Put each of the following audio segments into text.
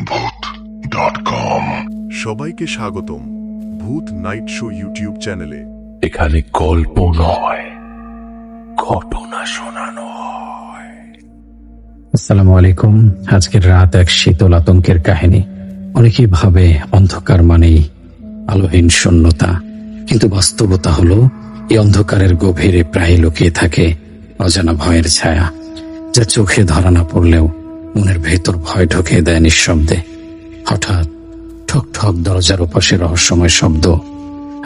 ভূত.com। সবাইকে স্বাগতম ভূত নাইট শো ইউটিউব চ্যানেলে। এখানে গল্প নয়, ঘটনা শোনানো হয়। আসসালামু আলাইকুম। আজকের রাত এক শীতল আতঙ্কের কাহিনী। অনেকেই ভাবে অন্ধকার মানেই আলোহীন শূন্যতা, কিন্তু বাস্তবতা হলো এই অন্ধকারের গভীরে প্রায় লুকিয়ে থাকে অজানা ভয়ের ছায়া, যা চোখে ধরা না পড়লেও মনের ভেতর ভয় ঢুকিয়ে দেয় নিঃশব্দে। হঠাৎ ঠক ঠক দরজার ওপাশে রহস্যময় শব্দ।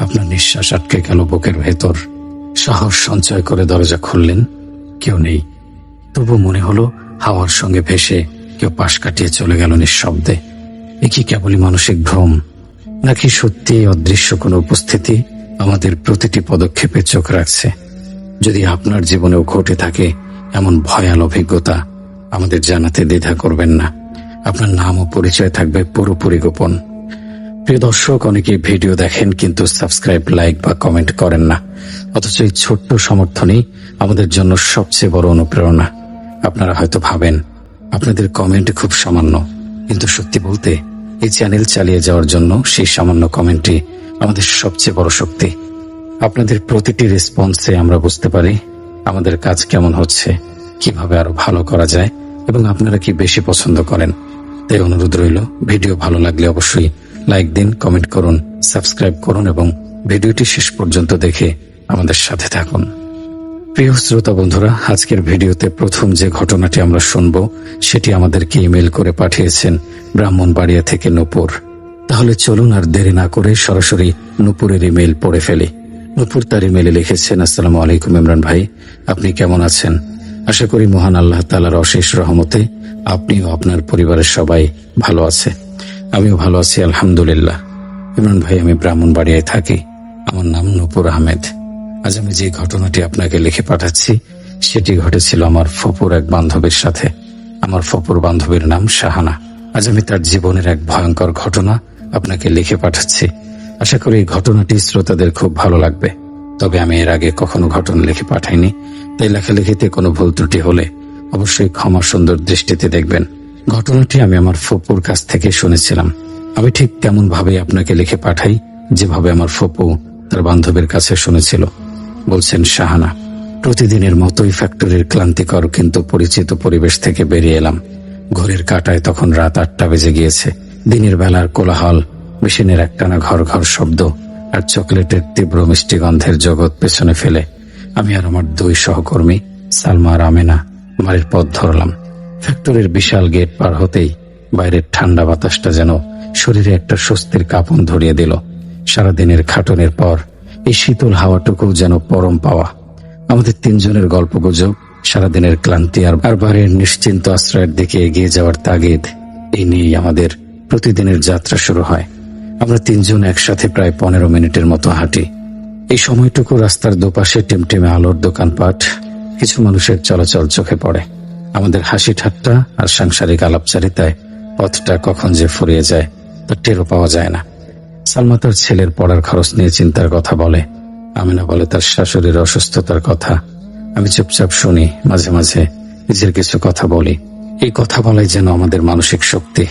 আপনার নিঃশ্বাস আটকে গেল বুকের ভেতর। সাহস সঞ্চয় করে দরজা খুললেন, কেউ নেই। তবু মনে হলো হাওয়ার সঙ্গে ভেসে কেউ পাশ কাটিয়ে চলে গেল নিঃশব্দে। এ কি কেবলই মানসিক ভ্রম, নাকি সত্যি অদৃশ্য কোনো উপস্থিতি আমাদের প্রতিটি পদক্ষেপে চোখ রাখছে? যদি আপনার জীবনেও ঘটে থাকে এমন ভয়াল অভিজ্ঞতা, আমাদের জানাতে দ্বিধা করবেন না। আপনার নাম ও পরিচয় থাকবে পুরোপুরি গোপন। প্রিয় দর্শক, অনেকেই ভিডিও দেখেন কিন্তু সাবস্ক্রাইব, লাইক বা কমেন্ট করেন না, অথচ এই ছোট্ট সমর্থনই আমাদের জন্য সবচেয়ে বড় অনুপ্রেরণা। আপনারা হয়তো ভাবেন আপনাদের কমেন্ট খুব সামান্য, কিন্তু সত্যি বলতে এই চ্যানেল চালিয়ে যাওয়ার জন্য সেই সামান্য কমেন্টই আমাদের সবচেয়ে বড় শক্তি। আপনাদের প্রতিটি রেসপন্সে আমরা বুঝতে পারি আমাদের কাজ কেমন হচ্ছে, কিভাবে আরো ভালো করা যায় এবং আপনারা কি বেশি পছন্দ করেন। তাই অনুরোধ রইল, ভিডিও ভালো লাগলে অবশ্যই লাইক দিন, কমেন্ট করুন, সাবস্ক্রাইব করুন এবং ভিডিওটি শেষ পর্যন্ত দেখে আমাদের সাথে থাকুন। প্রিয় শ্রোতা বন্ধুরা, আজকের ভিডিওতে প্রথম যে ঘটনাটি আমরা শুনব সেটি আমাদেরকে ইমেল করে পাঠিয়েছেন ব্রাহ্মণবাড়িয়া থেকে নূপুর। তাহলে চলুন আর দেরি না করে সরাসরি নূপুরের ইমেল পড়ে ফেলি। নূপুর তার ইমেলে লিখেছেন, আসসালামু আলাইকুম ইমরান ভাই, আপনি কেমন আছেন? আশা করি মহান আল্লাহ তাআলার অশেষ রহমতে আপনি ও আপনার পরিবারের সবাই ভালো আছে। আমিও ভালো আছি আলহামদুলিল্লাহ। ইমরান ভাই, আমি ব্রাহ্মণবাড়িয়ায় থাকি। আমার নাম নূপুর আহমেদ। আজ আমি যে ঘটনাটি আপনাকে লিখে পাঠাচ্ছি সেটি ঘটেছিল আমার ফুপুর এক বান্ধবীর সাথে। আমার ফুপুর বান্ধবীর নাম শাহানা। আজ আমি তার জীবনের এক ভয়ঙ্কর ঘটনা আপনাকে লিখে পাঠাচ্ছি। আশা করি এই ঘটনাটি শ্রোতাদের খুব ভালো লাগবে। তবে আমি এর আগে কখনো ঘটনা লিখে পাঠাইনি, তাই লেখালেখিতে কোনো ভুল ত্রুটি হলে অবশ্যই ক্ষমা সুন্দর দৃষ্টিতে দেখবেন। ঘটনাটি আমি আমার ফুপুর কাছ থেকে শুনেছিলাম। আমি ঠিক তেমন ভাবে আপনাকে লিখে পাঠাই যেভাবে আমার ফুপু তার বান্ধবীর কাছে শুনেছিল। বলছেন শাহানা, প্রতিদিনের মতোই ফ্যাক্টরির ক্লান্তিকর কিন্তু পরিচিত পরিবেশ থেকে বেরিয়ে এলাম। ঘড়ির কাঁটায় তখন রাত 8টা বেজে গিয়েছে। দিনের বেলার কোলাহল, মেশিনের একটানা ঘর ঘর শব্দ আর চকলেটের তীব্র মিষ্টি গন্ধের জগৎ পেছনে ফেলে আমি আর আমার 2 সহকর্মী সালমা আর আমেনা বাড়ির পথ ধরলাম। ফ্যাক্টরির বিশাল গেট পার হতেই বাইরের ঠান্ডা বাতাসটা যেন শরীরে একটা স্বস্তির কাঁপন ধরিয়ে দিল। সারাদিনের খাটনের পর এই শীতল হাওয়াটুকু যেন পরম পাওয়া। আমাদের 3 জনের গল্পগুজব, সারাদিনের ক্লান্তি আর বাড়ির নিশ্চিন্ত আশ্রয়ের দিকে এগিয়ে যাওয়ার তাগিদ, এই নিয়েই আমাদের প্রতিদিনের যাত্রা শুরু হয়। আমরা 3 জন একসাথে প্রায় 15 মিনিটের মতো হাঁটি। এই সময়টুকু রাস্তার দুপাশে টিমটিমে আলোর দোকানপাট, কিছু মানুষের চলাচল চোখে পড়ে। আমাদের হাসি ঠাট্টা আর সাংসারিক আলাপচারিতায় পথটা কখন যে ফুরিয়ে যায় তা টেরও পাওয়া যায় না। সালমা তার ছেলের পড়ার খরচ নিয়ে চিন্তার কথা বলে, আমিনা বলে তার শাশুড়ির অসুস্থতার কথা। আমি চুপচাপ শুনি, মাঝে মাঝে নিজের কিছু কথা বলি। এই কথা বলাই যেন আমাদের মানসিক শক্তি।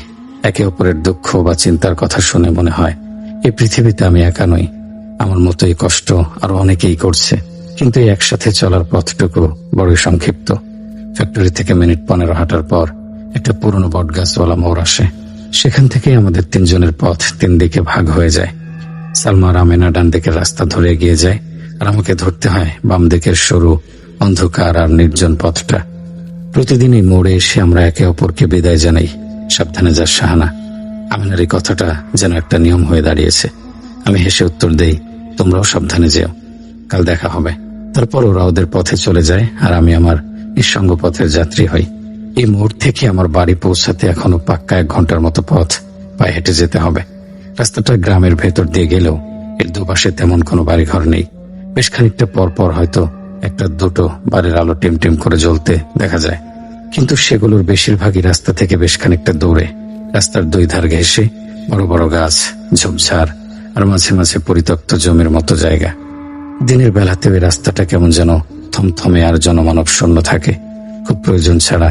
একে অপরের দুঃখ বা চিন্তার কথা শুনে মনে হয় এই পৃথিবীতে আমি একা নই, আমার মতোই কষ্ট আরো অনেকেই করছে। কিন্তু এই একসাথে চলার পথটুকু বড়ই সংক্ষিপ্ত। ফ্যাক্টরি থেকে মিনিট 15 হাঁটার পর একটা পুরনো বটগাছওয়ালা মোড় আসে। সেখান থেকে আমাদের 3 জনের পথ 3 দিকে ভাগ হয়ে যায়। সালমা আর আমেনা ডান দিকের রাস্তা ধরে এগিয়ে যায় আর আমাকে ধরতে হয় বাম দিকের সরু অন্ধকার আর নির্জন পথটা। প্রতিদিন এই মোড়ে এসে আমরা একে অপরকে বিদায় জানাই, সাবধানে যা শাহানা। আমেনার এই কথাটা যেন একটা নিয়ম হয়ে দাঁড়িয়েছে। আমি হেসে উত্তর দেই, তোমরাও সাবধানে যেও, কাল দেখা হবে। তারপর ওরা ওদের পথে চলে যায় আর আমি আমার নিঃসঙ্গ পথের যাত্রী হই। এই মোড় থেকে আমার বাড়ি পৌঁছাতে এখনো পাক্কা 1 ঘন্টার মতো পথ পায়ে হেঁটে যেতে হবে। রাস্তাটা গ্রামের ভেতর দিয়ে গেলেও এর দুপাশে তেমন কোনো বাড়িঘর নেই। বেশ খানিকটা পর পর হয়তো 1-2 বাড়ির আলো টিমটিম করে জ্বলতে দেখা যায়, কিন্তু সেগুলোর বেশিরভাগই রাস্তা থেকে বেশ খানিকটা দূরে। রাস্তার 2 ধার ঘেঁষে বড় বড় গাছ, ঝোপঝাড় আর মাঝে মাঝে পরিত্যক্ত জমির মতো জায়গা। দিনের বেলাতে ওই রাস্তাটা কেমন যেন থমথমে আর জনমানব শূন্য থাকে। খুব প্রয়োজন ছাড়া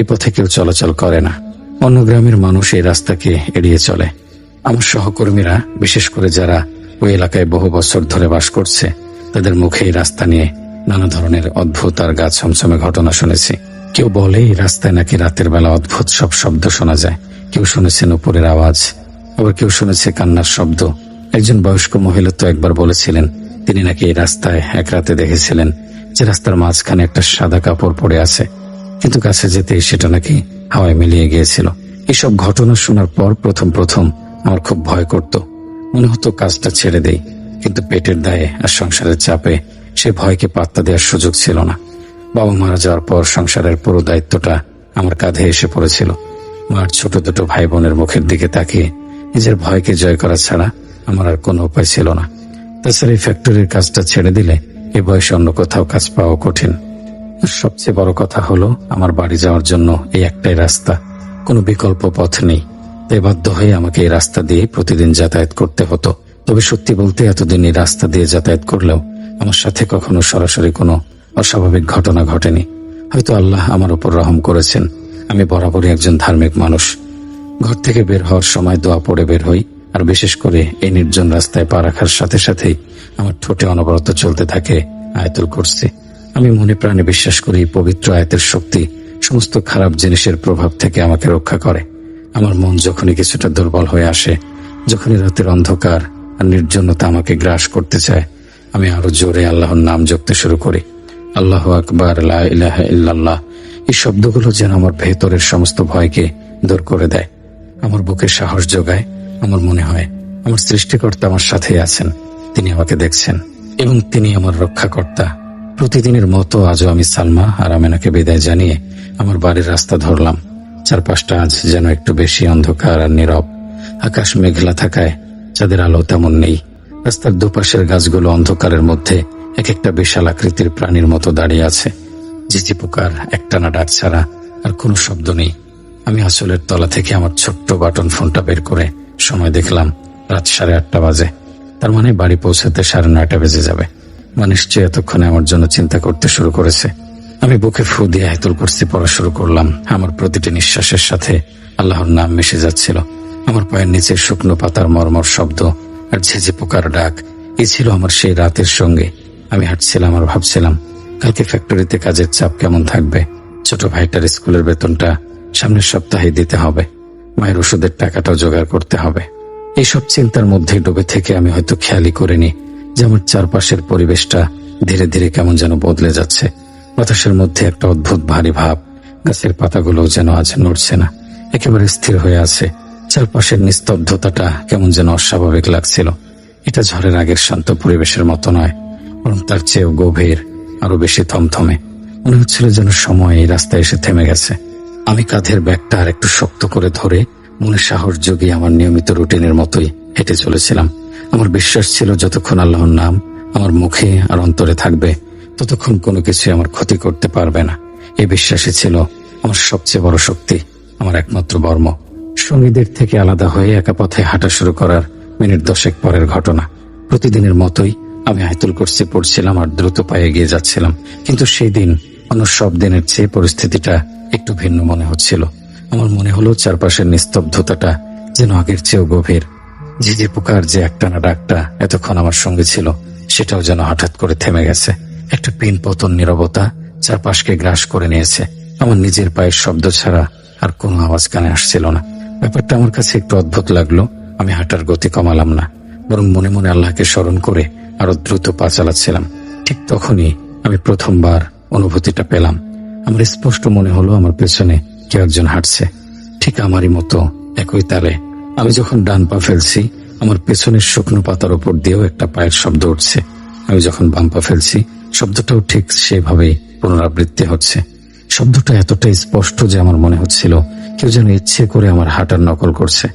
এ পথে কেউ চলাচল করে না। অন্য গ্রামের মানুষ এই রাস্তাকে এড়িয়ে চলে। আমার সহকর্মীরা, বিশেষ করে যারা ওই এলাকায় বহু বছর ধরে বাস করছে, তাদের মুখে এই রাস্তা নিয়ে নানা ধরনের অদ্ভুত আর গা ছমছমে ঘটনা শুনেছি। কেউ বলে এই রাস্তায় নাকি রাতের বেলা অদ্ভুত সব শব্দ শোনা যায়। কেউ শুনেছে নুপুরের আওয়াজ, আবার কেউ শুনেছে কান্নার শব্দ। একজন বয়স্ক মহিলা তো একবার বলেছিলেন তিনি নাকি এই রাস্তায় এক রাতে দেখেছিলেন যে রাস্তার মাঝখানে একটা সাদা কাপড় পড়ে আছে, কিন্তু কাছে যেতেই সেটা নাকি হাওয়ায় মিলিয়ে গিয়েছিল। এসব ঘটনা শোনার পর প্রথম আমার খুব ভয় করত। মনে হতো কাজটা ছেড়ে দেই, কিন্তু পেটের দায়ে আর সংসারের চাপে সে ভয়কে পাত্তা দেওয়ার সুযোগ ছিল না। বাবা মারা যাওয়ার পর সংসারের পুরো দায়িত্বটা আমার কাঁধে এসে পড়েছিল। মার ছোট দুটো ভাই বোনের মুখের দিকে তাকিয়ে নিজের ভয়কে জয় করা ছাড়া আমার আর কোনো উপায় ছিল না। তাছাড়া এই ফ্যাক্টরির কাজটা ছেড়ে দিলে এ বয়সে অন্য কোথাও কাজ পাওয়া কঠিন। আর সবচেয়ে বড় কথা হলো আমার বাড়ি যাওয়ার জন্য এই একটাই রাস্তা, কোনো বিকল্প পথ নেই। তাই বাধ্য হয়ে আমাকে এই রাস্তা দিয়ে প্রতিদিন যাতায়াত করতে হতো। তবে সত্যি বলতে এতদিন এই রাস্তা দিয়ে যাতায়াত করলেও আমার সাথে কখনো সরাসরি কোনো অস্বাভাবিক ঘটনা ঘটেনি। হয়তো আল্লাহ আমার উপর রহম করেছেন। আমি বরাবরই একজন ধার্মিক মানুষ। ঘর থেকে বের হওয়ার সময় দোয়া পড়ে বের হই, আর বিশেষ করে এই নির্জন রাস্তায় পা রাখার সাথে সাথেই আমার ঠোঁটে অনবরত চলতে থাকে আয়াতুল কুরসি। আমি মনে প্রাণে বিশ্বাস করি এই পবিত্র আয়াতের শক্তি সমস্ত খারাপ জিনিসের প্রভাব থেকে আমাকে রক্ষা করে। আমার মন যখনই কিছুটা দুর্বল হয়ে আসে, যখনই রাতের অন্ধকার আর নির্জনতা আমাকে গ্রাস করতে চায়, আমি আরো জোরে আল্লাহর নাম জপতে শুরু করি। আল্লাহু আকবার, লা ইলাহা ইল্লাল্লাহ। এই শব্দগুলো যেন আমার ভেতরের সমস্ত ভয়কে দূর করে দেয়, আমার বুকে সাহস যোগায়। আমার মনে হয় আমার সৃষ্টিকর্তা আমার সাথেই আছেন, তিনি আমাকে দেখছেন এবং তিনি আমার রক্ষাকর্তা। প্রতিদিনের মতো আজও আমি সালমা আর আমেনাকে বিদায় জানিয়ে আমার বাড়ির রাস্তা ধরলাম। চারপাশটা আজ যেন একটু বেশি অন্ধকার আর নীরব। আকাশ মেঘলা থাকায় চাঁদের আলো তেমন নেই। রাস্তার দুপাশের গাছগুলো অন্ধকারের মধ্যে এক একটা বিশাল আকৃতির প্রাণীর মতো দাঁড়িয়ে আছে। ঝিঝি পোকার একটানা ডাক ছাড়া আর কোনো শব্দ নেই। আমি আঁচলের তলা থেকে আমার ছোট্ট বাটন ফোনটা বের করে সময় দেখলাম, রাত 8:30 বাজে। তার মানে বাড়ি পৌঁছাতে 9:30 বেজে যাবে। মা নিশ্চয়ই এতক্ষণে আমার জন্য চিন্তা করতে শুরু করেছে। আমি বুকে ফু দিয়ে আয়াতুল কুরসি পড়া শুরু করলাম। আমার প্রতিটি নিঃশ্বাসের সাথে আল্লাহর নাম মিশে যাচ্ছিল। আমার পায়ের নিচে শুকনো পাতার মর্মর শব্দ আর ঝিঝি পোকার ডাক, এই ছিল আমার সেই রাতের সঙ্গে। আমি হাঁটছিলাম আর ভাবছিলাম কালকে ফ্যাক্টরিতে কাজের চাপ কেমন থাকবে। ছোট ভাইটার স্কুলের বেতনটা সামনের সপ্তাহে দিতে হবে, মায়ের ওষুধের টাকাটাও জোগাড় করতে হবে। এইসব চিন্তার মধ্যে ডুবে থেকে আমি হয়তো খেয়ালই করিনি যে আমার চারপাশের পরিবেশটা ধীরে ধীরে কেমন যেন বদলে যাচ্ছে। বাতাসের মধ্যে একটা অদ্ভুত ভারী ভাব। গাছের পাতাগুলো যেন আজ নড়ছে না, একেবারে স্থির হয়ে আছে। চারপাশের নিস্তব্ধতাটা কেমন যেন অস্বাভাবিক লাগছিল। এটা ঝড়ের আগের শান্ত পরিবেশের মতো নয়, বরং তার চেয়েও গভীর, আরো বেশি থমথমে। মনে হচ্ছিল যেন সময় এই রাস্তায় এসে থেমে গেছে। আমি কাঁধের ব্যাগটা আর একটু শক্ত করে ধরে মনে সাহস জুগিয়ে আমার নিয়মিত রুটিনের মতোই হেঁটে চলেছিলাম। আমার বিশ্বাস ছিল যতক্ষণ আল্লাহর নাম আমার মুখে আর অন্তরে থাকবে, ততক্ষণ কোনো কিছু আমার ক্ষতি করতে পারবে না। এই বিশ্বাসই ছিল আমার সবচেয়ে বড় শক্তি, আমার একমাত্র বর্ম। সঙ্গীদের থেকে আলাদা হয়ে একা পথে হাঁটা শুরু করার মিনিট 10 পরের ঘটনা। প্রতিদিনের মতোই আমি আয়াতুল কুরসি পড়ছিলাম আর দ্রুত পায়ে এগিয়ে যাচ্ছিলাম। কিন্তু সেই দিন অন্য সব দিনের চেয়ে পরিস্থিতিটা একটু ভিন্ন মনে হচ্ছিল। আমার মনে হলো চারপাশের নিস্তব্ধতাটা যেন আগের চেয়েও গভীর। ঝিঝি পোকার যে একটানা ডাকটা এতক্ষণ আমার সঙ্গে ছিল, সেটাও যেন হঠাৎ করে থেমে গেছে। একটা পিন পতন নীরবতা চারপাশকে গ্রাস করে নিয়েছে। আমার নিজের পায়ের শব্দ ছাড়া আর কোনো আওয়াজ কানে আসছিল না। ব্যাপারটা আমার কাছে একটু অদ্ভুত লাগলো। আমি হাঁটার গতি কমালাম না, বরং মনে মনে আল্লাহকে স্মরণ করে আরো দ্রুত পা চালাচ্ছিলাম। ঠিক তখনই আমি প্রথমবার অনুভূতিটা পেলাম। আমার স্পষ্ট মনে হলো আমার পেছনে কেউ একজন হাঁটছে, ঠিক আমারই মতো একই তালে। আমি যখন ডান পা ফেলছি, আমার পেছনের শুকনো পাতার উপর দিয়েও একটা পায়ের শব্দ উঠছে। আমি যখন বাম পা ফেলছি, শব্দটাও ঠিক সেভাবেই পুনরাবৃত্তি হচ্ছে। শব্দটা এতটাই স্পষ্ট যে আমার মনে হচ্ছিল কেউ যেন ইচ্ছে করে আমার হাঁটার নকল করছে।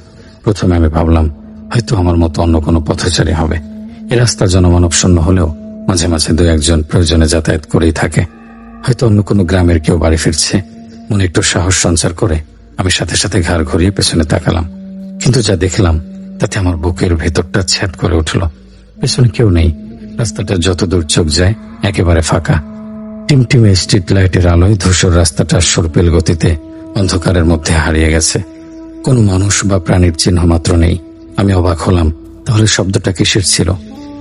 প্রথমে আমি ভাবলাম হয়তো আমার মতো অন্য কোনো পথচারী হবে। এ রাস্তা জনমানব শূন্য হলেও মাঝে মাঝে 2-1 প্রয়োজনে যাতায়াত করেই থাকে। হয়তো অন্য কোনো গ্রামের কেউ বাড়ি ফিরছে। মনে একটু সাহস সঞ্চার করে আমি সাথে সাথে ঘাড় ঘুরিয়ে পেছনে তাকালাম। কিন্তু যা দেখলাম তাতে আমার বুকের ভেতরটা ছ্যাদ করে উঠল। পেছনে কেউ নেই। রাস্তাটা যত দূর চোখ যায় একেবারে ফাঁকা। টিমটিমে স্ট্রিট লাইটের আলোয় ধূসর রাস্তাটা সর্পেল গতিতে অন্ধকারের মধ্যে হারিয়ে গেছে। কোনো মানুষ বা প্রাণীর চিহ্ন মাত্র নেই। আমি অবাক হলাম, তাহলে শব্দটা কিসের ছিল?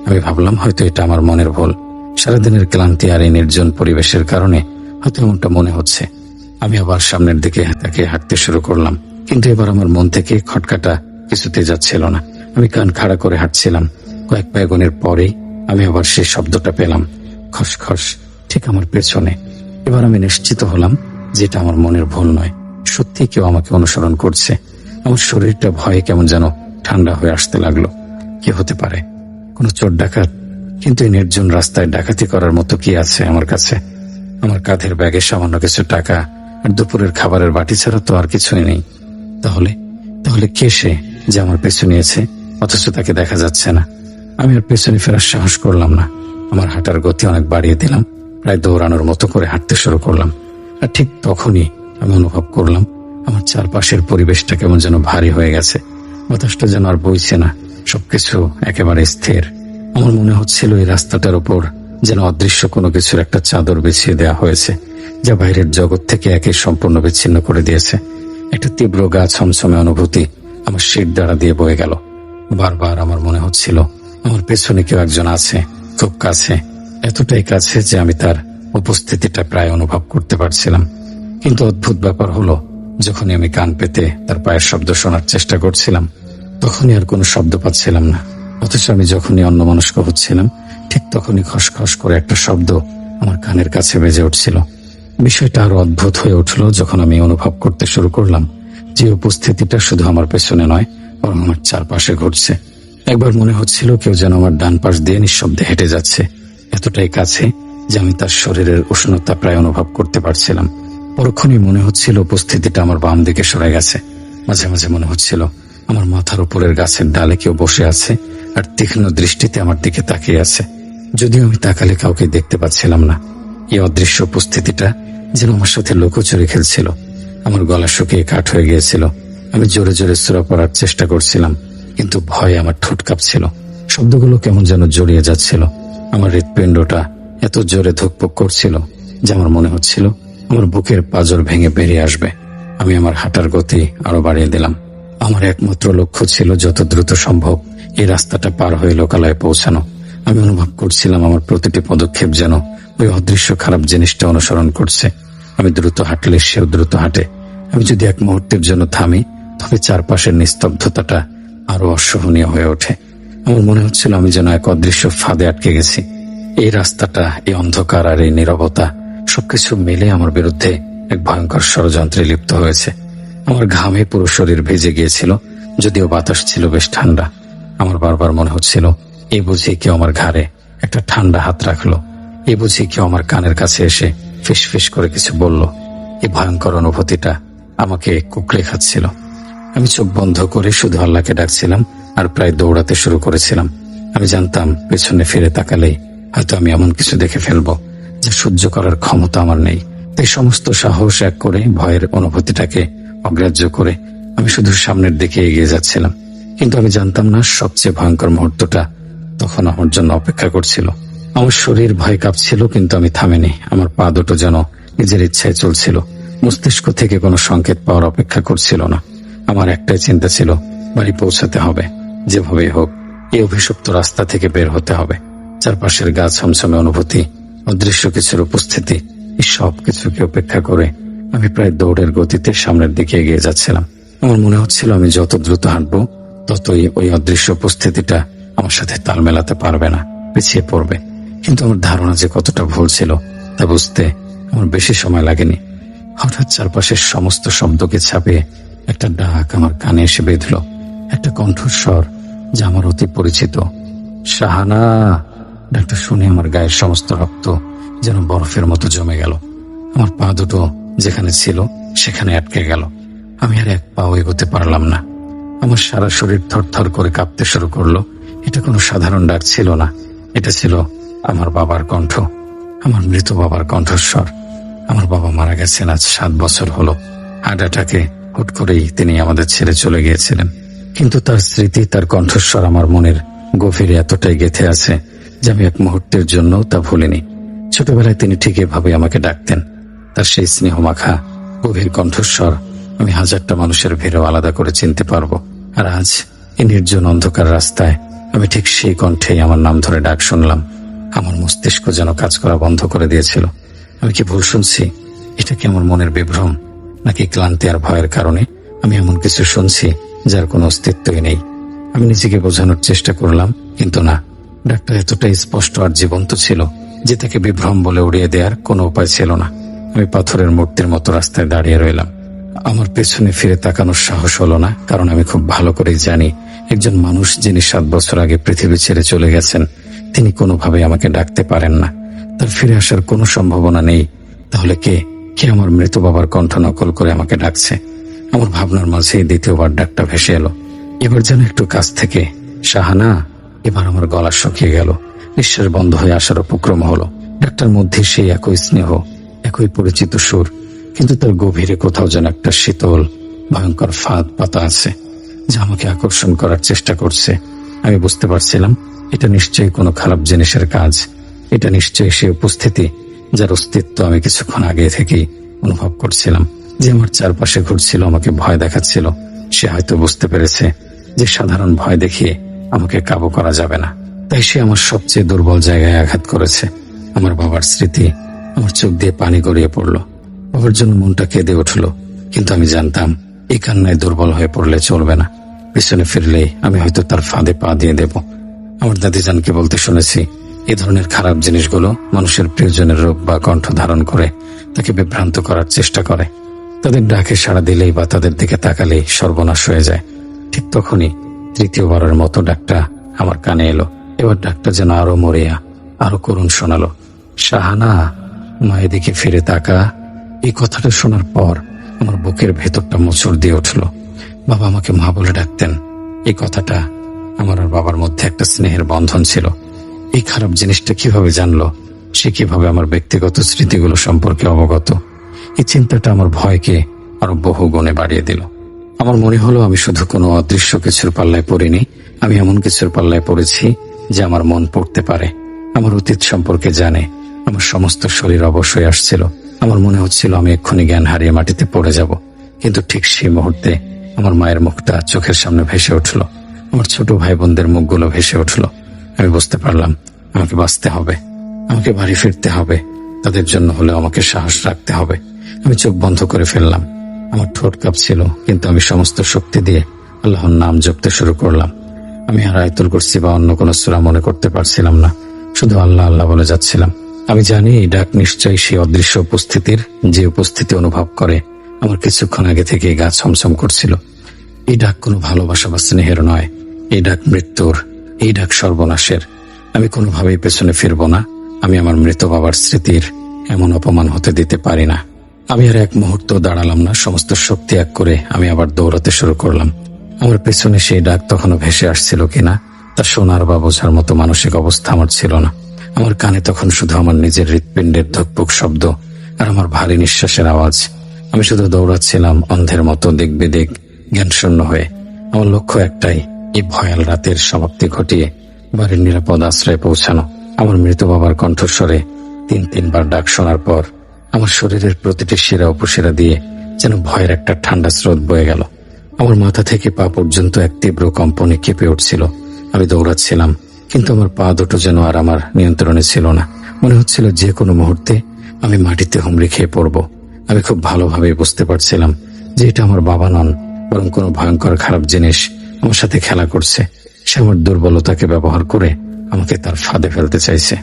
আমি ভাবলাম হয়তো এটা আমার মনের ভুল। সারাদিনের ক্লান্তি আর এই নির্জন পরিবেশের কারণে হয়তো এমনটা মনে হচ্ছে। আমি আবার সামনের দিকে তাকে হাঁটতে শুরু করলাম, কিন্তু এবার আমার মন থেকে খটকাটা কিছুতে যাচ্ছিল না। আমি কান খাড়া করে হাঁটছিলাম। কয়েক পায়গনের পরেই আমি আবার সেই শব্দটা পেলাম, খসখস, ঠিক আমার পেছনে। এবার আমি নিশ্চিত হলাম যে এটা আমার মনের ভুল নয়, সত্যি কেউ আমাকে অনুসরণ করছে। আমার শরীরটা ভয়ে কেমন যেন ঠান্ডা হয়ে আসতে লাগলো। কি হতে পারে? কোনো চোর ডাকাত? কিন্তু এই নির্জন রাস্তায় ডাকাতি করার মতো কি আছে আমার কাছে? আমার কাঁধের ব্যাগে সামান্য কিছু টাকা আর দুপুরের খাবারের বাটি ছাড়া তো আর কিছুই নেই। তাহলে তাহলে কে সে যে আমার পেছু নিয়েছে, অথচ তাকে দেখা যাচ্ছে না? আমি আর পেছনে ফেরার সাহস করলাম না। আমার হাঁটার গতি অনেক বাড়িয়ে দিলাম, প্রায় দৌড়ানোর মতো করে হাঁটতে শুরু করলাম। আর ঠিক তখনই আমি অনুভব করলাম আমার চারপাশের পরিবেশটা কেমন যেন ভারী হয়ে গেছে। বাতাসটা যেন আর বইছে না, সবকিছু একেবারে স্থির। আমার মনে হচ্ছিল এই রাস্তাটার উপর যেন অদৃশ্য কোনো কিছুর একটা চাদর বিছিয়ে দেওয়া হয়েছে, যা বাইরের জগৎ থেকে একে সম্পূর্ণ বিচ্ছিন্ন করে দিয়েছে। একটা তীব্র গা ছমছমে অনুভূতি আমার শির দ্বারা দিয়ে বয়ে গেল। বারবার আমার মনে হচ্ছিল আমার পেছনে কেউ একজন আছে, খুব কাছে, এতটাই কাছে যে আমি তার উপস্থিতিটা প্রায় অনুভব করতে পারছিলাম। কিন্তু অদ্ভুত ব্যাপার হলো, যখনই আমি কান পেতে তার পায়ের শব্দ শোনার চেষ্টা করছিলাম, তখনই আর কোনো শব্দ পাচ্ছিলাম না। অথচ আমি যখনই অন্যমনস্ক হচ্ছিলাম, ঠিক তখনই খসখস করে একটা শব্দ আমার কানের কাছে বেজে উঠছিল। বিষয়টা আরো অদ্ভুত হয়ে উঠল যখন আমি অনুভব করতে শুরু করলাম যে উপস্থিতিটা শুধু আমার পেছনে নয়, বরং আমার চারপাশে ঘটছে। একবার মনে হচ্ছিল কেউ যেন আমার ডান পাশ দিয়ে নিঃশব্দে হেঁটে যাচ্ছে, এতটাই কাছে যে আমি তার শরীরের উষ্ণতা প্রায় অনুভব করতে পারছিলাম। পরক্ষণেই মনে হচ্ছিল উপস্থিতিটা আমার বাম দিকে সরে গেছে। মাঝে মাঝে মনে হচ্ছিল আমার মাথার উপরের গাছের ডালে কেউ বসে আছে আর তীক্ষ্ণ দৃষ্টিতে আমার দিকে তাকিয়ে আছে। যদিও আমি তাকালে কাউকে দেখতে পাচ্ছিলাম না, এই অদৃশ্য উপস্থিতিটা যেন আমার সাথে লুকোচুরি খেলছিল। আমার গলা শুকিয়ে কাঠ হয়ে গিয়েছিল। আমি জোরে জোরে সূরা পড়ার চেষ্টা করছিলাম, কিন্তু ভয়ে আমার ঠোঁট কাঁপছিল। শব্দগুলো কেমন যেন জড়িয়ে যাচ্ছিল। আমার হৃৎপিণ্ডটা এত জোরে ধুকপুক করছিল যে আমার মনে হচ্ছিল আমার বুকের পাঁজর ভেঙে বেরিয়ে আসবে। আমি আমার হাঁটার গতি আরো বাড়িয়ে দিলাম। আমার একমাত্র লক্ষ্য ছিল যত দ্রুত সম্ভব এই রাস্তাটা পার হয়ে লোকালয়ে পৌঁছানো। আমি অনুভব করছিলাম আমার প্রতিটি পদক্ষেপ যেন ওই অদৃশ্য খারাপ জিনিসটা অনুসরণ করছে। আমি দ্রুত হাঁটলে সেও দ্রুত হাঁটে। আমি যদি এক মুহূর্তের জন্য থামি, তবে চারপাশের নিস্তব্ধতাটা আরো অসহনীয় হয়ে ওঠে। আমার মনে হচ্ছিল আমি যেন এক অদৃশ্য ফাঁদে আটকে গেছি। এই রাস্তাটা, এই অন্ধকার আর এই নীরবতা সবকিছু মিলে আমার বিরুদ্ধে এক ভয়ঙ্কর ষড়যন্ত্রে লিপ্ত হয়েছে। আমার ঘামে পুরো শরীর ভেজে গিয়েছিল, যদিও বাতাস ছিল বেশ ঠান্ডা। আমার বারবার মনে হচ্ছিল এই বুঝি কেউ আমার ঘাড়ে একটা ঠান্ডা হাত রাখলো, এই বুঝি কেউ আমার কানের কাছে এসে ফিস ফিস করে কিছু বলল। এই ভয়ঙ্কর অনুভূতিটা আমাকে কুঁকড়ে খাচ্ছিল। আমি চোখ বন্ধ করে শুধু আল্লাহকে ডাকছিলাম আর প্রায় দৌড়াতে শুরু করেছিলাম। আমি জানতাম পেছনে ফিরে তাকালেই হয়তো আমি এমন কিছু দেখে ফেলবো যা সহ্য করার ক্ষমতা আমার নেই। তাই সমস্ত সাহস এক করে ভয়ের অনুভূতিটাকে অগ্রাহ্য করে আমি শুধু সামনের দিকে এগিয়ে যাচ্ছিলাম। কিন্তু আমি জানতাম না সবচেয়ে ভয়ঙ্কর মুহূর্তটা তখন আমার জন্য অপেক্ষা করছিল। আমার শরীর ভয় কাঁপছিল, কিন্তু আমি থামিনি। আমার পা দুটো যেন নিজের ইচ্ছায় চলছিল, মস্তিষ্ক থেকে কোনো সংকেত পাওয়ার অপেক্ষা করছিল না। আমার একটাই চিন্তা ছিল, বাড়ি পৌঁছাতে হবে, যেভাবেই হোক এই অভিশপ্ত রাস্তা থেকে বের হতে হবে। চারপাশের গা ছমছমে অনুভূতি, অদৃশ্য কিছুর উপস্থিতি, এই সব কিছুকে উপেক্ষা করে আমি প্রায় দৌড়ের গতিতে সামনের দিকে এগিয়ে যাচ্ছিলাম। আমার মনে হচ্ছিল আমি যত দ্রুত হাঁটবো, ততই ওই অদৃশ্য উপস্থিতিটা আমার সাথে তাল মেলাতে পারবে না, পিছিয়ে পড়বে। কিন্তু আমার ধারণা যে কতটা ভুল ছিল তা বুঝতে আমার বেশি সময় লাগেনি। হঠাৎ চারপাশের সমস্ত শব্দকে ছাপিয়ে একটা ডাক আমার কানে এসে বেঁধল, একটা কণ্ঠস্বর যা আমার অতি পরিচিত। শাহানা! ডাকটা শুনে আমার গায়ের সমস্ত রক্ত যেন বরফের মতো জমে গেল। আমার পা দুটো যেখানে ছিল সেখানে আটকে গেল। আমি আর এক পাও এগোতে পারলাম না। আমার সারা শরীর থরথর করে কাঁপতে শুরু করলো। এটা কোনো সাধারণ ডাক ছিল না, এটা ছিল আমার বাবার কণ্ঠ, আমার মৃত বাবার কণ্ঠস্বর। আমার বাবা মারা গেছেন আজ 7 বছর হলো। হার্ট অ্যাটাকে হুট করেই তিনি আমাদের ছেড়ে চলে গিয়েছিলেন। কিন্তু তার স্মৃতি, তার কণ্ঠস্বর আমার মনের গভীরে এতটাই গেঁথে আছে যে আমি এক মুহূর্তের জন্য তা ভুলিনি। ছোটবেলায় তিনি ঠিক এভাবে আমাকে ডাকতেন। তার সেই স্নেহ মাখা গভীর কণ্ঠস্বর আমি হাজারটা মানুষের ভিড়ও আলাদা করে চিনতে পারবো। আর আজ এই নির্জন অন্ধকার রাস্তায় আমি ঠিক সেই কণ্ঠেই আমার নাম ধরে ডাক শুনলাম। আমার মস্তিষ্ক যেন কাজ করা বন্ধ করে দিয়েছিল। আমি কি ভুল শুনছি? এটা কি আমার মনের বিভ্রম, নাকি ক্লান্তি আর ভয়ের কারণে আমি এমন কিছু শুনছি যার কোনো অস্তিত্বই নেই? আমি নিজেকে বোঝানোর চেষ্টা করলাম, কিন্তু না, ডাক্তার এতটাই স্পষ্ট আর জীবন্ত ছিল যে তাকে বিভ্রম বলে উড়িয়ে দেওয়ার কোনো উপায় ছিল না। আমি পাথরের মূর্তির মতো রাস্তায় দাঁড়িয়ে রইলাম। আমার পেছনে ফিরে তাকানোর সাহস হলো না, কারণ আমি খুব ভালো করেই জানি একজন মানুষ যিনি 7 বছর আগে পৃথিবী ছেড়ে চলে গেছেন, তিনি কোনোভাবেই আমাকে ডাকতে পারেন না। তার ফিরে আসার কোনো সম্ভাবনা নেই। তাহলে কে আমার মৃত বাবার কণ্ঠ নকল করে আমাকে ডাকছে? আমার ভাবনার মাঝে দ্বিতীয়বার ডাকটা ভেসে এলো। এবার যেন একটু কাছ থেকে, শাহানা। এবার আমার গলা শুকিয়ে গেল, নিঃশ্বাস বন্ধ হয়ে আসার উপক্রম হলো। ডাক্তার মধ্যে সেই একই স্নেহ, একই পরিচিত সুর, কিন্তু তার গভীরে কোথাও যেন একটা শীতল ভয়ঙ্কর ফাঁদ পাতা আছে যা আমাকে আকর্ষণ করার চেষ্টা করছে। আমি বুঝতে পারছিলাম এটা নিশ্চয়ই কোনো খারাপ জিনিসের কাজ। এটা নিশ্চয়ই সেই উপস্থিতি যার অস্তিত্ব আমি কিছুক্ষণ আগে থেকেই অনুভব করছিলাম, যে আমার চারপাশে ঘুরছিল, আমাকে ভয় দেখাচ্ছিল। সে হয়তো বুঝতে পেরেছে যে সাধারণ ভয় দেখিয়ে আমাকে কাবু করা যাবে না, তাই সে আমার সবচেয়ে দুর্বল জায়গায় আঘাত করেছে। আমার বাবার স্মৃতি। আমার চোখ দিয়ে পানি গড়িয়ে পড়ল। বাবার জন্য মনটা কেঁদে উঠল, কিন্তু আমি জানতাম এই কান্নায় দুর্বল হয়ে পড়লে চলবে না। পিছনে ফিরলেই আমি হয়তো তার ফাঁদে পা দিয়ে দেব। আমার দাদিজানকে বলতে শুনেছি, এই ধরনের খারাপ জিনিসগুলো মানুষের প্রিয়জনের রূপ বা কণ্ঠ ধারণ করে তাকে বিভ্রান্ত করার চেষ্টা করে। তাদের ডাকে সাড়া দিলেই বা তাদের দিকে তাকালেই সর্বনাশ হয়ে যায়। ঠিক তখনই তৃতীয়বারের মতো ডাকটা আমার কানে এলো। এবার ডাকটা যেন আরো মরিয়া, আরো করুণ শোনালো। শাহানা, মা এদিকে ফিরে তাকা। এই কথাটা শোনার পর আমার বুকের ভেতরটা মোচড় দিয়ে উঠল। বাবা আমাকে মা বলে ডাকতেন। এই কথাটা, আমার আর বাবার মধ্যে একটা স্নেহের বন্ধন ছিল। এই খারাপ জিনিসটা কিভাবে জানলো? সে কিভাবে আমার ব্যক্তিগত স্মৃতিগুলো সম্পর্কে অবগত? এই চিন্তাটা আমার ভয়কে আরো বহু গুণে বাড়িয়ে দিল। আমার মনে হলো আমি শুধু কোনো অদৃশ্য কিছুর পাল্লায় পড়িনি, আমি এমন কিছুর পাল্লায় পড়েছি যে আমার মন পড়তে পারে, আমার অতীত সম্পর্কে জানে। আমার সমস্ত শরীর অবশ হয়ে আসছিল। আমার মনে হচ্ছিল আমি এক্ষুনি জ্ঞান হারিয়ে মাটিতে পড়ে যাব। কিন্তু ঠিক সেই মুহূর্তে আমার মায়ের মুখটা চোখের সামনে ভেসে উঠল। আমার ছোট ভাই বোনদের মুখগুলো ভেসে উঠল। আমি বুঝতে পারলাম আমাকে বাঁচতে হবে, আমাকে বাড়ি ফিরতে হবে। তাদের জন্য হলেও আমাকে সাহস রাখতে হবে। আমি চোখ বন্ধ করে ফেললাম। আমার ঠোঁট কাঁপছিল, কিন্তু আমি সমস্ত শক্তি দিয়ে আল্লাহর নাম জপতে শুরু করলাম। আমি আর আয়াতুল কুরসি বা অন্য কোনো সূরা মনে করতে পারছিলাম না, শুধু আল্লাহ আল্লাহ বলে যাচ্ছিলাম। আমি জানি এই ডাক নিশ্চয়ই সেই অদৃশ্য উপস্থিতির, যে উপস্থিতি অনুভব করে আমার কিছুক্ষণ আগে থেকে গা ছমছম করছিল। এই ডাক কোনো ভালোবাসা বা স্নেহের নয়, এই ডাক মৃত্যুর, এই ডাক সর্বনাশের। আমি কোনোভাবেই পেছনে ফিরব না। আমি আমার মৃত বাবার স্মৃতির এমন অপমান হতে দিতে পারি না। আমি আর এক মুহূর্ত দাঁড়ালাম না। সমস্ত শক্তি এক করে আমি আবার দৌড়াতে শুরু করলাম। আমার পেছনে সেই ডাক তখনও ভেসে আসছিল কিনা তা শোনার বা বোঝার মতো মানসিক অবস্থা আমার ছিল না। আমার কানে তখন শুধু আমার নিজের হৃৎপিণ্ডের ধুকপুক শব্দ আর আমার ভারী নিঃশ্বাসের আওয়াজ। আমি শুধু দৌড়াচ্ছিলাম অন্ধের মতো, দিক বিদিক জ্ঞানশূন্য হয়ে। আমার লক্ষ্য একটাই, এই ভয়াল রাতের সমাপ্তি ঘটিয়ে বাড়ির নিরাপদ আশ্রয়ে পৌঁছানো। আমার মৃত বাবার কণ্ঠস্বরে 3-3বার ডাক শোনার পর আমার শরীরের প্রতিটি শিরা উপশিরা দিয়ে যেন ভয়ের একটা ঠান্ডা স্রোত বয়ে গেল। আমার মাথা থেকে পা পর্যন্ত এক তীব্র কম্পনে কেঁপে উঠছিল। আমি দৌড়াচ্ছিলাম, কিন্তু আমার পা দুটো যেন আর আমার নিয়ন্ত্রণে ছিল না। মনে হচ্ছিল যে কোনো মুহূর্তে আমি মাটিতে হুমড়ি খেয়ে পড়ব। আমি খুব ভালোভাবে বুঝতে পারছিলাম যে এটা আমার বাবা নন, বরং কোনো ভয়ঙ্কর খারাপ জিনিস আমার সাথে খেলা করছে। সে আমার দুর্বলতাকে ব্যবহার করে আমাকে তার ফাঁদে ফেলতে চাইছে।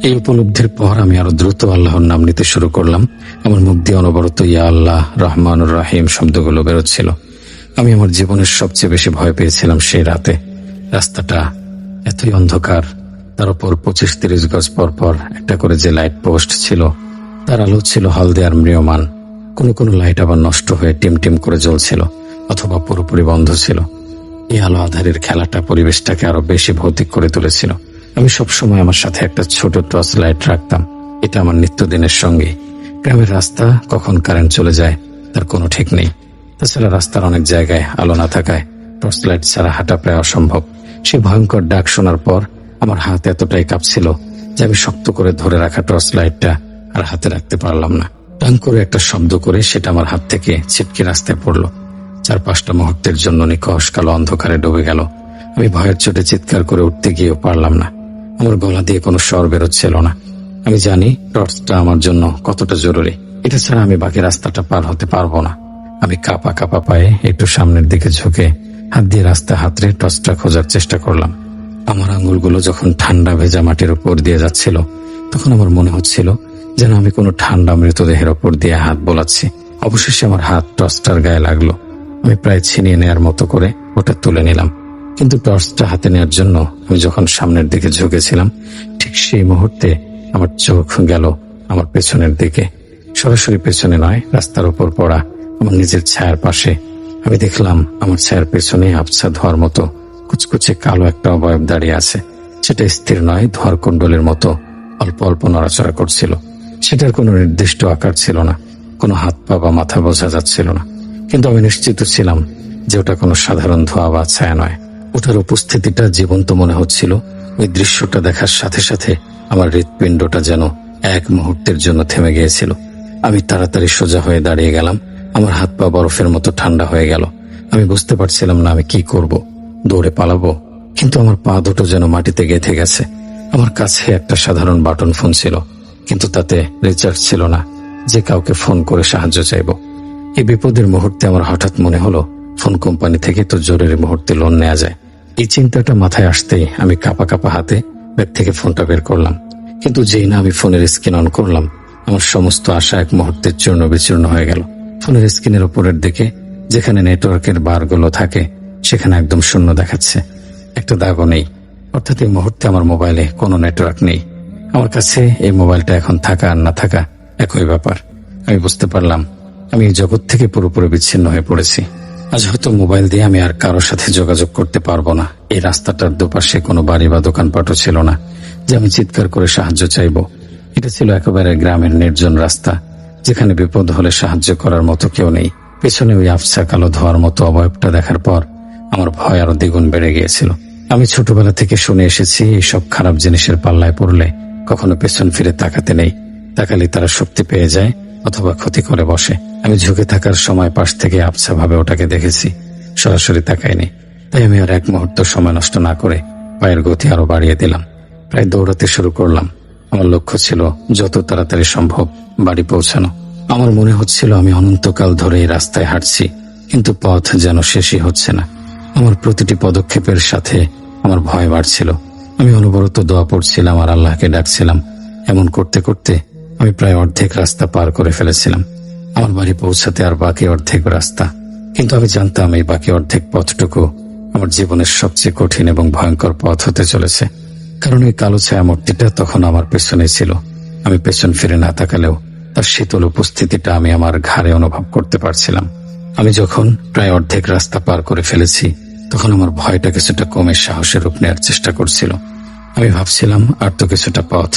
এই উপলব্ধির পর আমি আরো দ্রুত আল্লাহর নাম নিতে শুরু করলাম। আমার মুখ দিয়ে অনবরত ইয়া আল্লাহ, রহমানুর রাহিম শব্দগুলো বেরোচ্ছিল। আমি আমার জীবনের সবচেয়ে বেশি ভয় পেয়েছিলাম সেই রাতে। রাস্তাটা এতই অন্ধকার, তার উপর 25-30 গজ পর পর একটা করে যে লাইট পোস্ট ছিল, তার আলো ছিল হলদে আর ম্রিয়মান। কোনো লাইট আবার নষ্ট হয়ে টিম করে জ্বলছিল, অথবা পুরোপুরি বন্ধ ছিল। এই আলো আধারের খেলাটা পরিবেশটাকে আরো বেশি ভৌতিক করে তুলেছিল। আমি সবসময় আমার সাথে একটা ছোট টর্চ লাইট রাখতাম। এটা আমার নিত্যদিনের সঙ্গী। গ্রামের রাস্তা কখন কারেন্ট চলে যায় তার কোনো ঠিক নেই। তাছাড়া রাস্তার অনেক জায়গায় আলো না থাকায় টর্চ লাইট ছাড়া হাঁটা প্রায় অসম্ভব। সেই ভয়ঙ্কর ডাক শোনার পর আমার হাত এতটাই কাঁপছিল যে আমি শক্ত করে ধরে রাখা টর্চ লাইটটা আর হাতে রাখতে পারলাম না। টাং করে একটা শব্দ করে সেটা আমার হাত থেকে ছিটকে রাস্তায় পড়লো। 4-5টা মুহূর্তের জন্য নিকষ কালো অন্ধকারে ডুবে গেল। আমি ভয়ের চোটে চিৎকার করে উঠতে গিয়েও পারলাম না। আমার গলা দিয়ে কোনো স্বর বেরোচ্ছিল না। আমি জানি টর্চটা আমার জন্য কতটা জরুরি। এটা ছাড়া আমি বাকি রাস্তাটা পার হতে পারবো না। আমি কাঁপা কাঁপা পায়ে একটু সামনের দিকে ঝুঁকে হাত দিয়ে রাস্তা হাতড়ে টর্চটা খোঁজার চেষ্টা করলাম। আমার আঙুলগুলো যখন ঠান্ডা ভেজা মাটির উপর দিয়ে যাচ্ছিল, তখন আমার মনে হচ্ছিল যেন আমি কোনো ঠান্ডা মৃতদেহের ওপর দিয়ে হাত বোলাচ্ছি। অবশেষে আমার হাত টর্চটার গায়ে লাগলো। আমি প্রায় ছিনিয়ে নেয়ার মতো করে ওটা তুলে নিলাম। কিন্তু টর্চটা হাতে নেওয়ার জন্য আমি যখন সামনের দিকে ঝুঁকেছিলাম, ঠিক সেই মুহূর্তে আমার চোখ গেল আমার পেছনের দিকে। সরাসরি পেছনে নয়, রাস্তার উপর পড়া আমার নিজের ছায়ার পাশে। আমি দেখলাম আমার ছায়ার পেছনে আবছা ধোয়ার মতো কুচকুচে কালো একটা অবয়ব দাঁড়িয়ে আছে। সেটা স্থির নয়, ধোয়ার কুণ্ডলের মতো অল্প অল্প নড়াচড়া করছিল। সেটার কোনো নির্দিষ্ট আকার ছিল না, কোনো হাত পা বা মাথা বোঝা যাচ্ছিল না। কিন্তু আমি নিশ্চিত ছিলাম যে ওটা কোনো সাধারণ ধোয়া বা ছায়া নয়। ওটার উপস্থিতিটা জীবন্ত মনে হচ্ছিল। ওই দৃশ্যটা দেখার সাথে সাথে আমার হৃৎপিণ্ডটা যেন এক মুহূর্তের জন্য থেমে গিয়েছিল। আমি তাড়াতাড়ি সোজা হয়ে দাঁড়িয়ে গেলাম। আমার হাত পা বরফের মতো ঠান্ডা হয়ে গেল। আমি বুঝতে পারছিলাম না আমি কি করব। দৌড়ে পালাবো, কিন্তু আমার পা দুটো যেন মাটিতে গেঁথে গেছে। আমার কাছে একটা সাধারণ বাটন ফোন ছিল, কিন্তু তাতে রিচার্জ ছিল না যে কাউকে ফোন করে সাহায্য চাইব। এই বিপদের মুহূর্তে আমার হঠাৎ মনে হলো ফোন কোম্পানি থেকে তো জরুরি মুহূর্তে লোন নেওয়া যায়। এই চিন্তাটা মাথায় আসতেই আমি কাঁপা কাঁপা হাতে ব্যাগ থেকে ফোনটা বের করলাম। কিন্তু যেই না আমি ফোনের স্ক্রিন অন করলাম, আমার সমস্ত আশা এক মুহূর্তে চূর্ণ বিচূর্ণ হয়ে গেল। ফোনের স্ক্রিনের উপরের দিকে যেখানে নেটওয়ার্কের বারগুলো থাকে, সেখানে একদম শূন্য দেখাচ্ছে, একটা দাগও নেই। অর্থাৎ এই মুহূর্তে আমার মোবাইলে কোনো নেটওয়ার্ক নেই। আমার কাছে এই মোবাইলটা এখন থাকা আর না থাকা একই ব্যাপার। আমি বুঝতে পারলাম আমি এই জগৎ থেকে পুরোপুরি বিচ্ছিন্ন হয়ে পড়েছি। আজ হয়তো মোবাইল দিয়ে আমি আর কারোর সাথে যোগাযোগ করতে পারবো না। এই রাস্তাটার দুপাশে কোনো বাড়ি বা দোকানপাটও ছিল না যে আমি চিৎকার করে সাহায্য চাইব। এটা ছিল একেবারে গ্রামের নির্জন রাস্তা, যেখানে বিপদ হলে সাহায্য করার মতো কেউ নেই। পেছনে ওই আবছা কালো ধোয়ার মতো অবয়বটা দেখার পর আমার ভয় আরো দ্বিগুণ বেড়ে গিয়েছিল। আমি ছোটবেলা থেকে শুনে এসেছি এইসব খারাপ জিনিসের পাল্লায় পড়লে কখনো পেছন ফিরে তাকাতে নেই। তাকালে তারা শক্তি পেয়ে যায় অথবা ক্ষতি করে বসে। আমি ঝুঁকে থাকার সময় পাশ থেকে আবছা ভাবে ওটাকে দেখেছি, সরাসরি তাকাইনি। তাই আমি আর এক মুহূর্ত সময় নষ্ট না করে পায়ের গতি আরো বাড়িয়ে দিলাম। প্রায় দৌড়াতে শুরু করলাম। আমার লক্ষ্য ছিল যত তাড়াতাড়ি সম্ভব বাড়ি পৌঁছানো। আমার মনে হচ্ছিল আমি অনন্তকাল ধরে এই রাস্তায় হাঁটছি, কিন্তু পথ যেন শেষই হচ্ছে না। আমার প্রতিটি পদক্ষেপের সাথে আমার ভয় বাড়ছিল। আমি অনবরত দোয়া পড়ছিলাম আর আল্লাহকে ডাকছিলাম। এমন করতে করতে আমি প্রায় অর্ধেক রাস্তা পার করে ফেলেছিলাম। আমার বাড়ি পৌঁছাতে আর বাকি অর্ধেক রাস্তা। কিন্তু আমি জানতাম এই বাকি অর্ধেক পথটুকু আমার জীবনের সবচেয়ে কঠিন এবং ভয়ঙ্কর পথ হতে চলেছে। কারণ ওই কালো ছায়া মূর্তিটা তখন আমার পেছনে ছিল। আমি পেছন ফিরে না তাকালেও তার শীতল উপস্থিতিটা আমি আমার ঘাড়ে অনুভব করতে পারছিলাম। আমি যখন প্রায় অর্ধেক রাস্তা পার করে ফেলেছি, তখন আমার ভয়টা কিছুটা কমে সাহসের রূপ নেওয়ার চেষ্টা করছিল। আমি ভাবছিলাম আর তো কিছুটা পথ,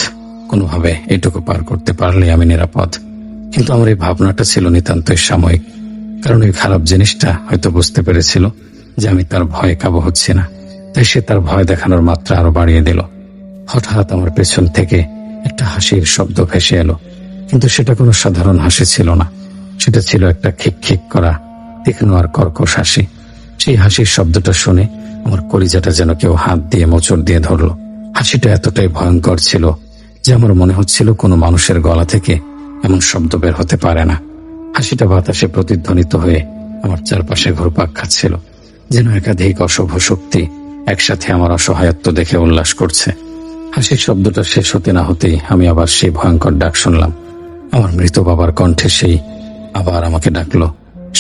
কোনোভাবে এইটুকু পার করতে পারলে আমি নিরাপদ। কিন্তু আমার এই ভাবনাটা ছিল নিতান্তই সাময়িক, কারণ ওই খারাপ জিনিসটা হয়তো বুঝতে পেরেছিল যে আমি তার ভয়ে কাবু হচ্ছি না। তাই সে তার ভয় দেখানোর মাত্রা আরো বাড়িয়ে দিল। হঠাৎ আমার পেছন থেকে একটা হাসির শব্দ ভেসে এলো, কিন্তু সেটা কোনো সাধারণ হাসি ছিল না। সেটা ছিল একটা খিক খিক করা তীক্ষ্ণ আর কর্কশ হাসি। সেই হাসির শব্দটা শুনে আমার কলিজাটা যেন কেউ হাত দিয়ে মোচড় দিয়ে ধরল। হাসিটা এতটাই ভয়ঙ্কর ছিল যে আমার মনে হচ্ছিল কোনো মানুষের গলা থেকে এমন শব্দ বের হতে পারে না। হাসিটা বাতাসে প্রতিধ্বনিত হয়ে আমার চারপাশে ঘুরপাক খাচ্ছিল, যেন একাধিক অশুভ শক্তি একসাথে আমার অসহায়ত্ব দেখে উল্লাস করছে। হাসির শব্দটা শেষ হতে না হতেই আমি আবার সেই ভয়ঙ্কর ডাক শুনলাম। আমার মৃত বাবার কণ্ঠে সেই আবার আমাকে ডাকলো,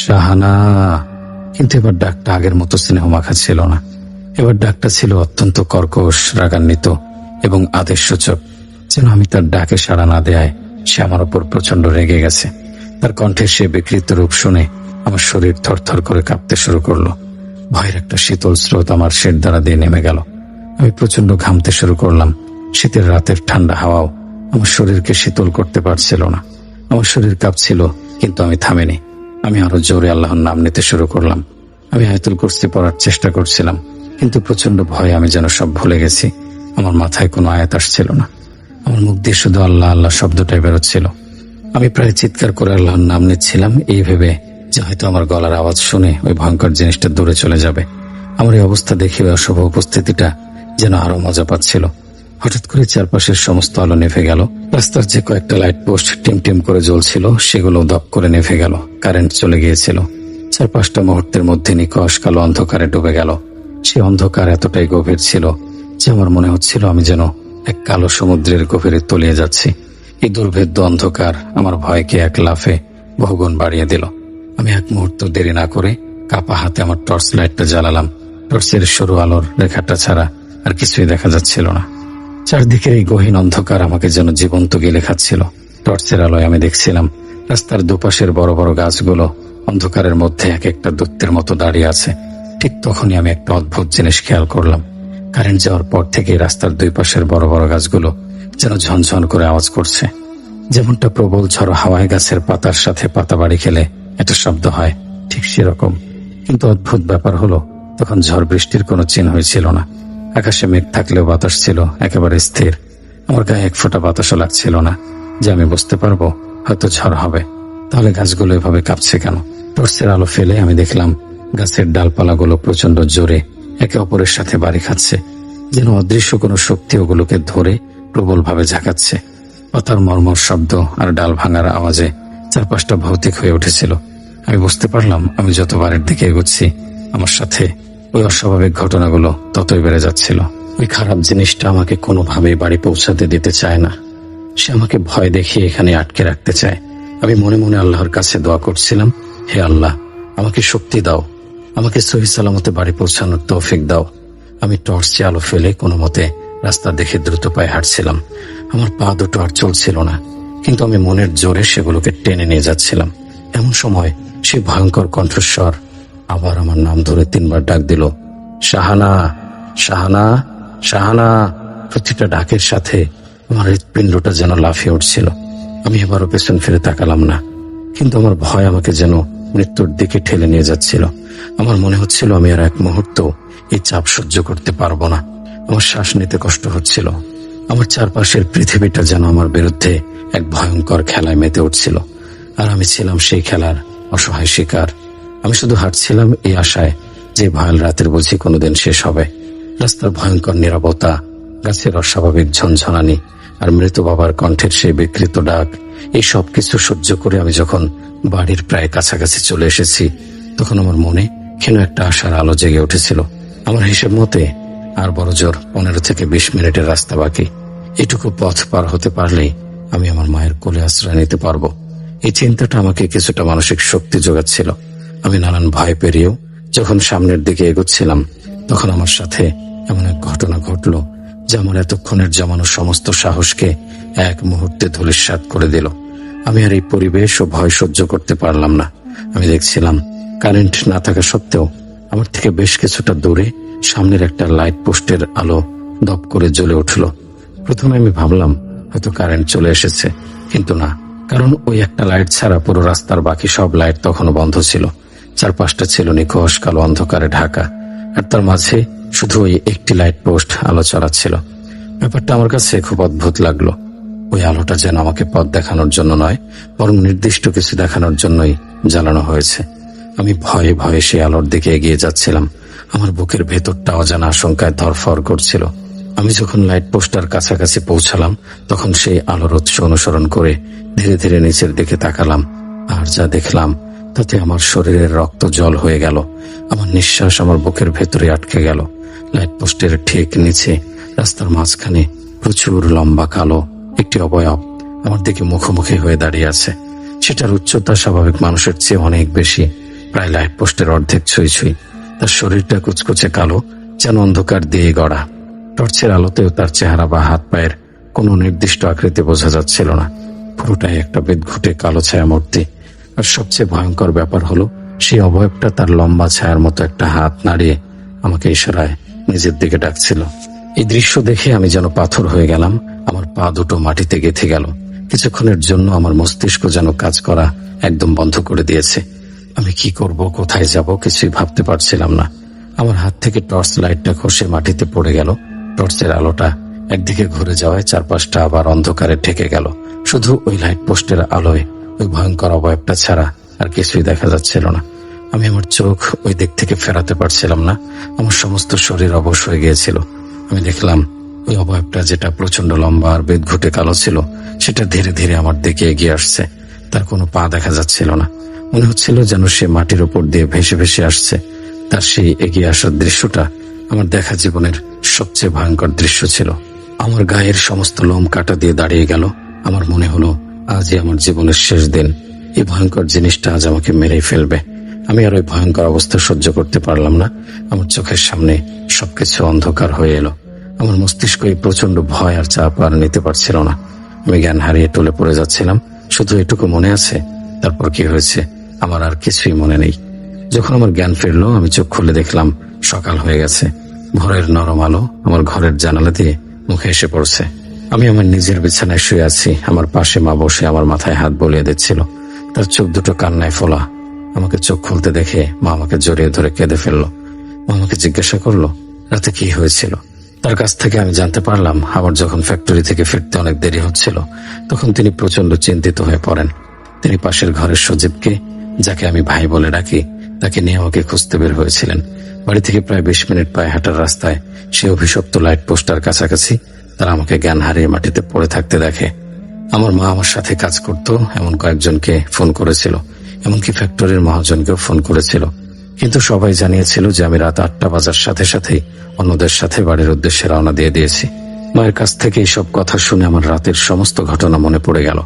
শাহানা। কিন্তু এবার ডাকটা আগের মতো স্নেহ মাখা ছিল না। এবার ডাকটা ছিল অত্যন্ত কর্কশ, রাগান্বিত এবং আদেশসূচক। যেন আমি তার ডাকে সাড়া না দেয়ায় সে আমার উপর প্রচন্ড রেগে গেছে। তার কণ্ঠে সে বিকৃত রূপ শুনে আমার শরীর থরথর করে কাঁপতে শুরু করলো। ভয়ের একটা শীতল স্রোত আমার শির দ্বারা দিয়ে নেমে গেল। আমি প্রচন্ড ঘামতে শুরু করলাম। শীতের রাতের ঠান্ডা হাওয়াও আমার শরীরকে শীতল করতে পারছিল না। আমার শরীর কাঁপছিল, কিন্তু আমি থামিনি। আমি আরো জোরে আল্লাহর নাম নিতে শুরু করলাম। আমি আয়াতুল কুরসি পড়ার চেষ্টা করছিলাম, কিন্তু প্রচন্ড ভয়ে আমি যেন সব ভুলে গেছি। আমার মাথায় কোনো আয়াত আসছিল না। আমার মুখ দিয়ে শুধু আল্লাহ আল্লাহ শব্দটাই বেরোচ্ছিল। আমি প্রায় চিৎকার করে আল্লাহর নাম নিচ্ছিলাম, এই ভেবে যে হয়তো আমার গলার আওয়াজ শুনে ওই ভয়ঙ্কর জিনিসটা দূরে চলে যাবে। আমার এই অবস্থা দেখে ওই অশুভ উপস্থিতিটা যেন আরো মজা পাচ্ছিল। হঠাৎ করে চারপাশের সমস্ত আলো নেভে গেল। রাস্তার যে কয়েকটা লাইট পোস্ট টিম টিম করে জ্বলছিল সেগুলো দপ করে নেভে গেল। কারেন্ট চলে গিয়েছিল। 4-5টা মুহূর্তের মধ্যে নিকষ কালো অন্ধকারে ডুবে গেল। সেই অন্ধকার এতটাই গভীর ছিল যে আমার মনে হচ্ছিল আমি যেন এক কালো সমুদ্রের গভীরে তলিয়ে যাচ্ছি। এই দুর্ভেদ্য অন্ধকার আমার ভয়কে এক লাফে বহুগুণ বাড়িয়ে দিল। আমি এক মুহূর্ত দেরি না করে কাপা হাতে আমার টর্চ লাইটটা জ্বালালাম। টর্চের সরু আলোর রেখাটা ছাড়া আর কিছুই দেখা যাচ্ছিল না। চারদিকের এই গহীন অন্ধকার আমাকে যেন জীবন্ত গিলে খাচ্ছিল। টর্চের আলোয় আমি দেখছিলাম রাস্তার দুপাশের বড় বড় গাছগুলো অন্ধকারের মধ্যে এক একটা দৈত্যের মতো দাঁড়িয়ে আছে। ঠিক তখনই আমি একটা অদ্ভুত জিনিস খেয়াল করলাম। কারেন্ট যাওয়ার পর থেকে রাস্তার দুই পাশের বড় বড় গাছগুলো যেন ঝনঝন করে আওয়াজ করছে। যেমনটা প্রবল ঝড়ো হাওয়ায় গাছের পাতার সাথে পাতা বাড়ি খেলে একটা শব্দ হয়, ঠিক সেরকম। কিন্তু অদ্ভুত ব্যাপার হলো, তখন ঝড় বৃষ্টির কোনো চিহ্নই ছিল না। আকাশে মেঘ থাকলেও বাতাস ছিল একেবারে স্থির। আমার গায়ে এক ফোঁটা বাতাসও লাগছিল না যে আমি বুঝতে পারবো হয়তো ঝড় হবে। তাহলে গাছগুলো এভাবে কাঁপছে কেন? টর্চের আলো ফেলে আমি দেখলাম গাছের ডালপালাগুলো প্রচন্ড জোরে একে অপরের সাথে বাড়ি খাচ্ছে, যেন অদৃশ্য কোনো শক্তি ওগুলোকে ধরে প্রবলভাবে ঝাঁকাচ্ছে। পাতার মর্মর শব্দ আর ডাল ভাঙার আওয়াজে চারপাশটা ভৌতিক হয়ে উঠেছিল। আমি বুঝতে পারলাম আমি যত বাড়ির দিকে এগোচ্ছি আমার সাথে ওই অস্বাভাবিক ঘটনাগুলো ততই বেড়ে যাচ্ছিল। ওই খারাপ জিনিসটা আমাকে কোনোভাবেই বাড়ি পৌঁছাতে দিতে চায় না। সে আমাকে ভয় দেখিয়ে এখানে আটকে রাখতে চায়। আমি মনে মনে আল্লাহর কাছে দোয়া করছিলাম, হে আল্লাহ, আমাকে শক্তি দাও, আমাকে সহি সালামতে বাড়ি পৌঁছানোর তৌফিক দাও। আমি টর্চে আলো ফেলে কোনো মতে রাস্তা দেখে দ্রুত পায়ে হাঁটছিলাম। আমার পা দুটো আর চলছিল না, কিন্তু আমি মনের জোরে সেগুলোকে টেনে নিয়ে যাচ্ছিলাম। এমন সময় সেই ভয়ঙ্কর কণ্ঠস্বর আবার আমার নাম ধরে 3বার ডাক দিল, শাহানা, শাহানা, শাহানা। প্রতিটা ডাকের সাথে আমার হৃৎপিণ্ডটা যেন লাফিয়ে উঠছিল। আমি এবারও পেছন ফিরে তাকালাম না, কিন্তু আমার ভয় আমাকে যেন মৃত্যুর দিকে ঠেলে নিয়ে যাচ্ছিল। আমার মনে হচ্ছিল আমি আর এক মুহূর্ত এই চাপ সহ্য করতে পারবো না। আমার শ্বাস নিতে কষ্ট হচ্ছিল। আমার চারপাশের পৃথিবীটা যেন আমার বিরুদ্ধে এক ভয়ঙ্কর খেলায় মেতে উঠছিল, আর আমি ছিলাম সেই খেলার অসহায় শিকার। আমি শুধু হাঁটছিলাম এই আশায় যে ভয়াল রাতের বুঝি কোনোদিন শেষ হবে। রাস্তার ভয়ঙ্কর নীরবতা, গাছের অস্বাভাবিক ঝনঝনানি আর মৃত বাবার কণ্ঠের সেই বিকৃত ডাক, এই সব কিছু সহ্য করে আমি যখন বাড়ির প্রায় কাছাকাছি চলে এসেছি, তখন আমার মনে কেন একটা আশার আলো জেগে উঠেছিল। আমার হিসেব মতে আর বড় জোর 15 থেকে 20 মিনিটের রাস্তা বাকি। এটুকু পথ পার হতে পারলেই আমি আমার মায়ের কোলে আশ্রয় নিতে পারবো। এই চিন্তাটা আমাকে কিছুটা মানসিক শক্তি যোগাচ্ছিল। আমি নানান ভয় পেরিয়েও যখন সামনের দিকে এগোচ্ছিলাম, তখন আমার সাথে এমন এক ঘটনা ঘটলো যা আমার এতক্ষণের জমানো সমস্ত সাহসকে এক মুহূর্তে ধূলিসাৎ করে দিল। আমি আর এই পরিবেশ ও ভয় সহ্য করতে পারলাম না। আমি দেখছিলাম কারেন্ট না থাকা সত্ত্বেও আমার থেকে বেশ কিছুটা দূরে সামনের একটা লাইট পোস্টের আলো দপ করে জ্বলে উঠল। প্রথমে আমি ভাবলাম হয়তো কারেন্ট চলে এসেছে, কিন্তু না, কারণ ওই একটা লাইট ছাড়া পুরো রাস্তার বাকি সব লাইট তখনও বন্ধ ছিল। চারপাশটা ছিল নিকষ কালো অন্ধকারে ঢাকা, আর তার মাঝে শুধু ওই একটি লাইট পোস্ট আলো চালাচ্ছিল। ব্যাপারটা আমার কাছে খুব অদ্ভুত লাগলো। ওই আলোটা যেন আমাকে পথ দেখানোর জন্য নয়, বরং নির্দিষ্ট কিছু দেখানোর জন্যই জ্বালানো হয়েছে। আমি ভয়ে ভয়ে সেই আলোর দিকে এগিয়ে যাচ্ছিলাম। আমার বুকের ভেতরটা অজানা আশঙ্কায় ধরফর করছিল। আমি যখন লাইট পোস্টার কাছাকাছি পৌঁছালাম, তখন সেই আলোর উৎস অনুসরণ করে ধীরে ধীরে নিচের দিকে তাকালাম, আর যা দেখলাম তাতে আমার শরীরের রক্ত জল হয়ে গেল। আমার নিঃশ্বাস আমার বুকের ভেতরে আটকে গেল। লাইট পোস্টের ঠিক নিচে রাস্তার মাঝখানে প্রচুর লম্বা কালো একটি অবয়ব আমার দিকে মুখোমুখি হয়ে দাঁড়িয়ে আছে। সেটার উচ্চতা স্বাভাবিক মানুষের চেয়ে অনেক বেশি, প্রায় লাইট পোস্টের অর্ধেক ছুঁই ছুঁই। তার শরীরটা কুচকুচে কালো, যেন অন্ধকার দিয়ে গড়া। টর্চের আলোতেও তার চেহারা বা হাত পায়ের কোনো নির্দিষ্ট আকৃতি বোঝা যাচ্ছিল না। পুরোটাই একটা বেদঘুটে কালো ছায়া মূর্তি। আর সবচেয়ে ভয়ঙ্কর ব্যাপার হলো সেই অবয়বটা তার লম্বা ছায়ার মতো একটা হাত নাড়িয়ে আমাকে ইশারায় নিজের দিকে ডাকছিল। এই দৃশ্য দেখে আমি যেন পাথর হয়ে গেলাম। আমার পা দুটো মাটিতে গেঁথে গেল। কিছুক্ষণের জন্য আমার মস্তিষ্ক যেন কাজ করা একদম বন্ধ করে দিয়েছে। আমি কি করব, কোথায় যাব, কিছুই ভাবতে পারছিলাম না। আমার হাত থেকে টর্চ লাইটটা খসে মাটিতে পড়ে গেল। টর্চের আলোটা একদিকে ঘুরে যাওয়ায় চারপাশটা আবার অন্ধকারে ঢেকে গেল। শুধু ওই লাইট পোস্টের আলোয় ওই ভয়ঙ্কর অবয়বটা ছাড়া আর কিছুই দেখা যাচ্ছিল না। আমি আমার চোখ ওই দিক থেকে ফেরাতে পারছিলাম না। আমার সমস্ত শরীর অবশ হয়ে গিয়েছিল। আমি দেখলাম ওই অবয়বটা, যেটা প্রচন্ড লম্বা আর বেদঘুটে কালো ছিল, সেটা ধীরে ধীরে আমার দিকে এগিয়ে আসছে। তার কোনো পা দেখা যাচ্ছিল না। মনে হচ্ছিল যেন সে মাটির উপর দিয়ে ভেসে ভেসে আসছে। তার সেই এগিয়ে আসার দৃশ্যটা আমার দেখা জীবনের সবচেয়ে ভয়ঙ্কর দৃশ্য ছিল। আমার গায়ের সমস্ত লোম কাটা দিয়ে দাঁড়িয়ে গেল। আমার মনে হলো আজই আমার জীবনের শেষ দিন। এই ভয়ঙ্কর জিনিসটা আজ আমাকে মেরেই ফেলবে। আমি আর ওই ভয়ঙ্কর অবস্থা সহ্য করতে পারলাম না। আমার চোখের সামনে সবকিছু অন্ধকার হয়ে এলো। আমার মস্তিষ্ক এই প্রচন্ড ভয় আর চাপ আর নিতে পারছিল না। আমি জ্ঞান হারিয়ে টলে পড়ে যাচ্ছিলাম। শুধু এটুকু মনে আছে, তারপর কি হয়েছে আমার আর কিছুই মনে নেই। যখন আমার জ্ঞান ফিরলো, আমি চোখ খুলে দেখলাম সকাল হয়ে গেছে। ভোরের নরম আলো আমার ঘরের জানালা দিয়ে মুখে এসে পড়ছে। আমি আমার নিজের বিছানায় শুয়ে আছি। আমার পাশে মা বসে আমার মাথায় হাত বুলিয়ে দিচ্ছিল। তার চোখ দুটো কান্নায় ফোলা। আমাকে চোখ খুলতে দেখে মা আমাকে জড়িয়ে ধরে কেঁদে ফেললো। মা আমাকে জিজ্ঞাসা করলো রাতে কি হয়েছিল। তার কাছ থেকে আমি জানতে পারলাম, আমার যখন ফ্যাক্টরি থেকে ফিরতে অনেক দেরি হচ্ছিল, তখন তিনি প্রচন্ড চিন্তিত হয়ে পড়েন। তিনি পাশের ঘরের সজীবকে, যাকে আমি ভাই বলে ডাকি, তাকে নিয়ে আমাকে খুঁজতে বের হয়েছিলেন। বাড়ি থেকে প্রায় 20 মিনিট পায়ে হাঁটার রাস্তায় সে অভিশপ্ত লাইট পোস্টার কাছাকাছি তারা আমাকে জ্ঞান হারিয়ে মাটিতে পড়ে থাকতে দেখে। আমার মা আমার সাথে কাজ করত এমন কয়েকজনকে ফোন করেছিল, এমনকি ফ্যাক্টরির মহাজনকেও ফোন করেছিল, কিন্তু সবাই জানিয়েছিল যে আমি রাত 8টা বাজার সাথে সাথেই অন্যদের সাথে বাড়ির উদ্দেশ্যে রওনা দিয়ে দিয়েছি। মায়ের কাছ থেকে এইসব কথা শুনে আমার রাতের সমস্ত ঘটনা মনে পড়ে গেল।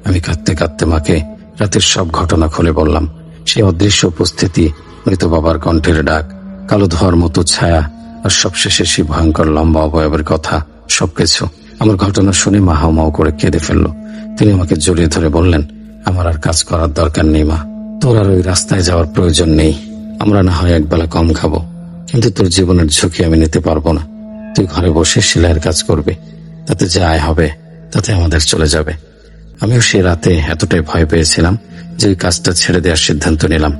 আমি কাঁদতে কাঁদতে মাকে রাতের সব ঘটনা খুলে বললাম। সেই অদৃশ্য উপস্থিতি, মৃত বাবার কণ্ঠের ডাক, কালো ধোয়ার মতো ছায়া, আর সবশেষে সেই ভয়ঙ্কর লম্বা অবয়বের কথা, সবকিছু। আমার ঘটনা শুনে মা হাউমাউ করে কেঁদে ফেলল। তিনি আমাকে জড়িয়ে ধরে বললেন, আমার আর কাজ করার দরকার নেই মা, তোর আর ওই রাস্তায় যাওয়ার প্রয়োজন নেই। আমরা না হয় একবেলা কম খাবো, কিন্তু তোর জীবনের ঝুঁকি আমি নিতে পারবো না। তুই ঘরে বসে সেলাইয়ের কাজ করবি, তাতে যা আয় হবে তাতে আমাদের চলে যাবে। আমিও সে রাতে এতটাই ভয় পেয়েছিলাম যে ওই কাজটা ছেড়ে দেওয়ার সিদ্ধান্ত নিলাম।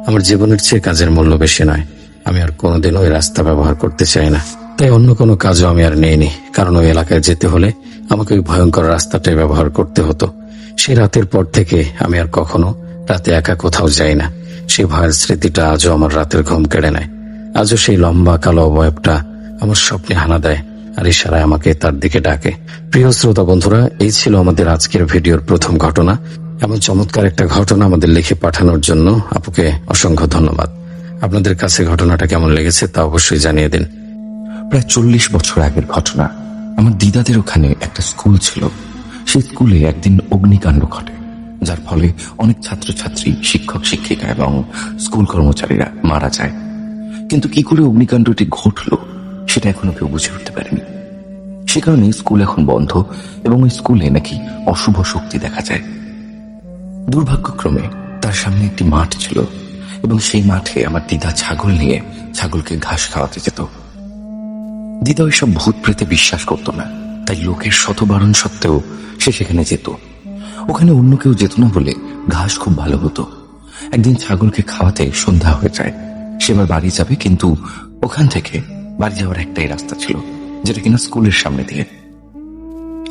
আমার জীবনের চেয়ে কাজের মূল্য বেশি নয়। আমি আর কোনোদিন ওই রাস্তা ব্যবহার করতে চাই না। তাই অন্য কোনো কাজও আমি আর নেইনি, কারণ ওই এলাকায় যেতে হলে আমাকে ওই ভয়ঙ্কর রাস্তাটাই ব্যবহার করতে হতো। সেই রাতের পর থেকে আমি আর কখনো রাতে একা কোথাও যাই না। সেই ভয়ের স্মৃতিটা আজও আমার রাতের ঘুম কেড়ে নেয়। আজও সেই লম্বা কালো অবয়বটা আমার স্বপ্নে হানা দেয় আর ইশারায় আমাকে তার দিকে ডাকে। প্রিয় শ্রোতা বন্ধুরা, এই ছিল আমাদের আজকের ভিডিওর প্রথম ঘটনা। এমন চমৎকার একটা ঘটনা আমাদের লিখে পাঠানোর জন্য আপুকে অসংখ্য ধন্যবাদ। আপনাদের কাছে ঘটনাটা কেমন লেগেছে তা অবশ্যই জানিয়ে দিন। প্রায় 40 বছর আগের ঘটনা। আমার দিদাদের ওখানে একটা স্কুল ছিল। সেই স্কুলে একদিন অগ্নিকাণ্ড ঘটে, যার ফলে অনেক ছাত্রছাত্রী, শিক্ষক শিক্ষিকা এবং স্কুল কর্মচারীরা মারা যায়। কিন্তু কি করে অগ্নিকাণ্ডটি ঘটলো সেটা এখনো কেউ বুঝে উঠতে পারেনি। সে কারণে স্কুল এখন বন্ধ এবং ওই স্কুলে নাকি অশুভ শক্তি দেখা যায়। দুর্ভাগ্যক্রমে তার সামনে একটি মাঠ ছিল এবং সেই মাঠে আমার দিদা ছাগল নিয়ে ছাগলকে ঘাস খাওয়াতে যেত। দিদা ওইসব ভূত প্রেতে বিশ্বাস করত না, তাই লোকের শতবারণ সত্ত্বেও সে সেখানে যেত। ওখানে অন্য কেউ যেত না বলে ঘাস খুব ভালো হতো। একদিন ছাগলকে খাওয়াতে সন্ধ্যা হয়ে যায়। সে এবার বাড়ি যাবে, কিন্তু ওখান থেকে বাড়ি যাওয়ার একটাই রাস্তা ছিল, যেটা কিনা স্কুলের সামনে দিয়ে।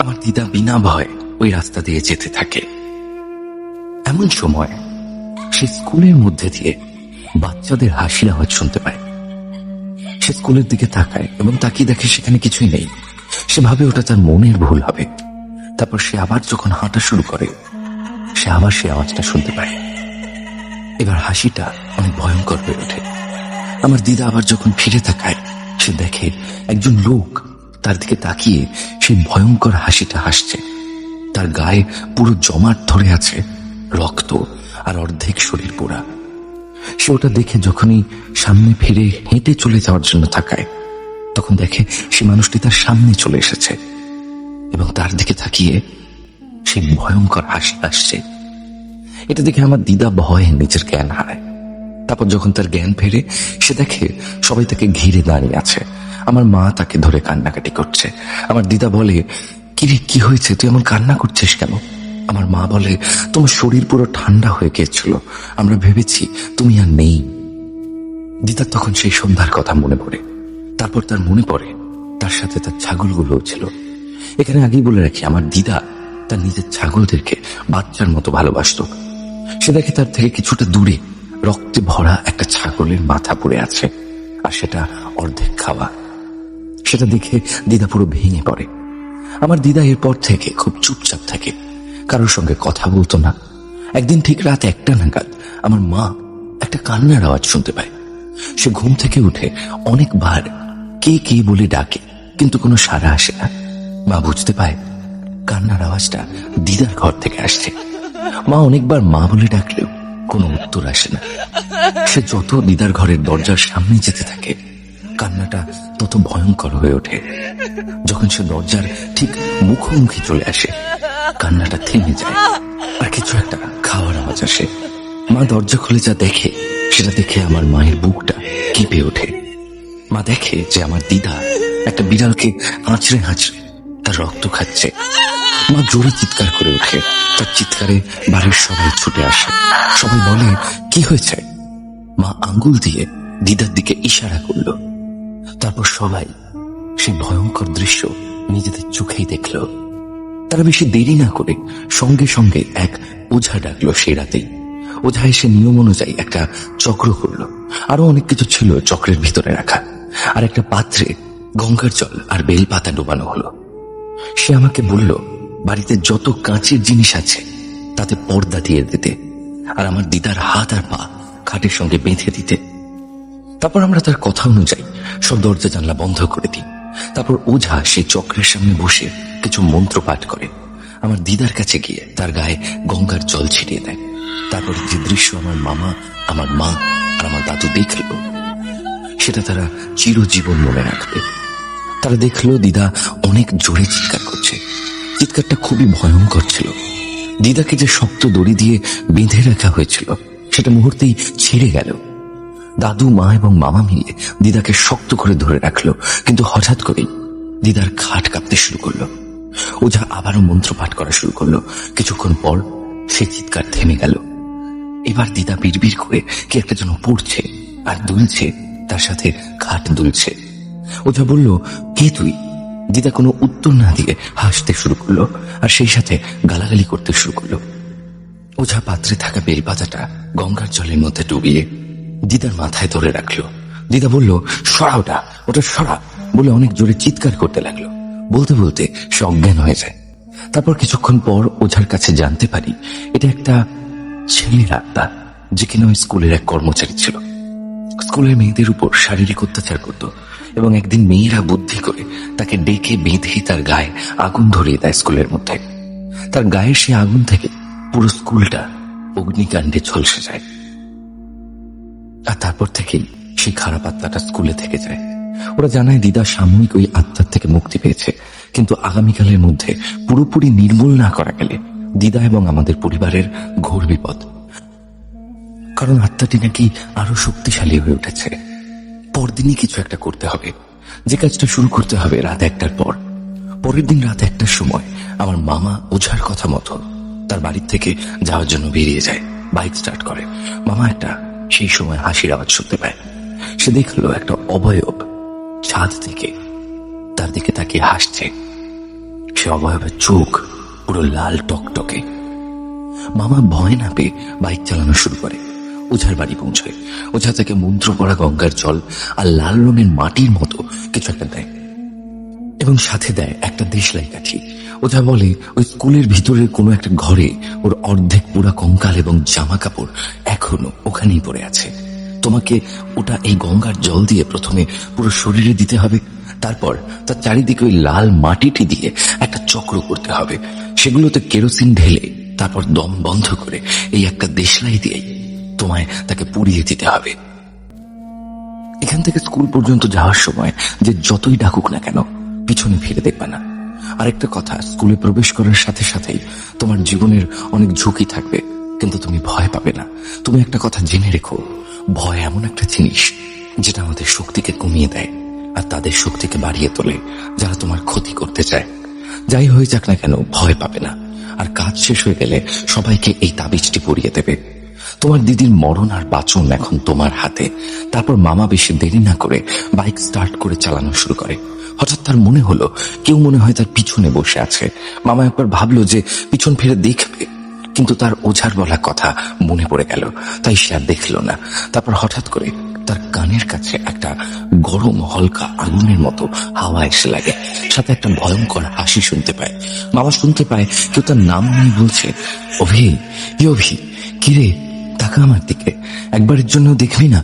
আমার দিদা বিনা ভয়ে ওই রাস্তা দিয়ে যেতে থাকে। এমন সময় সে স্কুলের মধ্যে দিয়ে বাচ্চাদের হাসির আওয়াজ শুনতে পায়। সে স্কুলের দিকে তাকায় এবং তাকিয়ে দেখে সেখানে কিছুই নেই। সে ভাবে ওটা তার মনের ভুল হবে। তারপর সে আবার যখন হাঁটা শুরু করে, সে আবার সে আওয়াজটা শুনতে পায়। এবার হাসিটা অনেক ভয়ঙ্কর হয়ে ওঠে। আমার দিদা আবার যখন ফিরে তাকায়, সে দেখে একজন লোক তার দিকে তাকিয়ে সেই ভয়ঙ্কর হাসিটা হাসছে। তার গায়ে পুরো জমাট ধরে আছে রক্ত আর অর্ধেক শরীর পোড়া। সে ওটা দেখে যখনই সামনে ফিরে হেঁটে চলে যাওয়ার জন্য তাকায়, তখন দেখে সে মানুষটি তার সামনে চলে এসেছে এবং তার দিকে তাকিয়ে সেই ভয়ঙ্কর হাসি হাসছে। এটা দেখে আমার দিদা ভয়ে নিজের জ্ঞান হারায়। তারপর যখন তার জ্ঞান ফেরে, সে দেখে সবাই তাকে ঘিরে দাঁড়িয়ে আছে। আমার মা তাকে ধরে কান্নাকাটি করছে। আমার দিদা বলে, কিরে, কি হয়েছে, তুই এমন কান্না করছিস কেন? আমার মা বলে, তোমার শরীর পুরো ঠান্ডা হয়ে গিয়েছিল, আমরা ভেবেছি তুমি আর নেই। দিদার তখন সেই সন্ধ্যার কথা মনে পড়ে। তারপর তার মনে পড়ে তার তার সাথে তার ছাগলগুলোও ছিল। এখানে আগেই বলে রাখি, আমার দিদা তার নিজের ছাগলদেরকে বাচ্চার মতো ভালোবাসত। সে দেখে তার থেকে কিছুটা দূরে রক্তে ভরা একটা ছাগলের মাথা পড়ে আছে, আর সেটা অর্ধেক খাওয়া। সেটা দেখে দিদা পুরো ভেঙে পড়ে। আমার দিদা এরপর থেকে খুব চুপচাপ থাকে, কারোর সঙ্গে কথা বলতো না। একদিন ঠিক রাত 1টা নাগাদ আমার মা একটা কান্নার আওয়াজ শুনতে পায়। সে ঘুম থেকে উঠে অনেকবার কে কে বলে ডাকে, কিন্তু কোনো সাড়া আসে না। মা বুঝতে পায় কান্নার আওয়াজটা দিদার ঘর থেকে আসছে। মা অনেকবার মা বলে ডাকলেও কোনো উত্তর আসে না। সে যত দিদার ঘরের দরজার সামনে যেতে থাকে, কান্নাটা তত ভয়ঙ্কর হয়ে ওঠে। যখন সে দরজার ঠিক মুখোমুখি চলে আসে, কান্নাটা থেমে যায়, আর কিছু একটা খাওয়ার আওয়াজ আসে। মা দরজা খুলে যা দেখে, সেটা দেখে আমার মায়ের বুকটা কেঁপে ওঠে। মা দেখে যে আমার দিদা একটা বিড়ালকে আঁচড়ে আঁচড়ে তার রক্ত খাচ্ছে। মা জোরে চিৎকার করে ওঠে। তার চিৎকারে বাড়ির সবাই ছুটে আসে। সবাই বলে, কি হয়েছে? মা আঙ্গুল দিয়ে দিদার দিকে ইশারা করল। তারপর সবাই সেই ভয়ঙ্কর দৃশ্য নিজেদের চোখেই দেখল। তারা বেশি দেরি না করে সঙ্গে সঙ্গে এক ওঝা ডাকলো। সেই রাতেই ওঝা এসে নিয়ম অনুযায়ী একটা চক্র করলো। আরো অনেক কিছু ছিল চক্রের ভিতরে রাখা, আর একটা পাত্রে গঙ্গার জল আর বেলপাতা ডোবানো হলো। সে আমাকে বলল, বাড়িতে যত কাঁচের জিনিস আছে তাতে পর্দা দিয়ে দিতে, আর আমার দিদার হাত আর পা খাটের সঙ্গে বেঁধে দিতে। তারপর আমরা তার কথা অনুযায়ী সব দরজা জানলা বন্ধ করে দিই। তারপর ওঝা সেই চক্রের সামনে বসে কিছু মন্ত্র পাঠ করে আমার দিদার কাছে গিয়ে তার গায়ে গঙ্গার জল ছিটিয়ে দেয়। তারপর যে দৃশ্য আমার মামা, আমার মা আর আমার দাদু দেখল, সেটা তারা চিরজীবন মনে রাখবে। তারা দেখলো দিদা অনেক জোরে চিৎকার করছে। চিৎকারটা খুবই ভয়ঙ্কর ছিল। দিদাকে যে শক্ত দড়ি দিয়ে বেঁধে রাখা হয়েছিল, সেটা মুহূর্তেই ছিঁড়ে গেল। দাদু, মা এবং মামা মিলে দিদাকে শক্ত করে ধরে রাখলো, কিন্তু হঠাৎ করেই দিদার খাট কাঁপতে শুরু করলো। ওঝা আবারও মন্ত্র পাঠ করা শুরু করলো। কিছুক্ষণ পর সে চিৎকার থেমে গেল। এবার দিদা বিড়বিড় করে কি একটা যেন পড়ছে আর দুলছে, তার সাথে খাট দুলছে। ওঝা বলল, কে তুই? দিদা কোনো উত্তর না দিয়ে হাসতে শুরু করলো, আর সেই সাথে গালাগালি করতে শুরু করলো। ওঝা পাত্রে থাকা বেলপাতাটা গঙ্গার জলের মধ্যে ডুবিয়ে দিদার মাথায় ধরে রাখলো। দিদা বলল, সরা ওটা সরা বলে অনেক জোরে চিৎকার করতে লাগলো। বলতে বলতে সে অজ্ঞান হয়ে যায়। তারপর কিছুক্ষণ পর ওঝার কাছে জানতে পারি এটা একটা ছেলের আত্মা, যে কিনা ওই স্কুলের এক কর্মচারী ছিল। স্কুলের মেয়েদের উপর শারীরিক অত্যাচার করত, এবং একদিন মেয়েরা বুদ্ধি করে তাকে ডেকে বেঁধে তার গায়ে আগুন ধরিয়ে দেয় স্কুলের মধ্যে। তার গায়ের সে আগুন থেকে পুরো স্কুলটা অগ্নিকাণ্ডে ঝলসে যায়। আর তারপর থেকেই সেই খারাপ আত্মাটা স্কুলে থেকে যায়। ওরা জানায় দিদা সাময়িক ওই আত্মার থেকে মুক্তি পেয়েছে, কিন্তু আগামীকালের মধ্যে পুরোপুরি নির্মূল না করা গেলে দিদা এবং আমাদের পরিবারের ঘোর বিপদ। কারণ আত্মাটি নাকি আরো শক্তিশালী হয়ে উঠেছে। পরদিনই কিছু একটা করতে হবে। যে কাজটা শুরু করতে হবে রাত 1টার পর। পরের দিন রাত 1টার সময় আমার মামা ওঝার কথা মতো তার বাড়ির থেকে যাওয়ার জন্য বেরিয়ে যায়। বাইক স্টার্ট করে। মামা একটা সেই সময় হাসির আওয়াজ শুনতে পায়। সে দেখলো একটা অবয়ব ছাদ থেকে তার দিকে তাকিয়ে হাসছে। সে অবয়বের চোখ পুরো লাল টকটকে। মামা ভয় না পেয়ে বাইক চালানো শুরু করে। ওঝার বাড়ি পৌঁছয়। ওঝা থেকে মন্ত্র পড়া গঙ্গার জল আর লাল রঙের মাটির মতো কিছু একটা দেয়, এবং সাথে দেয় একটা দেশলাই কাঠি। ওঝা বলে, ওই স্কুলের ভিতরের কোনো একটা ঘরে ওর অর্ধেক পুরা কঙ্কাল এবং জামা কাপড় এখনো ওখানেই পড়ে আছে। তোমাকে ওটা এই গঙ্গার জল দিয়ে প্রথমে পুরো শরীরে দিতে হবে, তারপর তার চারিদিকে ওই লাল মাটিটি দিয়ে একটা চক্র করতে হবে। সেগুলোতে কেরোসিন ঢেলে তারপর দম বন্ধ করে এই একটা দেশলাই দিয়েই তোমায় তাকে পুড়িয়ে দিতে হবে। এখান থেকে স্কুল পর্যন্ত যাওয়ার সময় যে যতই ডাকুক না কেন, পিছনে ফিরে দেখবে না। আরেকটা কথা, স্কুলে প্রবেশ করার সাথে সাথেই তোমার জীবনের অনেক ঝুঁকি থাকবে, কিন্তু তুমি ভয় পাবে না। তুমি একটা কথা জেনে রেখো, ভয় এমন একটা জিনিস যেটা আমাদের শক্তিকে কমিয়ে দেয় আর তাদের শক্তিকে বাড়িয়ে তোলে যারা তোমার ক্ষতি করতে চায়। যাই হয়ে যাক না কেন, ভয় পাবে না। আর কাজ শেষ হয়ে গেলে সবাইকে এই তাবিজটি পরিয়ে দেবে। তোমার দিদির মরণ আর বাঁচন এখন তোমার হাতে। তারপর মামা বেশি দেরি না করে বাইক স্টার্ট করে চালানো শুরু করে। হঠাৎ তার মনে হলো কেউ মনে হয় তার পিছনে বসে আছে। মামা একবার ভাবলো যে পিছন ফিরে দেখবে, কিন্তু তার ওঝার বলা কথা মনে পড়ে গেল, তাই সে আর দেখল না। তারপর হঠাৎ করে তার কানের কাছে একটা গরম হালকা আগুনের মতো হাওয়া এসে লাগে, সাথে একটা ভয়ঙ্কর হাসি শুনতে পায়। মামা শুনতে পায় কেউ তার নাম নিয়ে বলছে, অভি, অভি, কিরে, তাকা আমার দিকে, একবারের জন্য দেখবি না?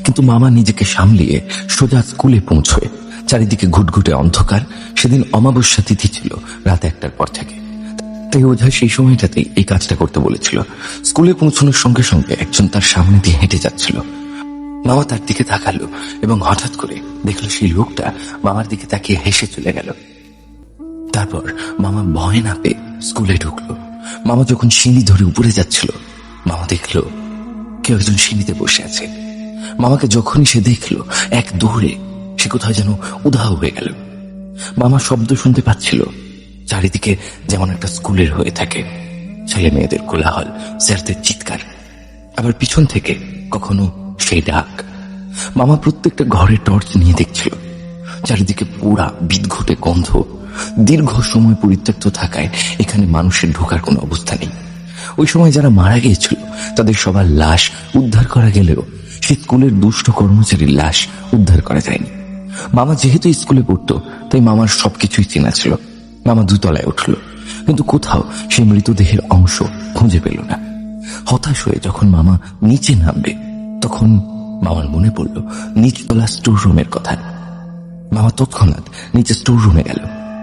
কিন্তু মামা নিজেকে সামলিয়ে সোজা স্কুলে পৌঁছয়। চারিদিকে ঘুটঘুটে অন্ধকার। সেদিন অমাবস্যা তিথি ছিল, রাত 1টার পর থেকে। তাই ওঝা সেই সময়টাতেই এই কাজটা করতে বলেছিল। স্কুলে পৌঁছানোর সঙ্গে সঙ্গে একজন তার সামনে দিয়ে হেঁটে যাচ্ছিল। মামা তার দিকে তাকালো এবং হঠাৎ করে দেখলো সেই লোকটা মামার দিকে তাকিয়ে হেসে চলে গেল। তারপর মামা ভয় না পেয়ে স্কুলে ঢুকলো। মামা যখন সিঁড়ি ধরে উপরে যাচ্ছিল, মামা দেখলো কেউ একজন সিঁড়িতে বসে আছে। মামাকে যখনই সে দেখলো, এক দৌড়ে সে কোথাও যেন উধাও হয়ে গেল। মামা শব্দ শুনতে পাচ্ছিল, চারিদিকে যেমন একটা স্কুলের হয়ে থাকে। ছেলে মেয়েদের কোলাহল, স্যারদের চিৎকার, আবার পিছন থেকে কখনো সেই ডাক। মামা প্রত্যেকটা ঘরে টর্চ নিয়ে দেখছিল। চারিদিকে পোড়া বিদঘুটে গন্ধ। দীর্ঘ সময় পরিত্যক্ত থাকায় এখানে মানুষের ঢোকার কোনো অবস্থা নেই। ওই সময় যারা মারা গিয়েছিল তাদের সবার লাশ উদ্ধার করা গেলেও সে স্কুলের দুষ্ট কর্মচারীর লাশ উদ্ধার করা যায়নি। মামা যেহেতু স্কুলে পড়তো, তাই মামার সবকিছুই চেনা ছিল। মামা 2তলায় উঠল, কিন্তু কোথাও সেই মৃতদেহের অংশ খুঁজে পেল না। হতাশ হয়ে যখন মামা নিচে নামবে, তখন মামার মনে পড়ল নিচতলা স্টোর রুমের কথা। মামা তৎক্ষণাৎ নিচে স্টোর রুমে গেল,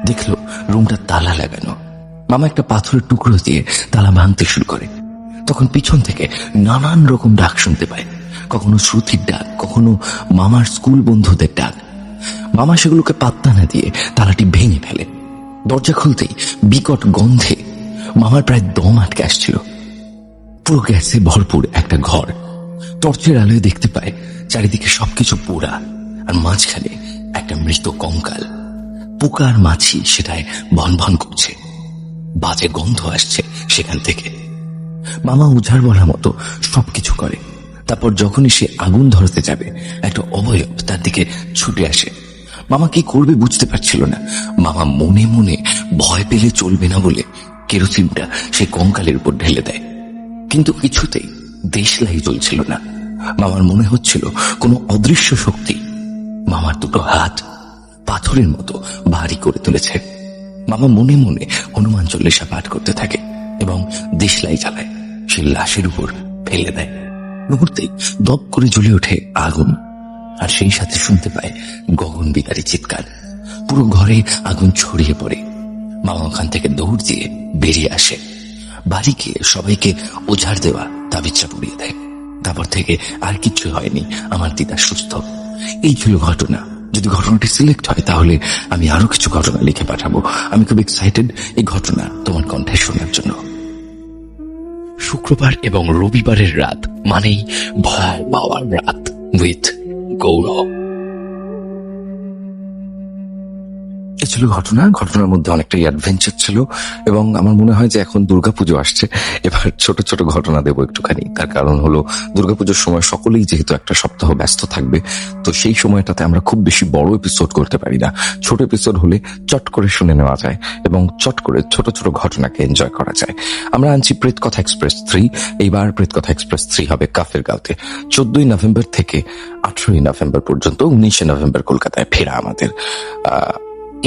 দেখলো রুমটা তালা লাগানো। মামা একটা পাথরের টুকরো দিয়ে তালা ভাঙতে শুরু করে। তখন পিছন থেকে নানান রকম ডাক শুনতে পায়, কখনো শ্রুতির ডাক, কখনো মামার স্কুল বন্ধুদের ডাক। মামা সেগুলোকে পাত্তা না দিয়ে তালাটি ভেঙে ফেলে। দরজা খুলতেই বিকট গন্ধে মামার প্রায় দম আটকে আসছিল। পুরো গ্যাসে ভরপুর একটা ঘর। টর্চের আলোয় দেখতে পায় চারিদিকে সবকিছু পোড়া, আর মাঝখানে একটা মৃত কঙ্কাল। পোকা আর মাছি সেটায় ভনভন করছে, বাজে গন্ধ আসছে সেখান থেকে। মামা উঝার বলা মতো সবকিছু করে। তারপর যখনই সে আগুন ধরতে যাবে, একটা অবয়ব তার দিকে ছুটে আসে। মামা কি করবে বুঝতে পারছিল না। মামা মনে মনে ভয় পেলে চলবে না বলে কেরোসিনটা সে কঙ্কালের উপর ঢেলে দেয়, কিন্তু কিছুতেই দেশলাই জ্বলছিল না। মামার মনে হচ্ছিল কোনো অদৃশ্য শক্তি মামার দুটো হাত পাথরের মতো ভারী করে তুলেছে। মামা মনে মনে হনুমান চল্লিশা পাঠ করতে থাকে এবং দেশলাই জ্বালায়, সে লাশের উপর ফেলে দেয়। মুহূর্তেই দপ করে জ্বলে ওঠে আগুন, আর সেই সাথে শুনতে পায় গগন বিদারী চিৎকার। পুরো ঘরে আগুন ছড়িয়ে পড়ে। মামা ওখান থেকে দৌড় দিয়ে বেরিয়ে আসে। বাড়ি গিয়ে সবাইকে ওঝার দেওয়া তাবিজটা পরিয়ে দেয়। তারপর থেকে আর কিছু হয়নি, আমার দিদা সুস্থ। এই ছিল ঘটনা। যদি ঘটনাটি সিলেক্ট হয় তাহলে আমি আরো কিছু ঘটনা লিখে পাঠাবো। আমি খুব এক্সাইটেড এই ঘটনা তোমার কণ্ঠে শোনার জন্য। শুক্রবার এবং রবিবারের রাত মানেই ভয় পাওয়ার রাত উইথ গৌরব। এ ছিল ঘটনা। ঘটনার মধ্যে অনেকটাই অ্যাডভেঞ্চার ছিল, এবং আমার মনে হয় যে এখন দুর্গাপুজো আসছে, এবার ছোট ছোট ঘটনা দেবো একটুখানি। তার কারণ হলো দুর্গাপুজোর সময় সকলেই যেহেতু একটা সপ্তাহ ব্যস্ত থাকবে, তো সেই সময়টাতে আমরা খুব বেশি বড় এপিসোড করতে পারি না। ছোট এপিসোড হলে চট করে শুনে নেওয়া যায় এবং চট করে ছোট ছোট ঘটনাকে এনজয় করা যায়। আমরা আনছি প্রেতকথা এক্সপ্রেস 3। এইবার প্রেতকথা এক্সপ্রেস 3 হবে কাফের গাঁওতে। 14ই নভেম্বর থেকে 18ই নভেম্বর পর্যন্ত। 19শে নভেম্বর কলকাতায় ফেরা আমাদের।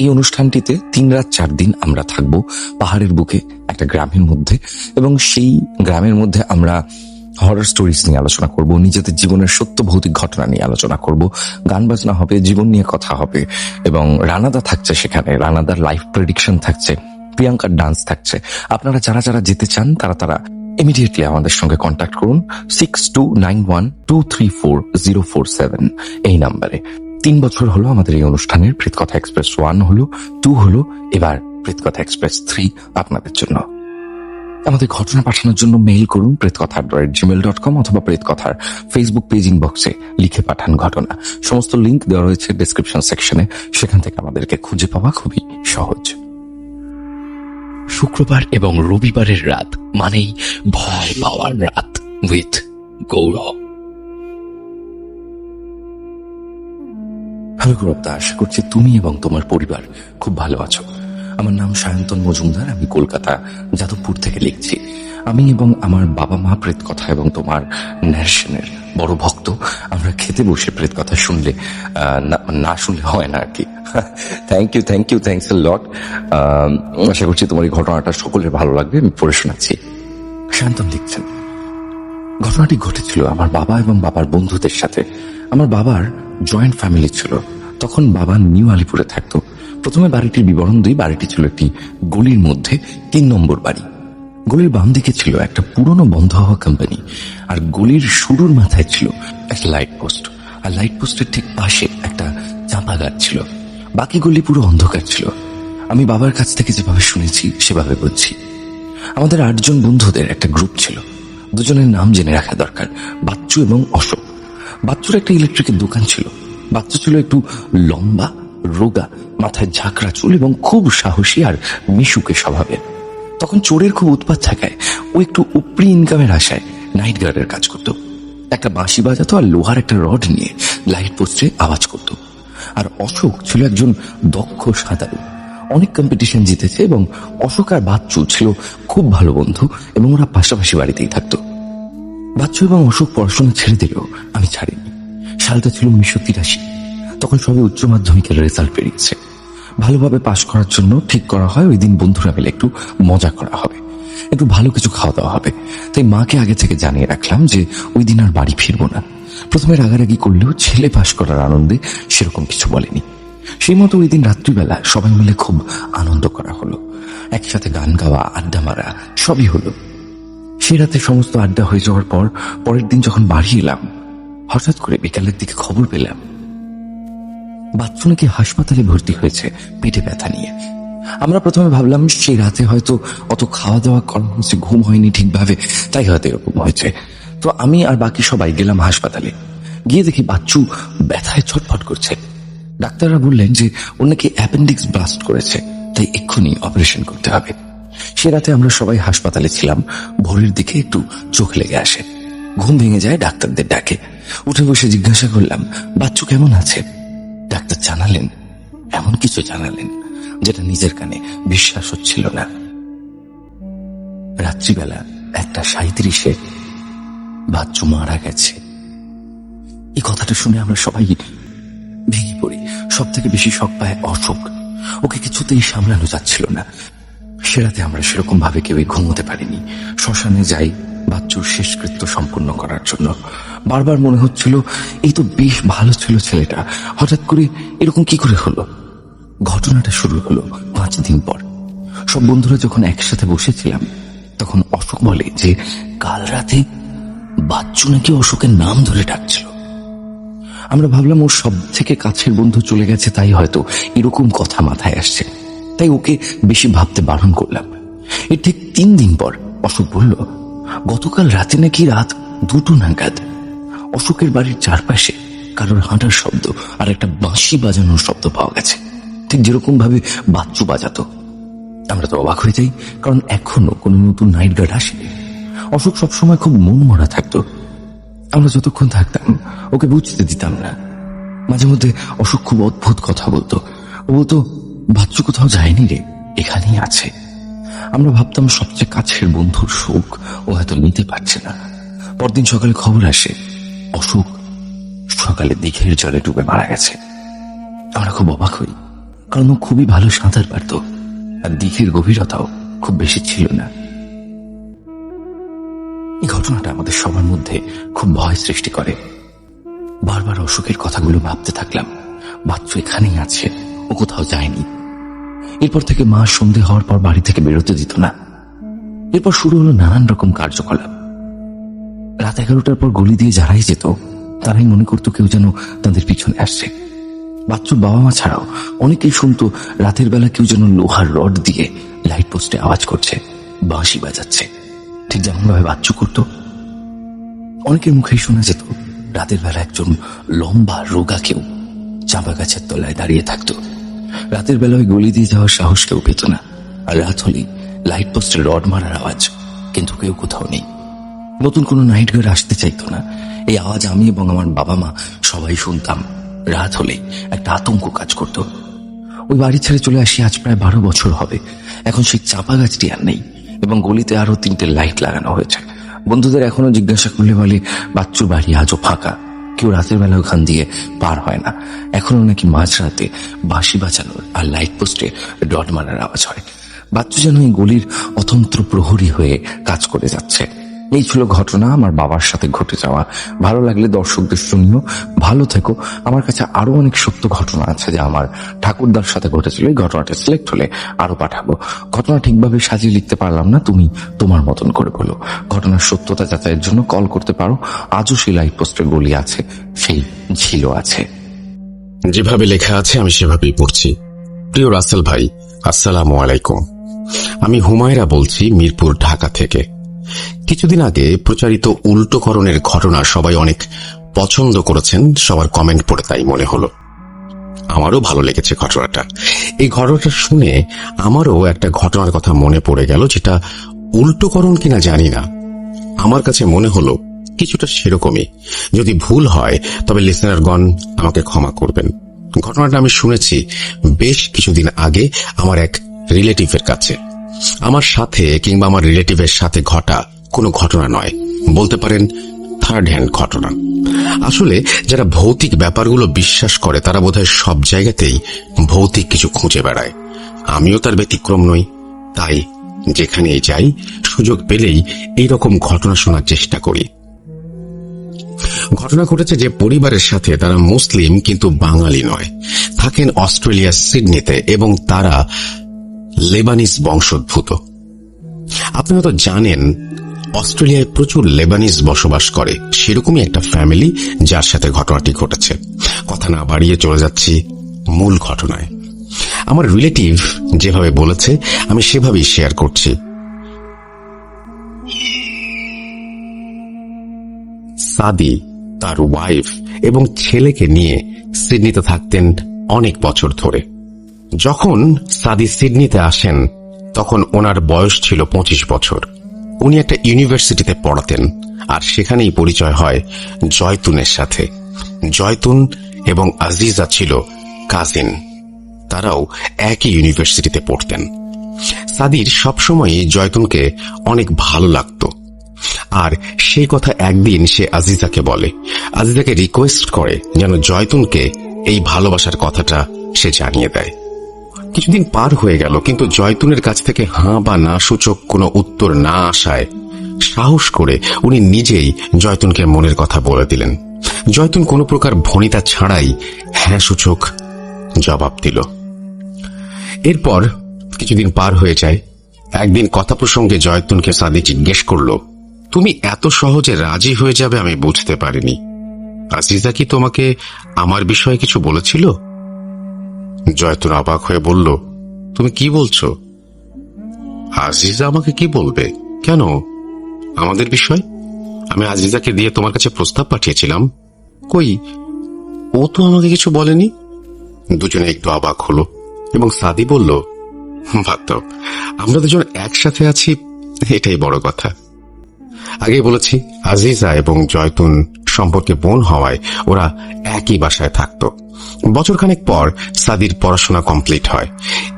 এই অনুষ্ঠানটিতে 3 রাত 4 দিন আমরা থাকবো পাহাড়ের বুকে একটা গ্রামের মধ্যে, এবং সেই গ্রামের মধ্যে আমরা হরর স্টোরিজ নিয়ে আলোচনা করব, নিজেদের জীবনের সত্য ভৌতিক ঘটনা নিয়ে আলোচনা করব, গান বাজনা হবে, জীবন নিয়ে কথা হবে, এবং রানাদা থাকছে সেখানে। রানাদার লাইভ প্রেডিকশন থাকছে, প্রিয়াঙ্কার ডান্স থাকছে। আপনারা যারা যারা যেতে চান তারা ইমিডিয়েটলি আমাদের সঙ্গে কন্ট্যাক্ট করুন 6291234047 এই নাম্বারে। 3 বছর হলো আমাদের এই অনুষ্ঠানের। প্রেতকথা এক্সপ্রেস 1 হলো, 2 হলো, এবার প্রেতকথা এক্সপ্রেস 3 আপনাদের জন্য। আমাদের ঘটনা পাঠানোর জন্য মেইল করুন pretkotha@gmail.com অথবা প্রেতকথার ফেসবুক পেজ ইনবক্সে লিখে পাঠান ঘটনা। সমস্ত লিংক দেওয়া রয়েছে ডেসক্রিপশন সেকশনে, সেখান থেকে আমাদেরকে খুঁজে পাওয়া খুবই সহজ। শুক্রবার এবং রবিবারের রাত মানেই ভয় পাওয়ার রাত উইথ গৌরব। হ্যালো গুরুত্ব, আশা করছি তুমি এবং তোমার পরিবার খুব ভালো আছো। আমার নাম সায়ন্তন মজুমদার, আমি কলকাতা যাদবপুর থেকে লিখছি। আমি এবং আমার বাবা মা প্রেত কথা এবং তোমার ন্যারেশনের বড় ভক্ত। আমরা খেতে বসে প্রেত কথা শুনলে না শুনলে হয় না আর কি। থ্যাংক ইউ থ্যাংকস এ লট। আশা করছি তোমার এই ঘটনাটা সকলের ভালো লাগবে। আমি পড়ে শোনাচ্ছি। শান্তন লিখছেন, ঘটনাটি ঘটেছিল আমার বাবা এবং বাবার বন্ধুদের সাথে। আমার বাবার জয়েন্ট ফ্যামিলি ছিল। তখন বাবা নিউ আলিপুরে থাকতো। প্রথমে বাড়িটির বিবরণ দিই। বাড়িটি ছিল একটি গলির মধ্যে 3 নম্বর বাড়ি। গলির বাম দিকে ছিল একটা পুরনো বন্ধ হওয়া কোম্পানি, আর গলির শুরুর মাথায় ছিল একটা লাইট পোস্ট, আর লাইট পোস্টের ঠিক পাশে একটা চাঁপা গাছ ছিল। বাকি গলি পুরো অন্ধকার ছিল। আমি বাবার কাছ থেকে যেভাবে শুনেছি সেভাবে বলছি। আমাদের 8 জন বন্ধুদের একটা গ্রুপ ছিল। 2 জনের নাম জেনে রাখা দরকার, বাচ্চু এবং অশোক। বাচ্চুর একটা ইলেকট্রিকের দোকান ছিল। বাচ্চু ছিল একটু লম্বা, রোগা, মাথায় ঝাঁকড়া চুল এবং খুব সাহসী আর মিশুকে স্বভাবের। তখন চোরের খুব উৎপাত থাকায় ও একটু উপরি ইনকামের আশায় নাইট গার্ডের কাজ করত। একটা বাঁশি বাজাতো আর লোহার একটা রড নিয়ে লাইট পোস্টে আওয়াজ করত। আর অশোক ছিল একজন দক্ষ সাঁতারু, অনেক কম্পিটিশন জিতেছে, এবং অশোক আর বাচ্চু ছিল খুব ভালো বন্ধু এবং ওরা পাশাপাশি বাড়িতেই থাকতো। বাচ্চু এবং অশোক পড়াশোনা ছেড়ে দিলেও আমি ছাড়িনি। সালটা ছিল 1983। তখন সবে উচ্চ মাধ্যমিকের রেজাল্ট বেরিয়েছে। ভালোভাবে পাশ করার জন্য ঠিক করা হয় ওই দিন বন্ধুরা মিলে একটু মজা করা হবে, একটু ভালো কিছু খাওয়া দাওয়া হবে। তাই মাকে আগে থেকে জানিয়ে রাখলাম যে ওই দিন আর বাড়ি ফিরবো না। প্রথমে রাগারাগি করলেও ছেলে পাশ করার আনন্দে সেরকম কিছু বলেনি। সেই মতো ওই দিন রাত্রিবেলা সবাই মিলে খুব আনন্দ করা হলো। একসাথে গান গাওয়া, আড্ডা মারা সবই হলো। সেই রাতে সমস্ত আড্ডা হয়ে যাওয়ার পর পরের দিন যখন বাড়ি এলাম, হঠাৎ করে বিকালের দিকে খবর পেলাম বাচ্চু নাকি হাসপাতালে ভর্তি হয়েছে পেটে ব্যথা নিয়ে। আমরা প্রথমে ভাবলাম সেই রাতে হয়তো অত খাওয়া দাওয়া করা হয়েছে, ঘুম হয়নি ঠিকভাবে, তাই হয়তো এরকম হয়েছে। তো আমি আর বাকি সবাই গেলাম হাসপাতালে। গিয়ে দেখি বাচ্চু ব্যথায় ছটফট করছে। ডাক্তাররা বললেন যে ওর নাকি অ্যাপেন্ডিক্স ব্লাস্ট করেছে, তাই এক্ষুনি অপারেশন করতে হবে। সে রাতে আমরা সবাই হাসপাতালে ছিলাম। ভোরের দিকে একটু চোখ লেগে আসে, ঘুম ভেঙে যায় ডাক্তারদের ডাকে। উঠে বসে জিজ্ঞাসা করলাম বাচ্চু কেমন আছে। ডাক্তার জানালেন, এমন কিছু জানালেন যেটা নিজের কানে বিশ্বাস হচ্ছিল না। রাত্রিবেলা 1:37 বাচ্চু মারা গেছে। এই কথাটা শুনে আমরা সবাই ভেঙে পড়ি। সব থেকে বেশি শক পায় অশোক। ওকে কিছুতেই সামলানো যাচ্ছিল না। সে রাতে আমরা সেরকম ভাবে কেউই ঘুমোতে পারিনি। শ্মশানে যাই বাচ্চুর শেষকৃত্য সম্পূর্ণ করার জন্য। বারবার মনে হচ্ছিল এই তো বেশ ভালো ছিল ছেলেটা, হঠাৎ করে এরকম কি করে হলো। ঘটনাটা শুরু হলো 5 দিন পর। সব বন্ধুরা যখন একসাথে বসেছিলাম তখন অশোক বলে যে কাল রাতে বাচ্চু নাকি অশোকের নাম ধরে ডাকছিল। আমরা ভাবলাম ওর সব থেকে কাছের বন্ধু চলে গেছে, তাই হয়তো এরকম কথা মাথায় আসছে। তাই ওকে বেশি ভাবতে বারণ করলাম। এর ঠিক 3 দিন পর অশোক বলল গতকাল রাতে নাকি রাত 2টো নাগাদ অশোকের বাড়ির চারপাশে কারোর হাঁটার শব্দ আর একটা বাঁশি বাজানোর শব্দ পাওয়া গেছে, ঠিক যেরকম ভাবে বাচ্চু বাজাতো। আমরা তো অবাক হয়ে যাই, কারণ এখনো কোনো নতুন নাইট গার্ড আসেনি। অশোক সবসময় খুব মন মরা থাকতো। আমরা যতক্ষণ থাকতাম ওকে বুঝতে দিতাম না। মাঝে মধ্যে অশোক খুব অদ্ভুত কথা বলতো। ও বলতো বাচ্চু কোথাও যায়নি রে, এখানেই আছে। আমরা ভাবতাম সবচেয়ে কাছের বন্ধুর শোক ও হয়তো নিতে পারছে না। পরদিন সকালে খবর আসে অশোক সকালে দিঘের জলে ডুবে মারা গেছে। আমরা খুব অবাক হই, কারণ ও খুবই ভালো সাঁতার পারত আর দিঘের গভীরতাও খুব বেশি ছিল না। এই ঘটনাটা আমাদের সবার মধ্যে খুব ভয় সৃষ্টি করে। বারবার অশোকের কথাগুলো ভাবতে থাকলাম। বাচ্চু এখানেই আছে, ও কোথাও যায়নি। এরপর থেকে মা সন্ধে হওয়ার পর বাড়ি থেকে বেরোতে দিত না। এরপর শুরু হলো নানান রকম কার্যকলাপ। রাত 11টার পর গলি দিয়ে যারাই যেত তারাই মনে করতো কেউ যেন তাদের পিছনে আসছে। বাচ্চুর বাবা মা ছাড়াও অনেকেই শুনতো রাতের বেলা কেউ যেন লোহার রড দিয়ে লাইট পোস্টে আওয়াজ করছে, বাঁশি বাজাচ্ছে, ঠিক যেমন ভাবে বাচ্চু করতো। অনেকের মুখেই শোনা যেত রাতের বেলা একজন লম্বা রোগা কেউ চাঁপা গাছের তলায় দাঁড়িয়ে থাকতো। রাতের বেলা ওই গলি দিয়ে যাওয়ার সাহস কেউ পেত না। আর রাত হলেই লাইট পোস্টে রড মারার আওয়াজ, কিন্তু কেউ কোথাও নেই। নতুন কোনো নাইট গার্ড আসতে চাইতো না। এই আওয়াজ আমি এবং আমার বাবা মা সবাই শুনতাম, রাত হলে একটা আতঙ্ক কাজ করত। ওই বাড়ি ছেড়ে চলে আসি আজ প্রায় 12 বছর হবে। এখন সেই চাপা গাছটি আর নেই এবং গলিতে আরো 3টে লাইট লাগানো হয়েছে। বন্ধুদের এখনো জিজ্ঞাসা করলে বলে বাচ্চুর বাড়ি আজও ফাঁকা, কেউ রাতের বেলা ওখান দিয়ে পার হয় না। এখনো নাকি মাঝরাতে বাঁশি বাজানোর আর লাইট পোস্টে ডট মারার আওয়াজ হয়। বাচ্চু যেন এই গলির অতন্ত্র প্রহরী হয়ে কাজ করে যাচ্ছে। এই ছিল ঘটনা আমার বাবার সাথে ঘটে যাওয়া। ভালো লাগলে দর্শকদের শুনিও। ভালো থেকো। আমার কাছে আরো অনেক সত্য ঘটনা আছে যা আমার ঠাকুরদার সাথে ঘটেছিল। এই ঘটনাটা সিলেক্ট হলে আরো পাঠাবো। ঘটনা ঠিকভাবে সাজিয়ে লিখতে পারলাম না, তুমি তোমার মতন করে বলো। ঘটনার সত্যতা যাচাইয়ের জন্য কল করতে পারো। আজও সেই লাইট পোস্টের গলি আছে, সেই ঝিলও আছে। যেভাবে লেখা আছে আমি সেভাবেই পড়ছি। প্রিয় রাসেল ভাই, আসসালামু আলাইকুম। আমি হুমায়রা বলছি, মিরপুর, ঢাকা থেকে। কিছুদিন আগে প্রচারিত উল্টোকরণের ঘটনা সবাই অনেক পছন্দ করেছেন। সবার কমেন্ট পড়ে তাই মনে হলো। আমারও ভালো লেগেছে ঘটনাটা। এই ঘটনাটা শুনে আমারও একটা ঘটনার কথা মনে পড়ে গেল, যেটা উল্টোকরণ কিনা জানি না। আমার কাছে মনে হলো কিছুটা সেরকমই। যদি ভুল হয় তবে লিসেনারগণ আমাকে ক্ষমা করবেন। ঘটনাটা আমি শুনেছি বেশ কিছুদিন আগে আমার এক রিলেটিভের কাছে। আমার সাথে কিংবা আমার রিলেটিভের সাথে ঘটা কোনো ঘটনা নয়, বলতে পারেন থার্ড হ্যান্ড ঘটনা। আসলে যারা ভৌতিক ব্যাপারগুলো বিশ্বাস করে তারা বোধহয় সব জায়গাতেই ভৌতিক কিছু খুঁজে বেড়ায়। আমিও তার ব্যতিক্রম নই। তাই যেখানেই যাই, সুযোগ পেলেই এইরকম ঘটনা শোনার চেষ্টা করি। ঘটনা ঘটেছে যে পরিবারের সাথে, তারা মুসলিম কিন্তু বাঙালি নয়, থাকেন অস্ট্রেলিয়ার সিডনিতে এবং তারা লেবানিজ বংশোদ্ভূত। আপনি হয়তো জানেন অস্ট্রেলিয়ায় প্রচুর লেবানিজ বসবাস করে। সেরকমই একটা ফ্যামিলি যার সাথে ঘটনাটি ঘটেছে। কথা না বাড়িয়ে চলে যাচ্ছি মূল ঘটনায়। আমার রিলেটিভ যেভাবে বলেছে আমি সেভাবেই শেয়ার করছি। সাদি তার ওয়াইফ এবং ছেলেকে নিয়ে সিডনিতে থাকতেন অনেক বছর ধরে। যখন সাদি সিডনিতে আসেন তখন ওনার বয়স ছিল 25 বছর। উনি একটা ইউনিভার্সিটিতে পড়াতেন আর সেখানেই পরিচয় হয় জয়তুনের সাথে। জয়তুন এবং আজিজা ছিল কাজিন, তারাও একই ইউনিভার্সিটিতে পড়তেন। সাদির সবসময়ই জয়তুনকে অনেক ভালো লাগতো আর সেই কথা একদিন সে আজিজাকে বলে। আজিজাকে রিকোয়েস্ট করে যেন জয়তুনকে এই ভালোবাসার কথাটা সে জানিয়ে দেয়। কিছুদিন পার হয়ে গেল, কিন্তু জয়তুনের কাছ থেকে হাঁ বা না সূচক কোনো উত্তর না আসায় সাহস করে উনি নিজেই জয়তুনকে মনের কথা বলে দিলেন। জয়তুন কোনো প্রকার ভনিতা ছাড়াই হ্যাঁ সূচক জবাব দিল। এরপর কিছুদিন পার হয়ে যায়। একদিন কথা প্রসঙ্গে জয়তুনকে সাদি জিজ্ঞেস করল, তুমি এত সহজে রাজি হয়ে যাবে আমি বুঝতে পারিনি। আজিজা কি তোমাকে আমার বিষয়ে কিছু বলেছিল? জয়তুন অবাক হয়ে বলল, তুমি কি বলছো? আজিজা আমাকে কি বলবে? কেন? আমাদের বিষয়? আমি আজিজাকে দিয়ে তোমার কাছে প্রস্তাব পাঠিয়েছিলাম। কই, ও তো আমাকে কিছু বলেনি। দুজনে একটু অবাক হলো এবং সাদি বলল, বাদ দাও, আমরা দুজন একসাথে আছি এটাই বড় কথা। আগেই বলেছি আজিজা এবং জয়তুন সম্পর্কে বোন হওয়ায় ওরা একই বাসায় থাকত। বছরখানেক পর সাদির পড়াশোনা কমপ্লিট হয়।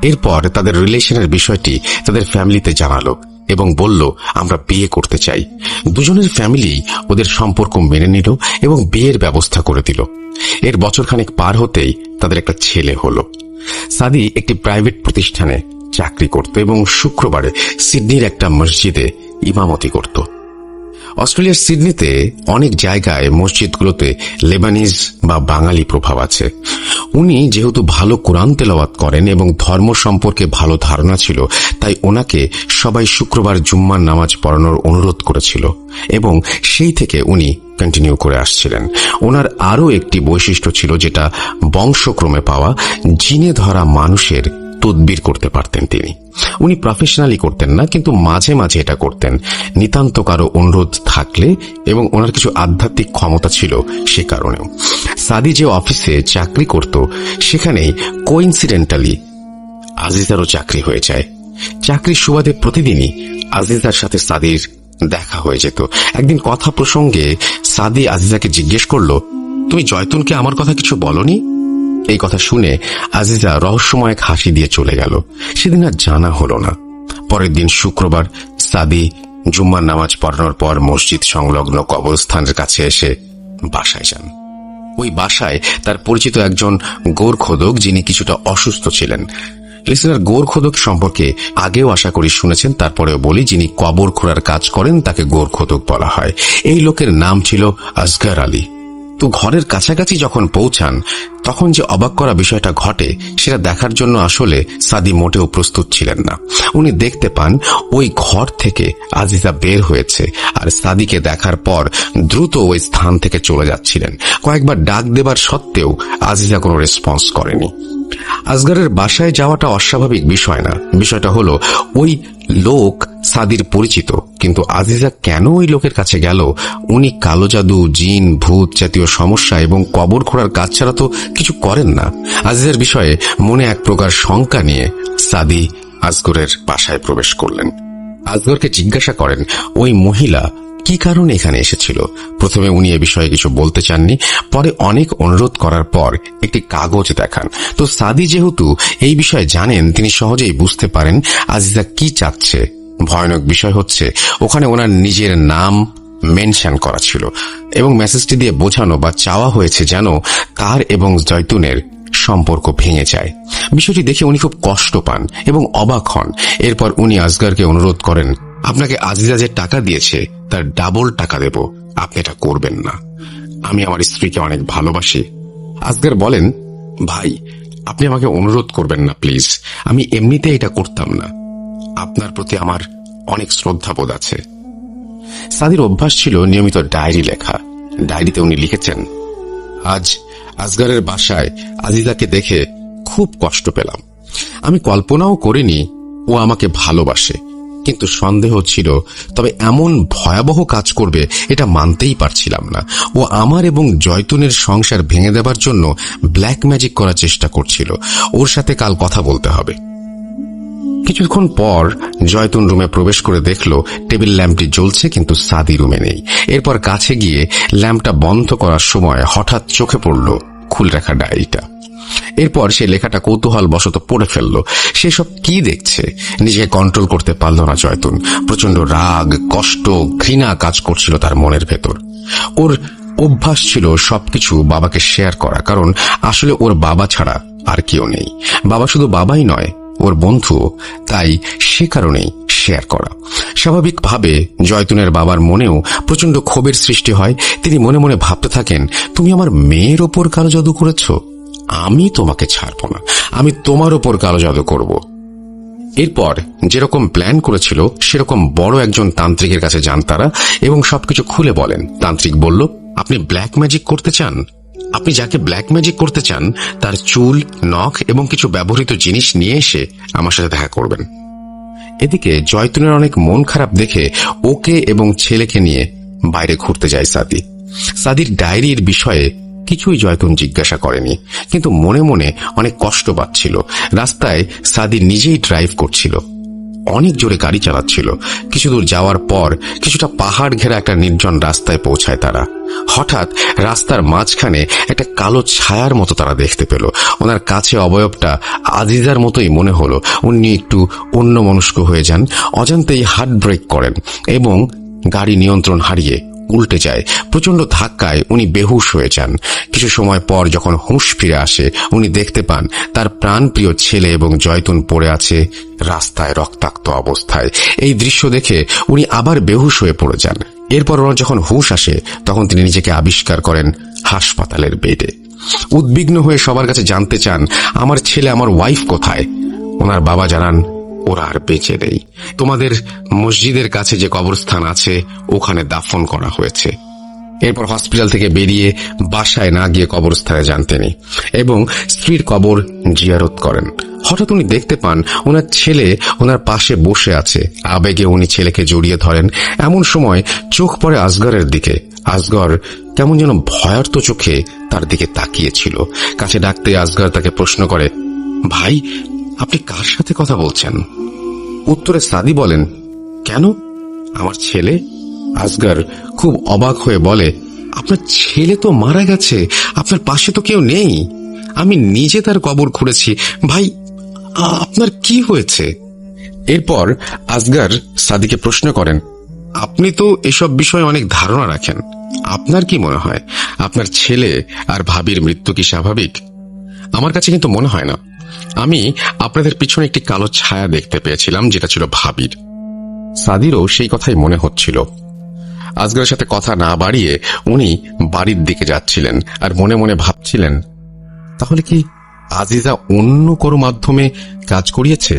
এরপর তাদের রিলেশনের বিষয়টি তাদের ফ্যামিলিতে জানালো এবং বলল, আমরা বিয়ে করতে চাই। দুজনের ফ্যামিলি ওদের সম্পর্ক মেনে নিল এবং বিয়ের ব্যবস্থা করে দিল। এর বছরখানেক পার হতেই তাদের একটা ছেলে হলো। সাদি একটি প্রাইভেট প্রতিষ্ঠানে চাকরি করত এবং শুক্রবারে সিডনির একটা মসজিদে ইমামতি করত। অস্ট্রেলিয়ার সিডনিতে অনেক জায়গায় মসজিদগুলোতে লেবানিজ বা বাঙালি প্রভাব আছে। উনি যেহেতু ভালো কোরআন তেলাওয়াত করেন এবং ধর্ম সম্পর্কে ভালো ধারণা ছিল, তাই ওনাকে সবাই শুক্রবার জুম্মার নামাজ পড়ানোর অনুরোধ করেছিল এবং সেই থেকে উনি কন্টিনিউ করে আসছিলেন। ওনার আরও একটি বৈশিষ্ট্য ছিল যেটা বংশক্রমে পাওয়া, জিনে ধরা মানুষের তদবির করতে পারতেন তিনি। উনি প্রফেশনালি করতেন না, কিন্তু মাঝে মাঝে এটা করতেন নিতান্ত কারো অনুরোধ থাকলে, এবং ওনার কিছু আধ্যাত্মিক ক্ষমতা ছিল সে কারণেও। সাদি যে অফিসে চাকরি করত সেখানেই কোইন্সিডেন্টালি আজিজারও চাকরি হয়ে যায়। চাকরির সুবাদে প্রতিদিনই আজিজার সাথে সাদির দেখা হয়ে যেত। একদিন কথা প্রসঙ্গে সাদি আজিজাকে জিজ্ঞেস করল, তুমি জয়তুনকে আমার কথা কিছু বলনি? এই কথা শুনে আজিজা রহস্যময় এক হাসি দিয়ে চলে গেল। সেদিন আর জানা হলো না। পরের দিন শুক্রবার সাদি জুম্মার নামাজ পড়ানোর পর মসজিদ সংলগ্ন কবরস্থানের কাছে এসে বাসায় যান। ওই বাসায় তার পরিচিত একজন গোরখোদক, যিনি কিছুটা অসুস্থ ছিলেন। লিসেনার গোরখোদক সম্পর্কে আগেও আশা করি শুনেছেন, তারপরেও বলি, যিনি কবর খোঁড়ার কাজ করেন তাকে গোরখোদক বলা হয়। এই লোকের নাম ছিল আসগর আলী। তো ঘরের কাছাকাছি যখন পৌঁছান তখন যে অবাক করা বিষয়টা ঘটে সেটা দেখার জন্য আসলে সাদি মোটেও প্রস্তুত ছিলেন না। উনি দেখতে পান ওই ঘর থেকে আজিজা বের হয়েছে আর সাদিকে দেখার পর দ্রুত ওই স্থান থেকে চলে যাচ্ছিলেন। কয়েকবার ডাক দেবার সত্ত্বেও আজিজা কোনো রেসপন্স করেনি। আসগরের বাসায় যাওয়াটা অস্বাভাবিক বিষয় না, বিষয়টা হলো ওই লোক সাদির পরিচিত, কিন্তু আজিজা কেন ওই লোকের কাছে গেল? উনি কালো জাদু, জিন, ভূত জাতীয় সমস্যা এবং কবর খোঁড়ার কাজ ছাড়া তো কিছু করেন না। আজিজার বিষয়ে মনে এক প্রকার শঙ্কা নিয়ে সাদি আসগরের বাসায় প্রবেশ করলেন। আসগরকে জিজ্ঞাসা করেন ওই মহিলা কি কারণে এখানে এসেছিল। প্রথমে উনি এ বিষয়ে কিছু বলতে চাননি, পরে অনেক অনুরোধ করার পর একটি কাগজ দেখান। তো সাদি যেহেতু এই বিষয়ে জানেন, তিনি সহজেই বুঝতে পারেন আজিজা কি চাচ্ছে। ভয়ানক বিষয় হচ্ছে ওখানে ওনার নিজের নাম মেনশন করা ছিল এবং মেসেজটি দিয়ে বোঝানো বা চাওয়া হয়েছে যেন তার এবং জয়তুনের সম্পর্ক ভেঙে যায়। বিষয়টি দেখে উনি খুব কষ্ট পান এবং অবাক হন। এরপর উনি আসগরকে অনুরোধ করেন, আপনাকে আজিজা যে টাকা দিয়েছে তার ডাবল টাকা দেব, আপনি এটা করবেন না। আমি আমার স্ত্রীকে অনেক ভালোবাসি। আসগর বলেন, ভাই আপনি আমাকে অনুরোধ করবেন না প্লিজ, আমি এমনিতে এটা করতাম না। আপনার প্রতি আমার অনেক শ্রদ্ধাবোধ আছে। সাদির অভ্যাস ছিল নিয়মিত ডায়েরি লেখা। ডায়েরিতে উনি লিখেছেন, আজ আসগরের বাসায় আজিজাকে দেখে খুব কষ্ট পেলাম। আমি কল্পনাও করিনি ও আমাকে ভালোবাসে, কিন্তু সন্দেহ ছিল, তবে এমন ভয়াবহ কাজ করবে এটা মানতেই পারছিলাম না। ও আমার এবং জয়তুনের সংসার ভেঙে দেবার জন্য ব্ল্যাক ম্যাজিক করার চেষ্টা করছিল। ওর সাথে কাল কথা বলতে হবে। কিছুক্ষণ পর জয়তুন রুমে প্রবেশ করে দেখল টেবিল ল্যাম্পটি জ্বলছে, কিন্তু সাদি রুমে নেই। এরপর কাছে গিয়ে ল্যাম্পটা বন্ধ করার সময় হঠাৎ চোখে পড়ল খুলে রাখা ডায়েরিটা। এরপর সে লেখাটা কৌতূহল বশত পড়ে ফেলল। সে সব কি দেখছে নিজেকে কন্ট্রোল করতে পারল না জয়তুন। প্রচন্ড রাগ, কষ্ট, ঘৃণা কাজ করছিল তার মনের ভেতর। ওর অভ্যাস ছিল সবকিছু বাবাকে শেয়ার করা, কারণ আসলে ওর বাবা ছাড়া আর কেউ নেই। বাবা শুধু বাবাই নয়, ওর বন্ধু, তাই সে কারণেই শেয়ার করা। স্বাভাবিকভাবে জয়তুনের বাবার মনেও প্রচন্ড ক্ষোভের সৃষ্টি হয়। তিনি মনে মনে ভাবতে থাকেন, তুমি আমার মেয়ের ওপর কালো জাদু করেছ, আমি তোমাকে ছাড়ব না, আমি তোমার ওপর কালো জাদু করব। এরপর যেরকম প্ল্যান করেছিল সেরকম বড় একজন তান্ত্রিকের কাছে যান তারা এবং সবকিছু খুলে বলেন। তান্ত্রিক বলল, আপনি ব্ল্যাক ম্যাজিক করতে চান? আপনি যাকে ব্ল্যাক ম্যাজিক করতে চান তার চুল, নখ এবং কিছু ব্যবহৃত জিনিস নিয়ে এসে আমার সাথে দেখা করবেন। এদিকে জয়তুনের অনেক মন খারাপ দেখে ওকে এবং ছেলেকে নিয়ে বাইরে ঘুরতে যায় সাদি। সাদির ডায়েরির বিষয়ে কিছুই জয়তুন জিজ্ঞাসা করেনি, কিন্তু মনে মনে অনেক কষ্ট পাচ্ছিল। রাস্তায় সাদি নিজেই ড্রাইভ করছিল, অনেক জোরে গাড়ি চালাচ্ছিল। কিছু দূর যাওয়ার পর কিছুটা পাহাড় ঘেরা একটা নির্জন রাস্তায় পৌঁছায় তারা। হঠাৎ রাস্তার মাঝখানে একটা কালো ছায়ার মতো তারা দেখতে পেল। ওনার কাছে অবয়বটা আজিজার মতোই মনে হলো। উনি একটু অন্যমনস্ক হয়ে যান, অজান্তেই হার্ট ব্রেক করেন এবং গাড়ি নিয়ন্ত্রণ হারিয়ে উল্টে যায়। প্রচন্ড ধাক্কায় উনি বেহুশ হয়ে যান। কিছু সময় পর যখন হুঁশ ফিরে আসে, উনি দেখতে পান তার প্রাণপ্রিয় ছেলে এবং জয়তুন পড়ে আছে রাস্তায় রক্তাক্ত অবস্থায়। এই দৃশ্য দেখে উনি আবার বেহুশ হয়ে পড়ে যান। এরপর ওনার যখন হুঁশ আসে তখন তিনি নিজেকে আবিষ্কার করেন হাসপাতালের বেডে। উদ্বিগ্ন হয়ে সবার কাছে জানতে চান, আমার ছেলে, আমার ওয়াইফ কোথায়? ওনার বাবা জানান, ওরা আর বেঁচে নেই। তোমাদের মসজিদের কাছে যে কবরস্থান আছে ওখানে দাফন করা হয়েছে। এরপর হসপিটাল থেকে বেরিয়ে বাসায় না গিয়ে কবরস্থানে যান তিনি এবং স্ত্রীর কবর জিয়ারত করেন। হঠাৎ উনি দেখতে পান ওনার ছেলে ওনার পাশে বসে আছে। আবেগে উনি ছেলেকে জড়িয়ে ধরেন। এমন সময় চোখ পড়ে আসগরের দিকে। আসগর কেমন যেন ভয়ার্ত চোখে তার দিকে তাকিয়েছিল। কাছে ডাকতে আসগর তাকে প্রশ্ন করে, ভাই আপনি কার সাথে কথা বলছেন? উত্তরে সাদি বলেন, কেন? আমার ছেলে। আসগর খুব অবাক হয়ে বলে, আপনার ছেলে তো মারা গেছে, আপনার পাশে তো কেউ নেই। আমি নিজে তার কবর খুঁড়েছি। ভাই, আপনার কি হয়েছে? এরপর আসগর সাদিকে প্রশ্ন করেন, আপনি তো এসব বিষয়ে অনেক ধারণা রাখেন, আপনার কি মনে হয় আপনার ছেলে আর ভাবির মৃত্যু কি স্বাভাবিক? আমার কাছে কিন্তু মনে হয় না। আমি আপনাদের পিছনে একটি কালো ছায়া দেখতে পেয়েছিলাম, যেটা ছিল ভাবির। সাদিরও সেই কথাই মনে হচ্ছিল। আসগরের সাথে কথা না বাড়িয়ে উনি বাড়ির দিকে যাচ্ছিলেন আর মনে মনে ভাবছিলেন, তাহলে কি আজিজা অন্য কোনো মাধ্যমে কাজ করিয়েছে,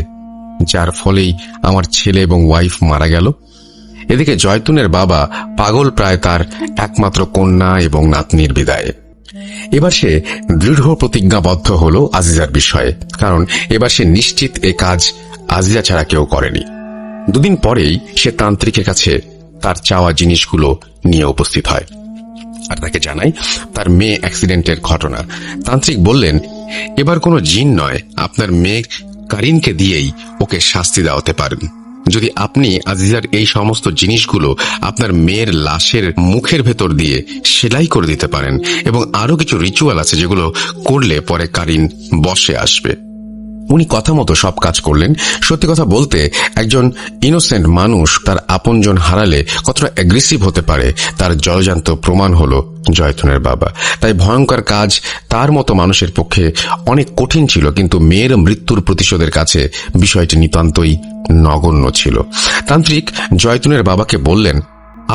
যার ফলেই আমার ছেলে এবং ওয়াইফ মারা গেল? এদিকে জয়তুনের বাবা পাগল প্রায় তার একমাত্র কন্যা এবং নাতনির বিদায়ে। এবার সে দৃঢ় প্রতিজ্ঞাবদ্ধ হল আজিজার বিষয়ে, কারণ এবার সে নিশ্চিত এ কাজ আজিজা ছাড়া কেউ করেনি। দুদিন পরেই সে তান্ত্রিকের কাছে তার চাওয়া জিনিসগুলো নিয়ে উপস্থিত হয় আর তাকে জানায় তার মেয়ে অ্যাক্সিডেন্টের ঘটনা। তান্ত্রিক বললেন, এবার কোনো জিন নয়, আপনার মেয়ে কারিনকে দিয়েই ওকে শাস্তি দেওয়াতে পারেন। যদি আপনি আজিজার এই সমস্ত জিনিসগুলো আপনার মেয়ের লাশের মুখের ভেতর দিয়ে সেলাই করে দিতে পারেন, এবং আরো কিছু রিচুয়াল আছে যেগুলো করলে পরে কারিন বসে আসবে। উনি কথা মতো সব কাজ করলেন। সত্যি কথা বলতে, একজন ইনোসেন্ট মানুষ তার আপনজন হারালে কতটা অ্যাগ্রেসিভ হতে পারে তার জলজান্ত প্রমাণ হলো জয়তুনের বাবা। তাই ভয়ঙ্কর কাজ তার মতো মানুষের পক্ষে অনেক কঠিন ছিল, কিন্তু মেয়ের মৃত্যুর প্রতিশোধের কাছে বিষয়টি নিতান্তই নগণ্য ছিল। তান্ত্রিক জয়তুনের বাবাকে বললেন,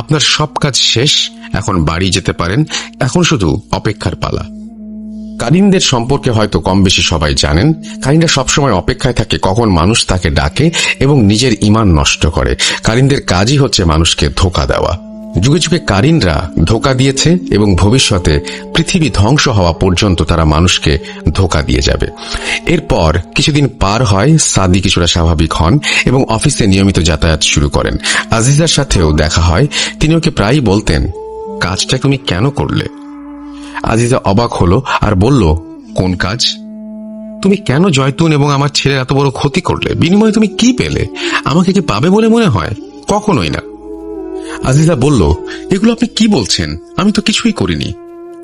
আপনার সব কাজ শেষ, এখন বাড়ি যেতে পারেন, এখন শুধু অপেক্ষার পালা। কারিনদের সম্পর্কে হয়তো কম বেশি সবাই জানেন। কারিনরা সবসময় অপেক্ষায় থাকে কখন মানুষ তাকে ডাকে এবং নিজের ঈমান নষ্ট করে। কারিনদের কাজই হচ্ছে মানুষকে ধোঁকা দেওয়া। যুগে যুগে কারিনরা ধোঁকা দিয়েছে এবং ভবিষ্যতে পৃথিবী ধ্বংস হওয়া পর্যন্ত তারা মানুষকে ধোঁকা দিয়ে যাবে। এরপর কিছুদিন পার হয়, সাদি কিছুটা স্বাভাবিক হন এবং অফিসে নিয়মিত যাতায়াত শুরু করেন। আজিজার সাথেও দেখা হয়। তিনি ওকে প্রায়ই বলতেন, কাজটা তুমি কেন করলে? আজিজা অবাক হলো আর বলল, কোন কাজ? তুমি কেন জয়তুন এবং আমার ছেলের এত বড় ক্ষতি করলে? বিনিময়ে তুমি কি পেলে? আমাকে কি পাবে বলে মনে হয়? কখনোই না। আজিজা বলল, এগুলো আপনি কি বলছেন? আমি তো কিছুই করিনি।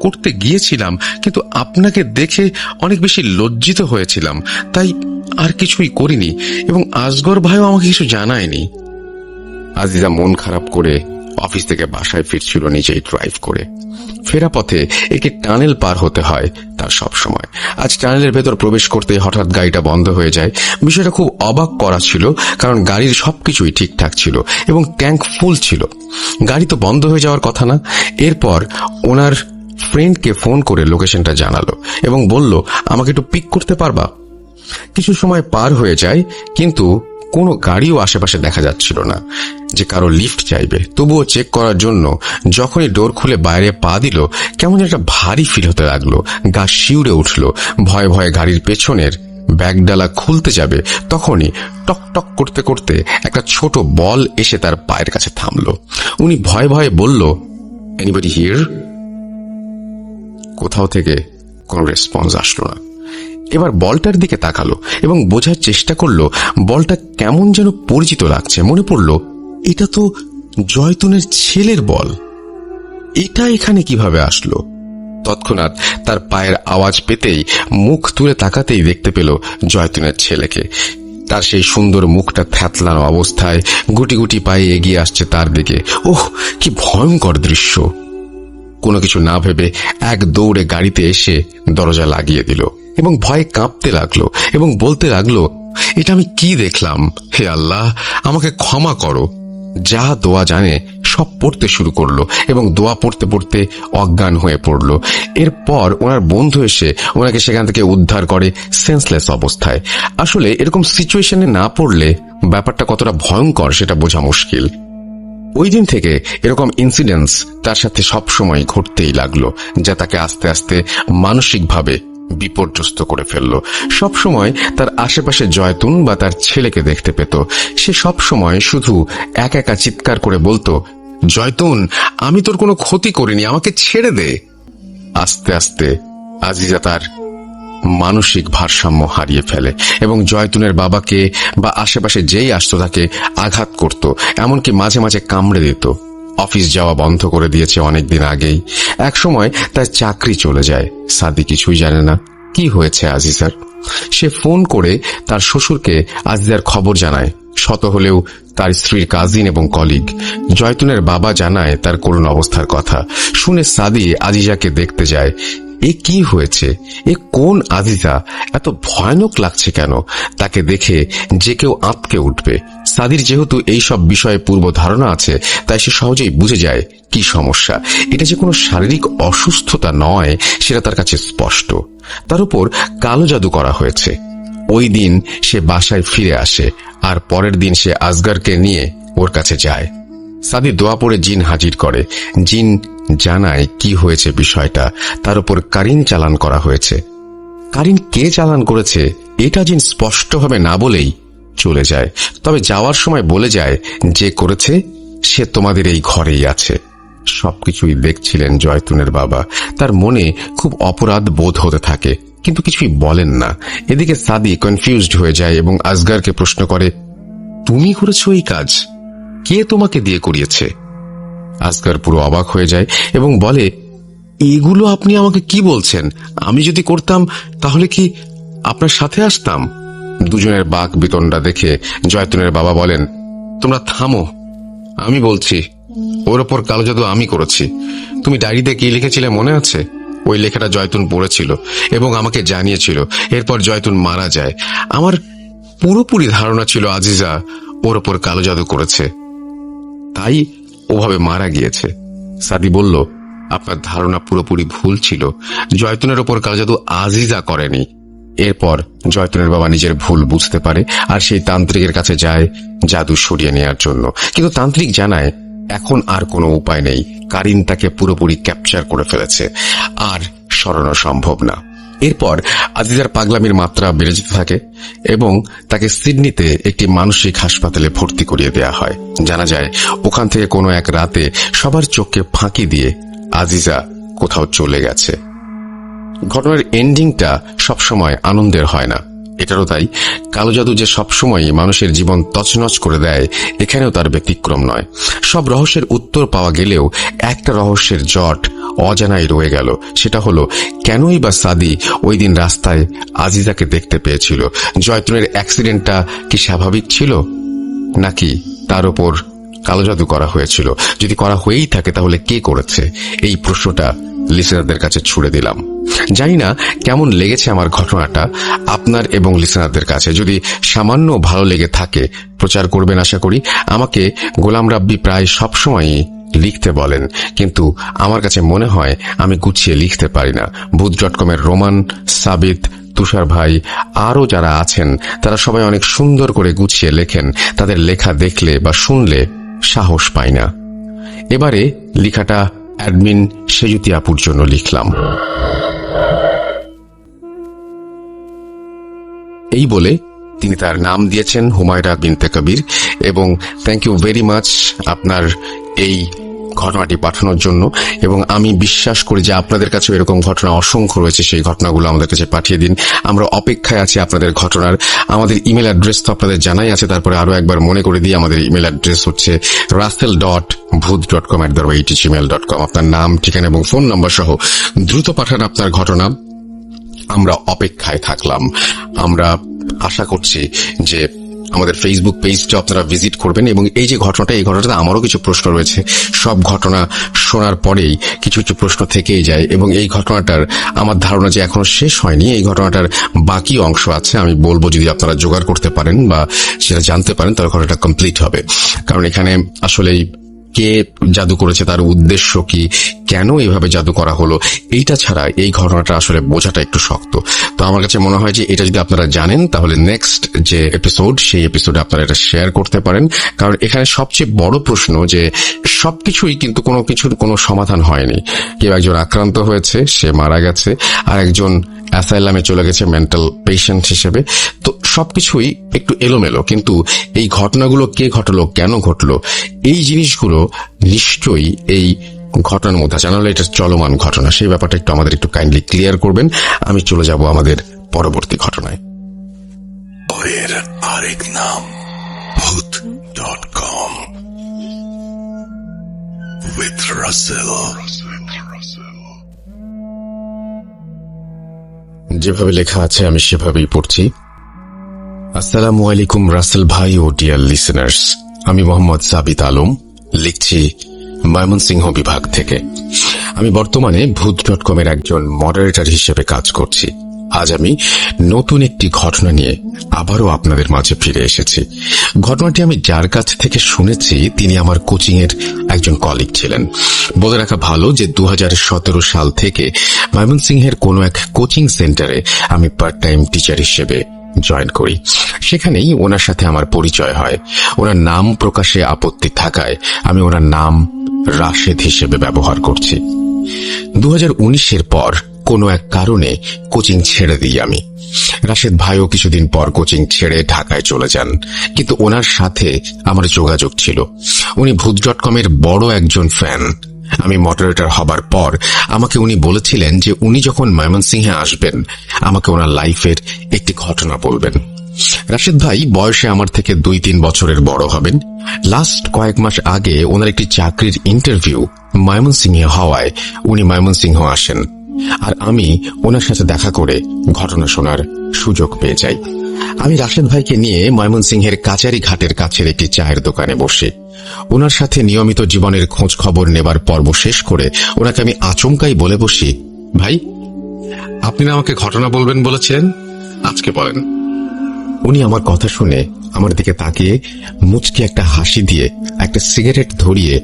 করতে গিয়েছিলাম, কিন্তু আপনাকে দেখে অনেক বেশি লজ্জিত হয়েছিলাম, তাই আর কিছুই করিনি, এবং আসগর ভাইও আমাকে কিছু জানায়নি। আজিজা মন খারাপ করে অফিস থেকে বাসায় ফিরছিল নিজেই ড্রাইভ করে। ফেরা পথে একটি টানেল পার হতে হয় তার সব সময়। আজ টানেলের ভেতর প্রবেশ করতে হঠাৎ গাড়িটা বন্ধ হয়ে যায়। বিষয়টা খুব অবাক করা ছিল, কারণ গাড়ির সবকিছুই ঠিকঠাক ছিল এবং ট্যাঙ্ক ফুল ছিল। গাড়ি তো বন্ধ হয়ে যাওয়ার কথা না। এরপর ওনার ফ্রেন্ডকে ফোন করে লোকেশনটা জানালো এবং বলল, আমাকে একটু পিক করতে পারবা? কিছু সময় পার হয়ে যায়, কিন্তু কোনো গাড়িও আশেপাশে দেখা যাচ্ছিল না যে কারো লিফট চাইবে। তবুও চেক করার জন্য যখনই ডোর খুলে বাইরে পা দিল, কেমন একটা ভারী ফিল হতে লাগলো। গা শিউরে উঠল। ভয়ে ভয়ে গাড়ির পেছনের ব্যাগডালা খুলতে যাবে, তখনই টক টক করতে করতে একটা ছোট বল এসে তার পায়ের কাছে থামলো। উনি ভয়ে ভয়ে বলল, এনিবডি হিয়ার? কোথাও থেকে কোনো রেসপন্স আসলো না। এবার বলটার দিকে তাকালো এবং বোঝার চেষ্টা করলো বলটা কেমন যেন পরিচিত লাগছে। মনে পড়ল, এটা তো জয়তুনের ছেলের বল। এটা এখানে কিভাবে আসলো? তৎক্ষণাৎ তার পায়ের আওয়াজ পেতেই মুখ তুলে তাকাতেই দেখতে পেল জয়তুনের ছেলেকে। তার সেই সুন্দর মুখটা থ্যাতলানো অবস্থায় গুটি গুটি পায়ে এগিয়ে আসছে তার দিকে। ওহ, কি ভয়ঙ্কর দৃশ্য! কোনো কিছু না ভেবে এক দৌড়ে গাড়িতে এসে দরজা লাগিয়ে দিল এবং ভয়ে কাঁপতে লাগলো এবং বলতে লাগলো, এটা আমি কি দেখলাম? হে আল্লাহ, আমাকে ক্ষমা করো। যা দোয়া জানে সব পড়তে শুরু করলো এবং দোয়া পড়তে পড়তে অজ্ঞান হয়ে পড়ল। এরপর ওনার বন্ধু এসে ওনাকে সেখান থেকে উদ্ধার করে সেন্সলেস অবস্থায়। আসলে এরকম সিচুয়েশনে না পড়লে ব্যাপারটা কতটা ভয়ঙ্কর সেটা বোঝা মুশকিল। ওই দিন থেকে এরকম ইনসিডেন্টস তার সাথে সবসময় ঘটতেই লাগলো, যা তাকে আস্তে আস্তে মানসিকভাবে বিপর্যস্ত করে ফেলল। সবসময় তার আশেপাশে জয়তুন বা তার ছেলেকে দেখতে পেত। সে সবসময় শুধু একা একা চিৎকার করে বলতো, জয়তুন, আমি তোর কোনো ক্ষতি করিনি, আমাকে ছেড়ে দে। আস্তে আস্তে আজিজা তার মানসিক ভারসাম্য হারিয়ে ফেলে এবং জয়তুনের বাবাকে বা আশেপাশে যেই আসতো তাকে আঘাত করত, এমনকি মাঝে মাঝে কামড়ে দিত। অফিস যাওয়া বন্ধ করে দিয়েছে অনেকদিন আগেই। একসময় তার চাকরি চলে যায়। সাদি কিছুই জানে না কি হয়েছে আজিজার। সে ফোন করে তার শ্বশুরকে আজিজার খবর জানায়। শত হলেও তার স্ত্রীর কাজিন এবং কলিগ। জয়তুনের বাবা জানায় তার করুণ অবস্থার কথা। শুনে সাদি আজিজাকে দেখতে যায়। এ কি হয়েছে? এ কোন আজিজা? এত ভয়ানক লাগছে কেন? তাকে দেখে যে কেউ আঁতকে উঠবে। সাদির যেহেতু এই সব বিষয়ে পূর্ব ধারণা আছে, তাই সে সহজেই বুঝে যায় কি সমস্যা। এটা যে কোনো শারীরিক অসুস্থতা নয় সেটা তার কাছে স্পষ্ট। তার উপর কালো জাদু করা হয়েছে। ওই দিন সে বাসায় ফিরে আসে, আর পরের দিন সে আসগরকে নিয়ে ওর কাছে যায়। সাদি দোয়া পড়ে জিন হাজির করে। জিন জানায় কি হয়েছে বিষয়টা। তার উপর কারিন চালান করা হয়েছে। কারিন কে চালান করেছে এটা জিন স্পষ্টভাবে না বলেই চলে যায়। তবে যাওয়ার সময় বলে যায় যে করেছে সে তোমাদের এই ঘরেই আছে। সবকিছুই দেখছিলেন জয়তুনের বাবা। তার মনে খুব অপরাধ বোধ হতে থাকে, কিন্তু কিছুই বলেন না। এদিকে সাদি কনফিউজড হয়ে যায় এবং আসগরকে প্রশ্ন করে, তুমি করেছো এই কাজ? কে তোমাকে দিয়ে করিয়েছে? আসগর পুরো অবাক হয়ে যায় এবং বলে, এগুলো আপনি আমাকে কি বলছেন? আমি যদি করতাম তাহলে কি আপনার সাথে আসতাম? দুজনের বাক বিতণ্ডা দেখে জয়তুনের বাবা বলেন, তোমরা থামো, আমি বলছি। ওর ওপর কালো জাদু আমি করেছি। তুমি ডায়েরিতে কি লিখেছিলে মনে আছে? ওই লেখাটা জয়তুন পড়েছিল এবং আমাকে জানিয়েছিল। এরপর জয়তুন মারা যায়। আমার পুরোপুরি ধারণা ছিল আজিজা ওর ওপর কালো জাদু করেছে, তাই ওভাবে মারা গিয়েছে। সাদি বলল, আপনার ধারণা পুরোপুরি ভুল ছিল। জয়তুনের ওপর কালো জাদু আজিজা করেনি। এরপর জয়তুনের বাবা নিজের ভুল বুঝতে পারে আর সেই তান্ত্রিকের কাছে যায় জাদু সরিয়ে নেওয়ার জন্য। কিন্তু তান্ত্রিক জানায় এখন আর কোনো উপায় নেই। কারিন তাকে পুরোপুরি ক্যাপচার করে ফেলেছে, আর সরানো সম্ভব না। এরপর আজিজার পাগলামির মাত্রা বেড়ে যেতে থাকে এবং তাকে সিডনিতে একটি মানসিক হাসপাতালে ভর্তি করিয়ে দেয়া হয়। জানা যায় ওখান থেকে কোনো এক রাতে সবার চোখকে ফাঁকি দিয়ে আজিজা কোথাও চলে গেছে। ঘটনার এন্ডিংটা সবসময় আনন্দের হয় না। এটারও তাই। কালো জাদু যে সবসময় মানুষের জীবন তছনছ করে দেয়, এখানেও তার ব্যতিক্রম নয়। সব রহস্যের উত্তর পাওয়া গেলেও একটা রহস্যের জট অজানাই রয়ে গেল। সেটা হলো, কেনই বা সাদি ওই দিন রাস্তায় আজিজাকে দেখতে পেয়েছিল? জয়তুনের অ্যাক্সিডেন্টটা কি স্বাভাবিক ছিল, নাকি তার উপর কালো জাদু করা হয়েছিল? যদি করা হয়েই থাকে তাহলে কে করেছে? এই প্রশ্নটা লিসেনারদের কাছে ছুড়ে দিলাম। জানি না কেমন লেগেছে আমার ঘটনাটা আপনার এবং লিসেনারদের কাছে। যদি সামান্য ভালো লেগে থাকে প্রচার করবেন আশা করি। আমাকে গোলাম রাব্বি প্রায় সবসময়ই লিখতে বলেন, কিন্তু আমার কাছে মনে হয় আমি গুছিয়ে লিখতে পারি না। ভূত.com-এর রোমান, সাবিত, তুষার ভাই আরও যারা আছেন তারা সবাই অনেক সুন্দর করে গুছিয়ে লেখেন। তাদের লেখা দেখলে বা শুনলে সাহস পাই না। এবারে লেখাটা অ্যাডমিন সেজুতি আপুর জন্য লিখলাম। এই বলে তিনি তার নাম দিয়েছেন হুমায়রা বিনতে কবির, এবং থ্যাংক ইউ ভেরি মাচ আপনার এই ঘটনাটি পাঠানোর জন্য। এবং আমি বিশ্বাস করি যে আপনাদের কাছে এরকম ঘটনা অসংখ্য রয়েছে। সেই ঘটনাগুলো আমাদের কাছে পাঠিয়ে দিন। আমরা অপেক্ষায় আছি আপনাদের ঘটনার। আমাদের ইমেল অ্যাড্রেস তো আপনাদের জানাই আছে, তারপরে আরো একবার মনে করে দিই। আমাদের ইমেল অ্যাড্রেস হচ্ছে russell.booth.com@gmail.com। আপনার নাম, ঠিকানা এবং ফোন নাম্বার সহ দ্রুত পাঠান আপনার ঘটনা। আমরা অপেক্ষায় থাকলাম। আমরা আশা করছি যে আমাদের ফেসবুক পেজটা আপনারা ভিজিট করবেন। এবং এই যে ঘটনাটা, এই ঘটনাটা আমারও কিছু প্রশ্ন রয়েছে। সব ঘটনা শোনার পরেই কিছু কিছু প্রশ্ন থেকেই যায়, এবং এই ঘটনাটার আমার ধারণা যে এখনো শেষ হয়নি। এই ঘটনাটার বাকি অংশ আছে, আমি বলবো যদি আপনারা জোগাড় করতে পারেন বা সেটা জানতে পারেন তাহলে ঘটনাটা কমপ্লিট হবে। কারণ এখানে আসলেই কে জাদু করেছে, তার উদ্দেশ্য কি, কেন এইভাবে জাদু করা হলো, এইটা ছাড়া এই ঘটনাটা আসলে বোঝাটা একটু শক্ত। তো আমার কাছে মনে হয় যে এটা যদি আপনারা জানেন তাহলে নেক্সট যে এপিসোড, সেই এপিসোডে আপনারা এটা শেয়ার করতে পারেন। কারণ এখানে সবচেয়ে বড় প্রশ্ন যে সবকিছুই কিন্তু কোনো কিছুর কোনো সমাধান হয়নি। কেউ একজন আক্রান্ত হয়েছে, সে মারা গেছে, আর একজন অ্যাসাইলামে চলে গেছে মেন্টাল পেশেন্ট হিসেবে। তো সবকিছুই একটু এলোমেলো, কিন্তু এই ঘটনাগুলো কে ঘটলো, কেন ঘটলো, এই জিনিসগুলো নিশ্চয়ই এই ঘটনার মধ্যে জানালে এটা চলমান ঘটনা, সেই ব্যাপারটা একটু আমাদের একটু কাইন্ডলি ক্লিয়ার করবেন। আমি চলে যাব আমাদের পরবর্তী ঘটনায়। এর আরেক নাম ভূত.com। with Russell. যেভাবে লেখা আছে আমি সেভাবেই পড়ছি। আসসালামু আলাইকুম রাসেল ভাই ও ডিয়ার লিসেনার্স, আমি মোহাম্মদ সাবিত আলম, লিখছি ময়মনসিংহ বিভাগ থেকে। আমি বর্তমানে ভূত.com-এর একজন মডারেটর হিসেবে কাজ করছি। আজ আমি নতুন একটি ঘটনা নিয়ে আবারও আপনাদের মাঝে ফিরে এসেছি। ঘটনাটি আমি যার কাছ থেকে শুনেছি তিনি আমার কোচিং এর একজন কলিগ ছিলেন। বলে রাখা ভালো যে 2017 সাল থেকে ময়মনসিংহের কোনো এক কোচিং সেন্টারে আমি পার্ট টাইম টিচার হিসেবে জয়েন করি। সেখানেই ওনার সাথে আমার পরিচয় হয়। ওনার নাম প্রকাশে আপত্তি থাকায় আমি ওনার নাম রাশেদ হিসেবে ব্যবহার করছি। 2019-এর পর কোনো এক কারণে কোচিং ছেড়ে দিই আমি। রাশেদ ভাইও কিছুদিন পর কোচিং ছেড়ে ঢাকায় চলে যান, কিন্তু ওনার সাথে আমার যোগাযোগ ছিল। উনি ভূত.com-এর বড় একজন ফ্যান। আমি মডারেটর হবার পর আমাকে উনি বলেছিলেন যে উনি যখন ময়মনসিংহে আসবেন আমাকে ওনার লাইফের একটি ঘটনা বলবেন। রাশেদ ভাই বয়সে আমার থেকে 2-3 বছরের বড় হবেন। লাস্ট কয়েক মাস আগে ওনার একটি চাকরির ইন্টারভিউ ময়মনসিংহে হওয়ায় উনি ময়মনসিংহ আসেন, আর আমি ওনার সাথে দেখা করে ঘটনা শোনার সুযোগ পেয়ে যাই। আমি রাশেদ ভাইকে নিয়ে ময়মনসিংহের কাচারি ঘাটের কাছের একটি চায়ের দোকানে বসি। ওনার সাথে নিয়মিত জীবনের খোঁজ খবর নেবার পর্ব শেষ করে ওনাকে আমি আচমকাই বলে বসি, ভাই আপনি না আমাকে ঘটনা বলবেন বলেছেন, আজকে বলেন। উনি আমার কথা শুনে আমার দিকে তাকিয়ে মুচকি একটা হাসি দিয়ে একটা সিগারেট ধরিয়ে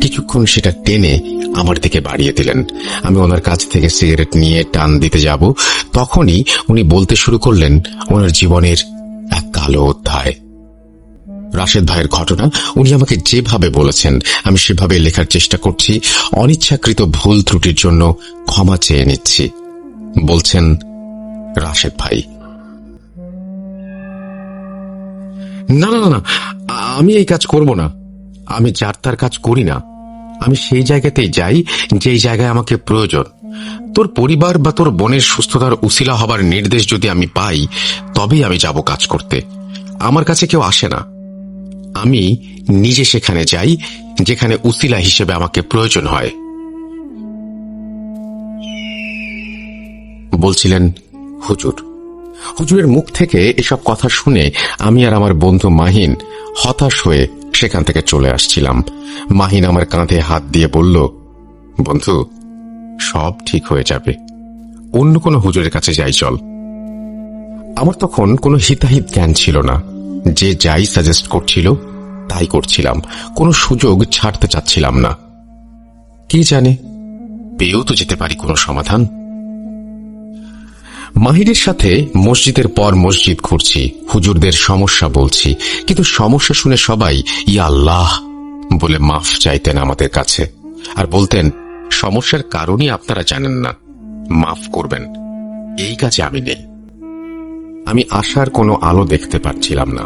কিছুক্ষণ সেটা টেনে আমার দিকে বাড়িয়ে দিলেন। আমি ওনার কাছ থেকে সিগারেট নিয়ে টান দিতে যাব, তখনই উনি বলতে শুরু করলেন ওনার জীবনের এক কালো অধ্যায়। রাশেদ ভাইয়ের ঘটনা উনি আমাকে যেভাবে বলেছেন আমি সেভাবে লেখার চেষ্টা করছি। অনিচ্ছাকৃত ভুল ত্রুটির জন্য ক্ষমা চেয়ে নিচ্ছি। বলছেন রাশেদ ভাই, না না না, আমি এই কাজ করব না। আমি যার তার কাজ করি না। আমি সেই জায়গাতেই যাই যেই জায়গায় আমাকে প্রয়োজন। তোর পরিবার বা তোর বোনের সুস্থতার উসিলা হবার নির্দেশ যদি আমি পাই তবেই আমি যাব কাজ করতে। আমার কাছে কেউ আসে না, আমি নিজে সেখানে যাই যেখানে উসিলা হিসেবে আমাকে প্রয়োজন হয়। বলছিলেন হুজুর। হুজুরের মুখ থেকে এসব কথা শুনে আমি আর আমার বন্ধু মাহিন হতাশ হয়ে সেখান থেকে চলে আসছিলাম। মাহিন আমার কাঁধে হাত দিয়ে বলল, বন্ধু সব ঠিক হয়ে যাবে, অন্য কোনো হুজুরের কাছে যাই চল। আমার তখন কোনো হিতাহিত জ্ঞান ছিল না। যে যাই সাজেস্ট করছিল তাই করছিলাম, কোনো সুযোগ ছাড়তে চাচ্ছিলাম না। কি জানে পেয়েও তো যেতে পারি কোনো সমাধান। মাহিরের সাথে মসজিদের পর মসজিদ ঘুরছি, হুজুরদের সমস্যা বলছি, কিন্তু সমস্যা শুনে সবাই ইয়া আল্লাহ বলে মাফ চাইতেন আমাদের কাছে, আর বলতেন সমস্যার কারণই আপনারা জানেন না, মাফ করবেন। এই কাজে আমি নেই। আমি আশার কোনো আলো দেখতে পাচ্ছিলাম না,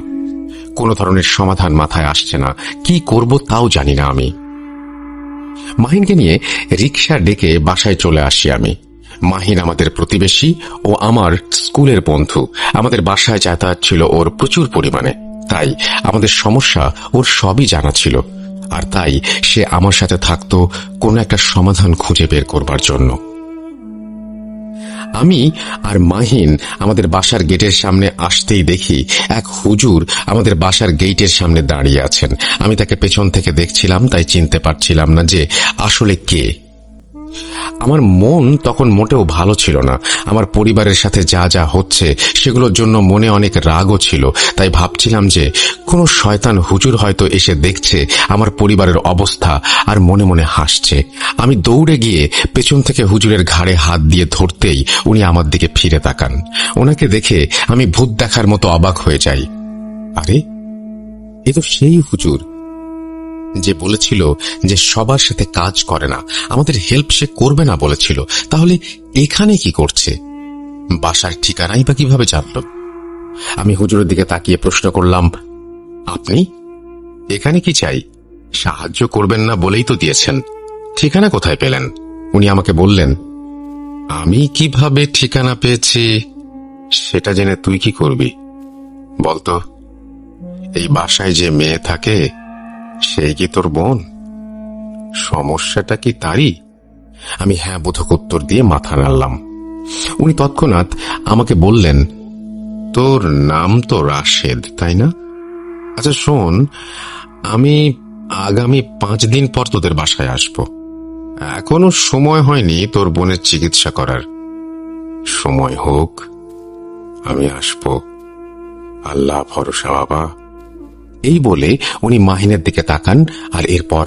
কোনো ধরনের সমাধান মাথায় আসছে না, কি করব তাও জানি না আমি। মাহিনকে নিয়ে রিকশা ডেকে বাসায় চলে আসি আমি। মাহিন আমাদের প্রতিবেশী ও আমার স্কুলের বন্ধু। আমাদের বাসায় যাতায়াত ছিল ওর প্রচুর পরিমাণে, তাই আমাদের সমস্যা ওর সবই জানা ছিল, আর তাই সে আমার সাথে থাকতো কোনো একটা সমাধান খুঁজে বের করবার জন্য। আমি আর মাহিন আমাদের বাসার গেটের সামনে আসতেই দেখি এক হুজুর আমাদের বাসার গেটের সামনে দাঁড়িয়ে আছেন। আমি তাকে পেছন থেকে দেখছিলাম, তাই চিনতে পারছিলাম না যে আসলে কে। আমার মন তখন মোটেও ভালো ছিল না। আমার পরিবারের সাথে যা যা হচ্ছে সেগুলোর জন্য মনে অনেক রাগও ছিল, তাই ভাবছিলাম যে কোনো শয়তান হুজুর হয়তো এসে দেখছে আমার পরিবারের অবস্থা আর মনে মনে হাসছে। আমি দৌড়ে গিয়ে পেছন থেকে হুজুরের ঘাড়ে হাত দিয়ে ধরতেই উনি আমার দিকে ফিরে তাকান। ওনাকে দেখে আমি ভূত দেখার মতো অবাক হয়ে যাই। আরে এ তো সেই হুজুর যে বলেছিল যে সবার সাথে কাজ করে না, আমাদের হেল্প সে করবে না বলেছিল। তাহলে এখানে কি করছে? বাসার ঠিকানাই বা কিভাবে জানল? আমি হুজুরের দিকে তাকিয়ে প্রশ্ন করলাম, আপনি এখানে কি চাই? সাহায্য করবেন না বলেই তো দিয়েছেন, ঠিকানা কোথায় পেলেন? উনি আমাকে বললেন, আমি কিভাবে ঠিকানা পেয়েছি সেটা জেনে তুই কি করবি বলতো? এই বাসায় যে মেয়ে থাকে সেই কি তোর বোন? সমস্যাটা কি তারই? আমি হ্যাঁ বোধক উত্তর দিয়ে মাথা নাড়লাম। উনি তৎক্ষণাৎ আমাকে বললেন, তোর নাম তো রাশেদ, তাই না? আচ্ছা শোন, আমি আগামী 5 দিন পর তোদের বাসায় আসব। এখনো সময় হয়নি তোর বোনের চিকিৎসা করার। সময় হোক, আমি আসব। আল্লাহ ভরসা বাবা। এই বলে উনি মাহিনের দিকে তাকান আর এরপর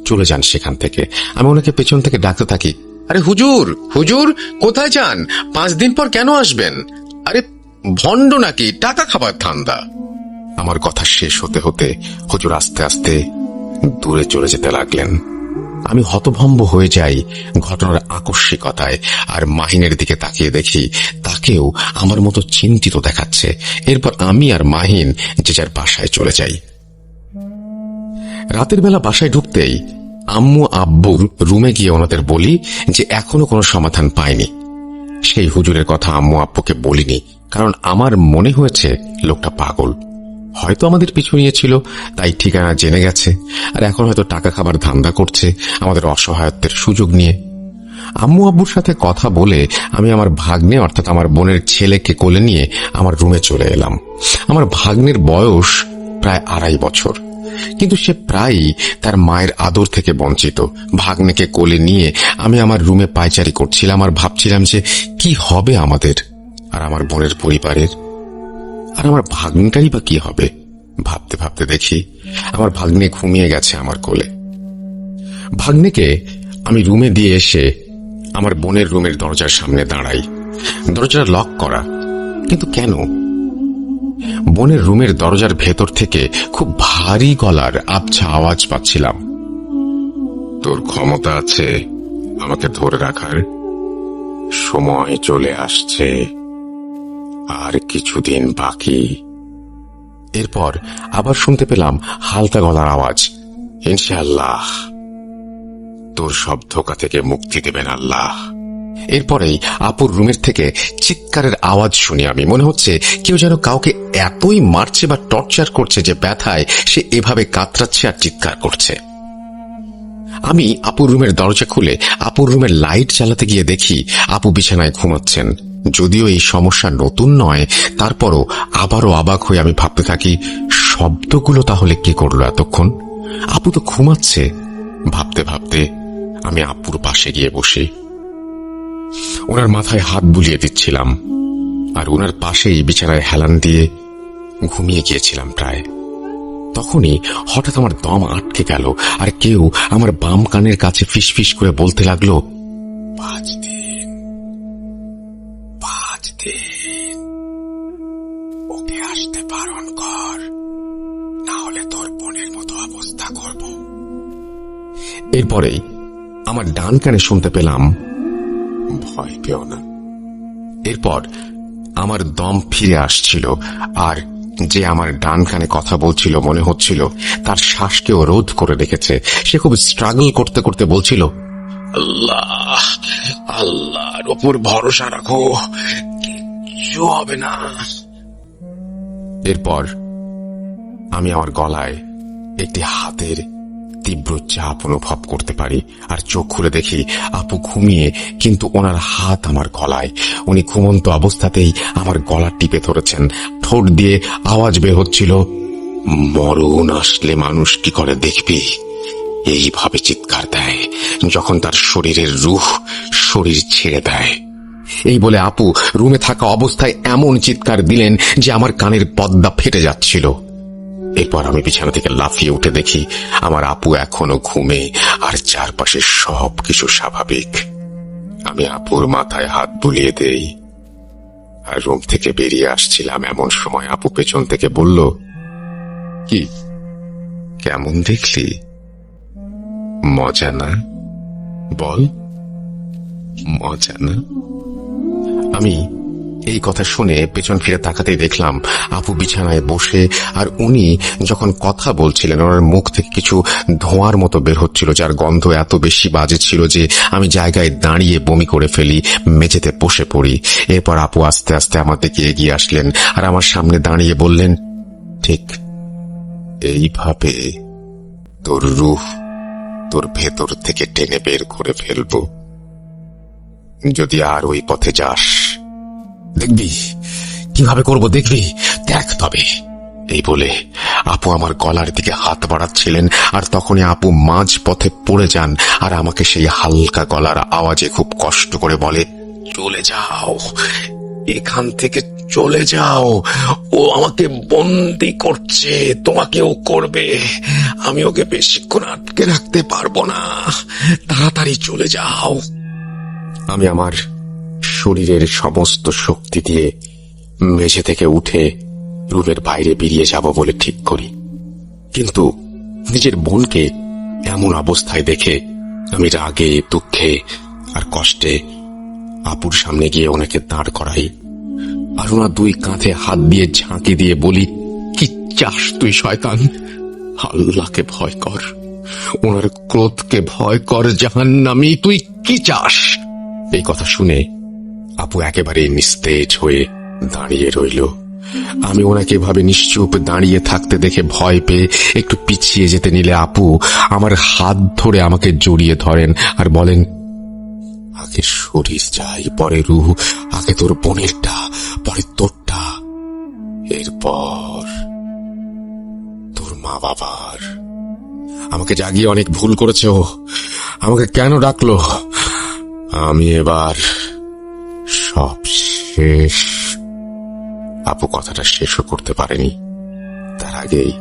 চলে যান সেখান থেকে। আমি ওনাকে পেছন থেকে ডাকতে থাকি, আরে হুজুর, হুজুর কোথায় যান? 5 দিন পর কেন আসবেন? আরে ভণ্ড নাকি, টাকা খাবার ধান্দা। আমার কথা শেষ হতে হতে হুজুর আস্তে আস্তে দূরে চলে যেতে লাগলেন। আমি হতভম্ব হয়ে যাই ঘটনার আকস্মিকতায়, আর মাহিনের দিকে তাকিয়ে দেখি তাকেও আমার মতো চিন্তিত দেখাচ্ছে। এরপর আমি আর মাহিন যে যার বাসায় চলে যাই। রাতের বেলা বাসায় ঢুকতেই আম্মু আব্বুর রুমে গিয়ে ওনাদের বলি যে এখনো কোনো সমাধান পাইনি। সেই হুজুরের কথা আম্মু আব্বুকে বলিনি, কারণ আমার মনে হয়েছে লোকটা পাগল। হয়তো আমাদের পিছু নিয়েছিল, তাই ঠিকানা জেনে গেছে, আর এখন হয়তো টাকা খাবার ধান্দা করছে আমাদের অসহায়ত্বের সুযোগ নিয়ে। আম্মু আব্বুর সাথে কথা বলে আমি আমার ভাগ্নে অর্থাৎ আমার বোনের ছেলেকে কোলে নিয়ে আমার রুমে চলে এলাম। আমার ভাগ্নের বয়স প্রায় 2.5 বছর, কিন্তু সে প্রায়ই তার মায়ের আদর থেকে বঞ্চিত। ভাগ্নেকে কোলে নিয়ে আমি আমার রুমে পায়চারি করছিলাম আর ভাবছিলাম যে কি হবে আমাদের আর আমার বোনের পরিবারের, আর আমার ভাগ্নেটারই বা কি হবে। ভাবতে ভাবতে দেখি আমার ভাগ্নে ঘুমিয়ে গেছে আমার কোলে। ভাগ্নেকে আমি রুমে দিয়ে এসে আমার বোনের রুমের দরজার সামনে দাঁড়াই। দরজাটা লক করা, কিন্তু কেন? বোনের রুমের দরজার ভেতর থেকে খুব ভারী গলার আবছা আওয়াজ পাচ্ছিলাম। তোর ক্ষমতা আছে আমাকে ধরে রাখার? সময় চলে আসছে, আর কিছুদিন বাকি। এরপর আবার শুনতে পেলাম হালকা গলার আওয়াজ, ইনশাআল্লাহ তোর সব ধোঁকা থেকে মুক্তি দেবেন আল্লাহ। এরপরেই আপুর রুমের থেকে চিৎকারের আওয়াজ শুনি আমি। মনে হচ্ছে কেউ যেন কাউকে এতই মারছে বা টর্চার করছে যে ব্যথায় সে এভাবে কাতরাচ্ছে আর চিৎকার করছে। আমি আপুর রুমের দরজা খুলে আপুর রুমের লাইট জ্বালাতে গিয়ে দেখি আপু বিছানায় ঘুমাচ্ছেন। যদিও এই সমস্যা নতুন নয়, তারপরও আবারও অবাক হয়ে আমি ভাবতে থাকি, শব্দগুলো তাহলে কে করলো এতক্ষণ? আপু তো ঘুমাচ্ছে। ভাবতে ভাবতে আমি আপুর পাশে গিয়ে বসি। ওনার মাথায় হাত বুলিয়ে দিচ্ছিলাম আর ওনার পাশেই বিছানায় হেলান দিয়ে ঘুমিয়ে গিয়েছিলাম প্রায়। তখনই হঠাৎ আমার দম আটকে গেল আর কেউ আমার বাম কানের কাছে ফিসফিস করে বলতে লাগলো, 5 দিন, 5 দিন ওকে আসতে বারণ কর, না হলে তোর বোনের মতো অবস্থা করব। এরপরেই আমার ডান কানে শুনতে পেলাম, ভয় পেও না। এরপর আমার দম ফিরে আসছিল, আর যে আমার ডান কানে কথা বলছিল মনে হচ্ছিল তার শ্বাসকেও রোধ করে রেখেছে। সে খুব স্ট্রাগল করতে করতে বলছিল, আল্লাহ, আল্লাহর ওপর ভরসা রাখো, কিচ্ছু হবে না। এরপর আমি আমার গলায় একটি হাতের তীব্র চাপ অনুভব করতে পারি আর চোখ খুলে দেখি আপু ঘুমিয়ে, কিন্তু ওনার হাত আমার গলায়। উনি ঘুমন্ত অবস্থাতেই আমার গলা টিপে ধরেছেন। ঠোঁট দিয়ে আওয়াজ বের হচ্ছিল, মরণ আসলে মানুষ কি করে দেখবি, এইভাবে চিৎকার দেয় যখন তার শরীরের রূহ শরীর ছেড়ে দেয়। এই বলে আপু রুমে থাকা অবস্থায় এমন চিৎকার দিলেন যে আমার কানের পর্দা ফেটে যাচ্ছিল। এরপর আমি বিছানা থেকে লাফিয়ে উঠে দেখি আমার আপু এখনো ঘুমে আর চারপাশে সবকিছু স্বাভাবিক। আমি আপুর মাথায় হাত বুলিয়ে দেই আর রুম থেকে বেরিয়ে আসছিলাম। এমন সময় আপু পেছন থেকে বলল, কি কেমন দেখলি? মজা না? বল, মজা না? আমি এই কথা শুনে পেছন ফিরে তাকাতেই দেখলাম আপু বিছানায় বসে, আর উনি যখন কথা বলছিলেন ওনার মুখ থেকে কিছু ধোঁয়ার মতো বের হচ্ছিল, যার গন্ধ এত বেশি বাজে ছিল যে আমি জায়গায় দাঁড়িয়ে বমি করে ফেলি, মেঝেতে বসে পড়ি। এরপর আপু আস্তে আস্তে আমার দিকে এগিয়ে আসলেন আর আমার সামনে দাঁড়িয়ে বললেন, ঠিক এইভাবে তোর রূহ তোর ভেতর থেকে টেনে বের করে ফেলবো। যদি আর ওই পথে যাস, দেখবি কিভাবে করব, দেখবি, দেখ তবে। এই বলে আপু আমার গলার দিকে হাত বাড়াচ্ছিলেন, আর তখনই আপু মাঝ পথে পড়ে যান, আর আমাকে সেই হালকা গলার আওয়াজে খুব কষ্ট করে বলে, চলে যাও, এখান থেকে চলে যাও, ও আমাকে বন্দি করছে, তোমাকেও করবে, আমি ওকে বেশিক্ষণ আটকে রাখতে পারবো না, তাড়াতাড়ি চলে যাও। আমি আমার শরীরের সমস্ত শক্তি দিয়ে মেঝে থেকে উঠে রুমের বাইরে বেরিয়ে যাব বলে ঠিক করি, কিন্তু নিজের বোনকে এমন অবস্থায় দেখে আমি রাগে, দুঃখে আর কষ্টে আপুর সামনে গিয়ে ওনাকে দাঁড় করাই, আর ওনার দুই কাঁধে হাত দিয়ে ঝাঁকি দিয়ে বলি, কি চাস তুই শয়তান? আল্লাহকে ভয় কর, ওনার ক্রোধকে ভয় কর, জাহান্নামী, তুই কি চাস? এই কথা শুনে আপু একেবারে নিস্তেজ হয়ে দাঁড়িয়ে রইল। আমি ওনাকে এভাবে নিশ্চুপ দাঁড়িয়ে থাকতে দেখে ভয় পেয়ে একটু পিছিয়ে যেতে নিলে আপু আমার হাত ধরে আমাকে জড়িয়ে ধরেন আর বলেন, আগে শরীর চাই, পরে রুহ, আগে তোর বোনেরটা, পরে তোরটা, এরপর তোর মা বাবার। আমাকে জাগিয়ে অনেক ভুল করেছে ও, আমাকে কেন ডাকলো? আমি এবার সব শেষ। আপু কথাটা শেষও করতে পারেনি, তার আগেই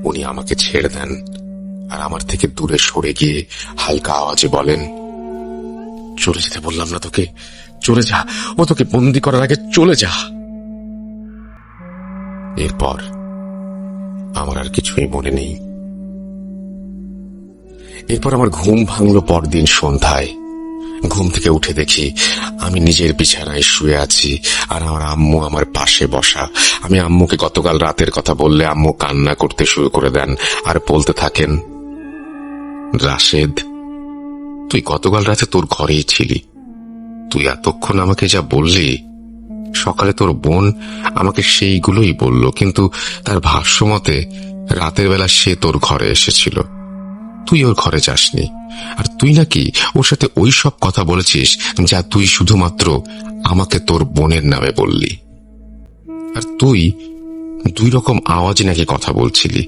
উনি আমাকে ছেড়ে দেন আর আমার থেকে দূরে সরে গিয়ে হালকা আওয়াজে বলেন, চলে যেতে বললাম না তোকে, চলে যা, ও তোকে বন্দি করার আগে চলে যা। এরপর আমার আর কিছুই মনে নেই। এরপর আমার ঘুম ভাঙল পরদিন সন্ধ্যায়। ঘুম থেকে উঠে দেখি আমি নিজের বিছানায় শুয়ে আছি, আর আমার আম্মু আমার পাশে বসা। আমি আম্মুকে গতকাল রাতের কথা বললে আম্মু কান্না করতে শুরু করে দেন আর বলতে থাকেন, রাশেদ, তুই গতকাল রাতে তোর ঘরেই ছিলি, তুই এতক্ষণ আমাকে যা বললি, সকালে তোর বোন আমাকে সেইগুলোই বলল, কিন্তু তার ভাষ্য মতে রাতের বেলা সে তোর ঘরে এসেছিল, তুই ওর ঘরে যাসনি, আর তুই নাকি ওর সাথে ওই সব কথা বলেছিস যা তুই শুধুমাত্র আমাকে তোর বোনের নামে বললি। আর তুই দুই রকম আওয়াজে নাকি কথা বলছিলি।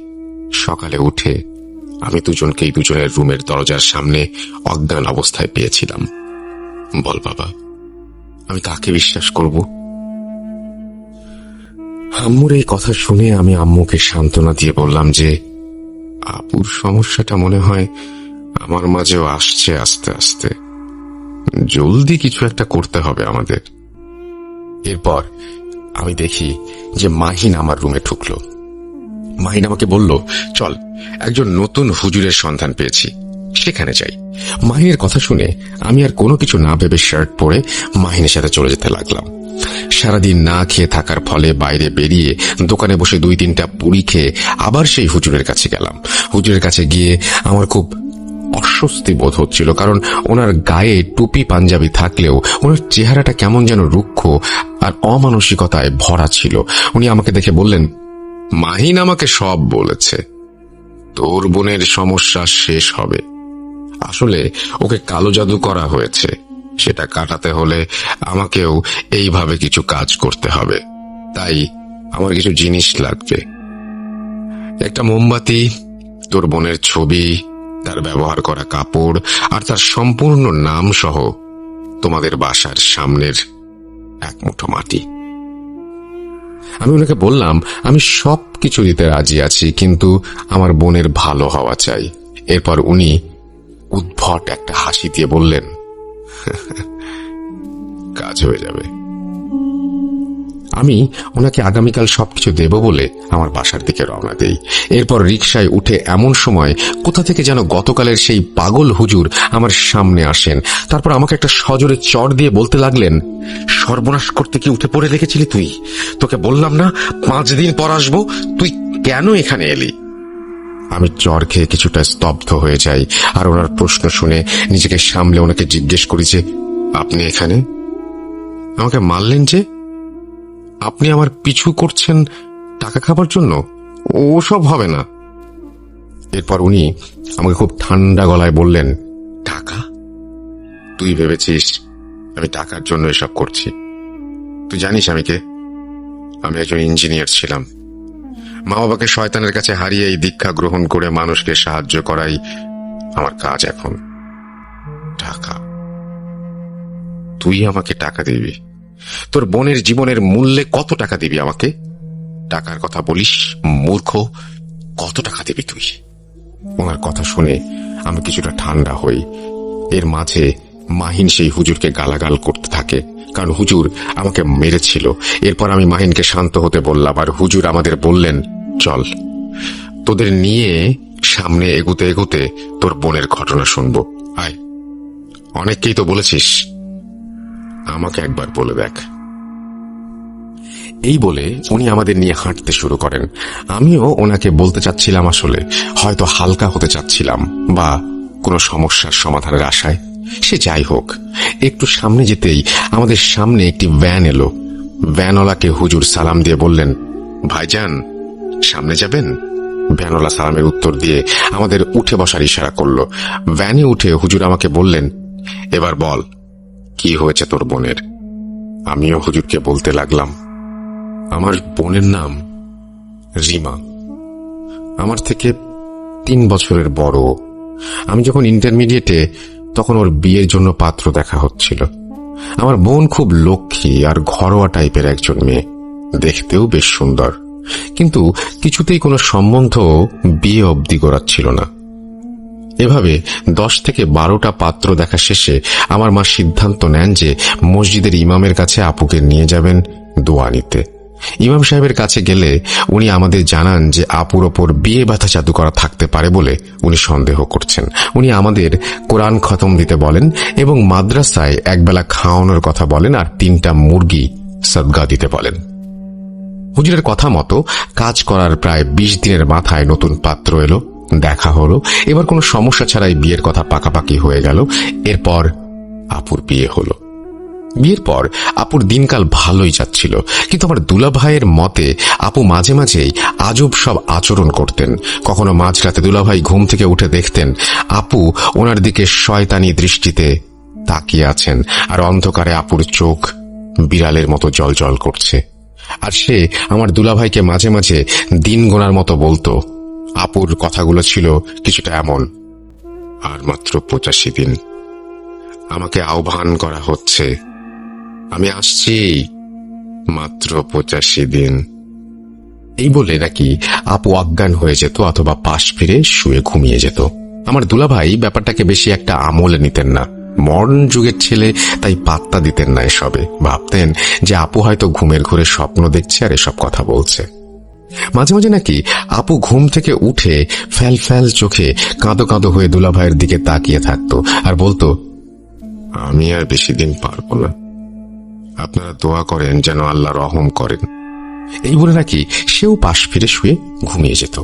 সকালে উঠে আমি দুজনকেই দুজনের রুমের দরজার সামনে অজ্ঞান অবস্থায় পেয়েছিলাম। বল বাবা, আমি কাকে বিশ্বাস করব? আম্মুর এই কথা শুনে আমি আম্মুকে সান্ত্বনা দিয়ে বললাম যে আপুর সমস্যাটা মনে হয় আমার মাঝেও আসছে আস্তে আস্তে, জলদি কিছু একটা করতে হবে আমাদের। এরপর আমি দেখি যে মাহিন আমার রুমে ঢুকলো। মাহিন আমাকে বলল, চল, একজন নতুন হুজুরের সন্ধান পেয়েছি, সেখানে যাই। মাহিনের কথা শুনে আমি আর কোনো কিছু না ভেবে শার্ট পরে মাহিনের সাথে চলে যেতে লাগলাম। সারাদিন না খেয়ে থাকার ফলে বাইরে বেরিয়ে দোকানে বসে 2-3টা পুরি খেয়ে আবার সেই হুজুরের কাছে গেলাম। হুজুরের কাছে গিয়ে আমার খুব অস্বস্তি বোধ হচ্ছিল, কারণ ওনার গায়ে টুপি পাঞ্জাবি থাকলেও ওনার চেহারাটা কেমন যেন রুক্ষ আর অমানসিকতায় ভরা ছিল। উনি আমাকে দেখে বললেন, মাহিন আমাকে সব বলেছে, তোর বোনের সমস্যা শেষ হবে। আসলে ওকে কালো জাদু করা হয়েছে, সেটা কাটাতে হলে আমাকেও এইভাবে কিছু কাজ করতে হবে। তাই আমার কিছু জিনিস লাগবে, একটা মোমবাতি, তোর বোনের ছবি, তার ব্যবহার করা কাপড় আর তার সম্পূর্ণ নাম সহ তোমাদের বাসার সামনের এক মুঠো মাটি। আমি ওনাকে বললাম আমি সবকিছু দিতে রাজি আছি, কিন্তু আমার বোনের ভালো হওয়া চাই। এরপর উনি উদ্ভট একটা হাসি দিয়ে বললেন, কাজ হয়ে যাবে। আমি ওনাকে আগামীকাল সবকিছু দেব বলে আমার বাসার দিকে রওনা দেই। এরপর রিকশায় উঠে এমন সময় কোথা থেকে যেন গতকালের সেই পাগল হুজুর আমার সামনে আসেন। তারপর আমাকে একটা সজোরে চড় দিয়ে বলতে লাগলেন, সর্বনাশ করতে কি উঠে পড়ে লেগেছিলি তুই? তোকে বললাম না 5 দিন পর আসবো, তুই কেন এখানে এলি? আমি চড় খেয়ে কিছুটা স্তব্ধ হয়ে যাই, আর ওনার প্রশ্ন শুনে নিজেকে সামলে ওনাকে জিজ্ঞেস করি যে, আপনি এখানে? আমাকে মারলেন যে? আপনি আমার পিছু করছেন টাকা খাবার জন্য? ওসব হবে না। এরপর উনি আমাকে খুব ঠান্ডা গলায় বললেন, টাকা? তুই ভেবেছিস আমি টাকার জন্য এসব করছি? তুই জানিস আমি কে? আমি একজন ইঞ্জিনিয়ার ছিলাম। মা বাবাকে শয়তানের কাছে হারিয়ে এই দীক্ষা গ্রহণ করে মানুষকে সাহায্য করাই আমার কাজ এখন। টাকা? তুই আমাকে টাকা দিবি? তোর বোনের জীবনের মূল্যে কত টাকা দিবি আমাকে? টাকার কথা বলিস মূর্খ? কত টাকা দিবি তুই? ওনার কথা শুনে আমি কিছুটা ঠান্ডা হই। এর মাঝে মাহিন সেই হুজুরকে গালাগাল করতে থাকে, কারণ হুজুর আমাকে মেরেছিল। এরপর আমি মাহিনকে শান্ত হতে বললাম, আর হুজুর আমাদের বললেন, চল তোদের নিয়ে সামনে এগুতে এগুতে তোর বোনের ঘটনা শুনবো। আয়, অনেককেই তো বলেছিস, আমাকে একবার বলে দেখ। এই বলে উনি আমাদের নিয়ে হাঁটতে শুরু করেন। আমিও ওনাকে বলতে চাচ্ছিলাম, আসলে হয়তো হালকা হতে চাচ্ছিলাম বা কোনো সমস্যার সমাধানের আশায়। সে যাই হোক, একটু সামনে যেতেই আমাদের সামনে একটি ভ্যান এলো। ভ্যানওয়ালাকে হুজুর সালাম দিয়ে বললেন, ভাইজান সামনে যাবেন? ভ্যানওয়ালা সালামের উত্তর দিয়ে আমাদের উঠে বসার ইশারা করলো। ভ্যানে উঠে হুজুর আমাকে বললেন, এবার বল কি হয়েছে তোর বোনের? আমিও হুজুরকে বলতে লাগলাম, আমার বোনের নাম রিমা, আমার থেকে 3 বছরের বড়। আমি যখন ইন্টারমিডিয়েটে, তখন ওর বিয়ের জন্য পাত্র দেখা হচ্ছিল। আমার বোন খুব লক্ষ্মী আর ঘরোয়া টাইপের একজন মেয়ে, দেখতেও বেশ সুন্দর, কিন্তু কিছুতেই কোনো সম্বন্ধ বিয়ে অবধি গড়াচ্ছিল না। এভাবে 10 থেকে 12টা পাত্র দেখা শেষে আমার মা সিদ্ধান্ত নেন যে মসজিদের ইমামের কাছে আপুকে নিয়ে যাবেন দোয়া নিতে। ইমাম সাহেবের কাছে গেলে উনি আমাদের জানান যে আপুর ওপর বিয়ে বাধা জাদু করা থাকতে পারে বলে উনি সন্দেহ করছেন। উনি আমাদের কোরআন খতম দিতে বলেন এবং মাদ্রাসায় একবেলা খাওয়ানোর কথা বলেন, আর 3টা মুরগি সদগা দিতে বলেন। হুজুরের কথা মতো কাজ করার প্রায় 20 দিনের মাথায় নতুন পাত্র এলো, দেখা হলো। এবার কোনো সমস্যা ছাড়াই বিয়ের কথা পাকাপাকি হয়ে গেল। এরপর আপুর বিয়ে হলো। বিয়ের পর আপুর দিনকাল ভালোই যাচ্ছিল, কিন্তু আমার দুলাভাইয়ের মতে আপু মাঝে মাঝেই আজব সব আচরণ করতেন। কখনো মাঝরাতে দুলাভাই ঘুম থেকে উঠে দেখতেন আপু ওনার দিকে শয়তানি দৃষ্টিতে তাকিয়ে আছেন, আর অন্ধকারে আপুর চোখ বিড়ালের মতো জলজল করছে। আর সে আমার দুলাভাইকে মাঝে মাঝে দিন গোনার মতো বলতো। আপুর কথাগুলো ছিল কিছুটা এমন, আর মাত্র 85 দিন, আমাকে আহ্বান করা হচ্ছে, আমি আসছি, মাত্র 85 দিন। এই বলে নাকি আপু অজ্ঞান হয়ে যেত অথবা পাশ ফিরে শুয়ে ঘুমিয়ে যেত। আমার দুলাভাই ব্যাপারটাকে বেশি একটা আমলে নিতেন না, মডার্ন যুগের ছেলে, তাই পাত্তা দিতেন না এসবে। ভাবতেন যে আপু হয়তো ঘুমের ঘোরে স্বপ্ন দেখছে আর এসব কথা বলছে। মাঝে মাঝে নাকি আপু ঘুম থেকে উঠে ফ্যাল ফ্যাল চোখে কাঁদো কাঁদো হয়ে দুলাভাইয়ের দিকে তাকিয়ে থাকতো আর বলতো, আমি আর বেশি দিন পারবো না, আপনারা দোয়া করেন যেন আল্লাহ রহম করেন। এই বলে নাকি সেও পাশ ফিরে শুয়ে ঘুমিয়ে যেত।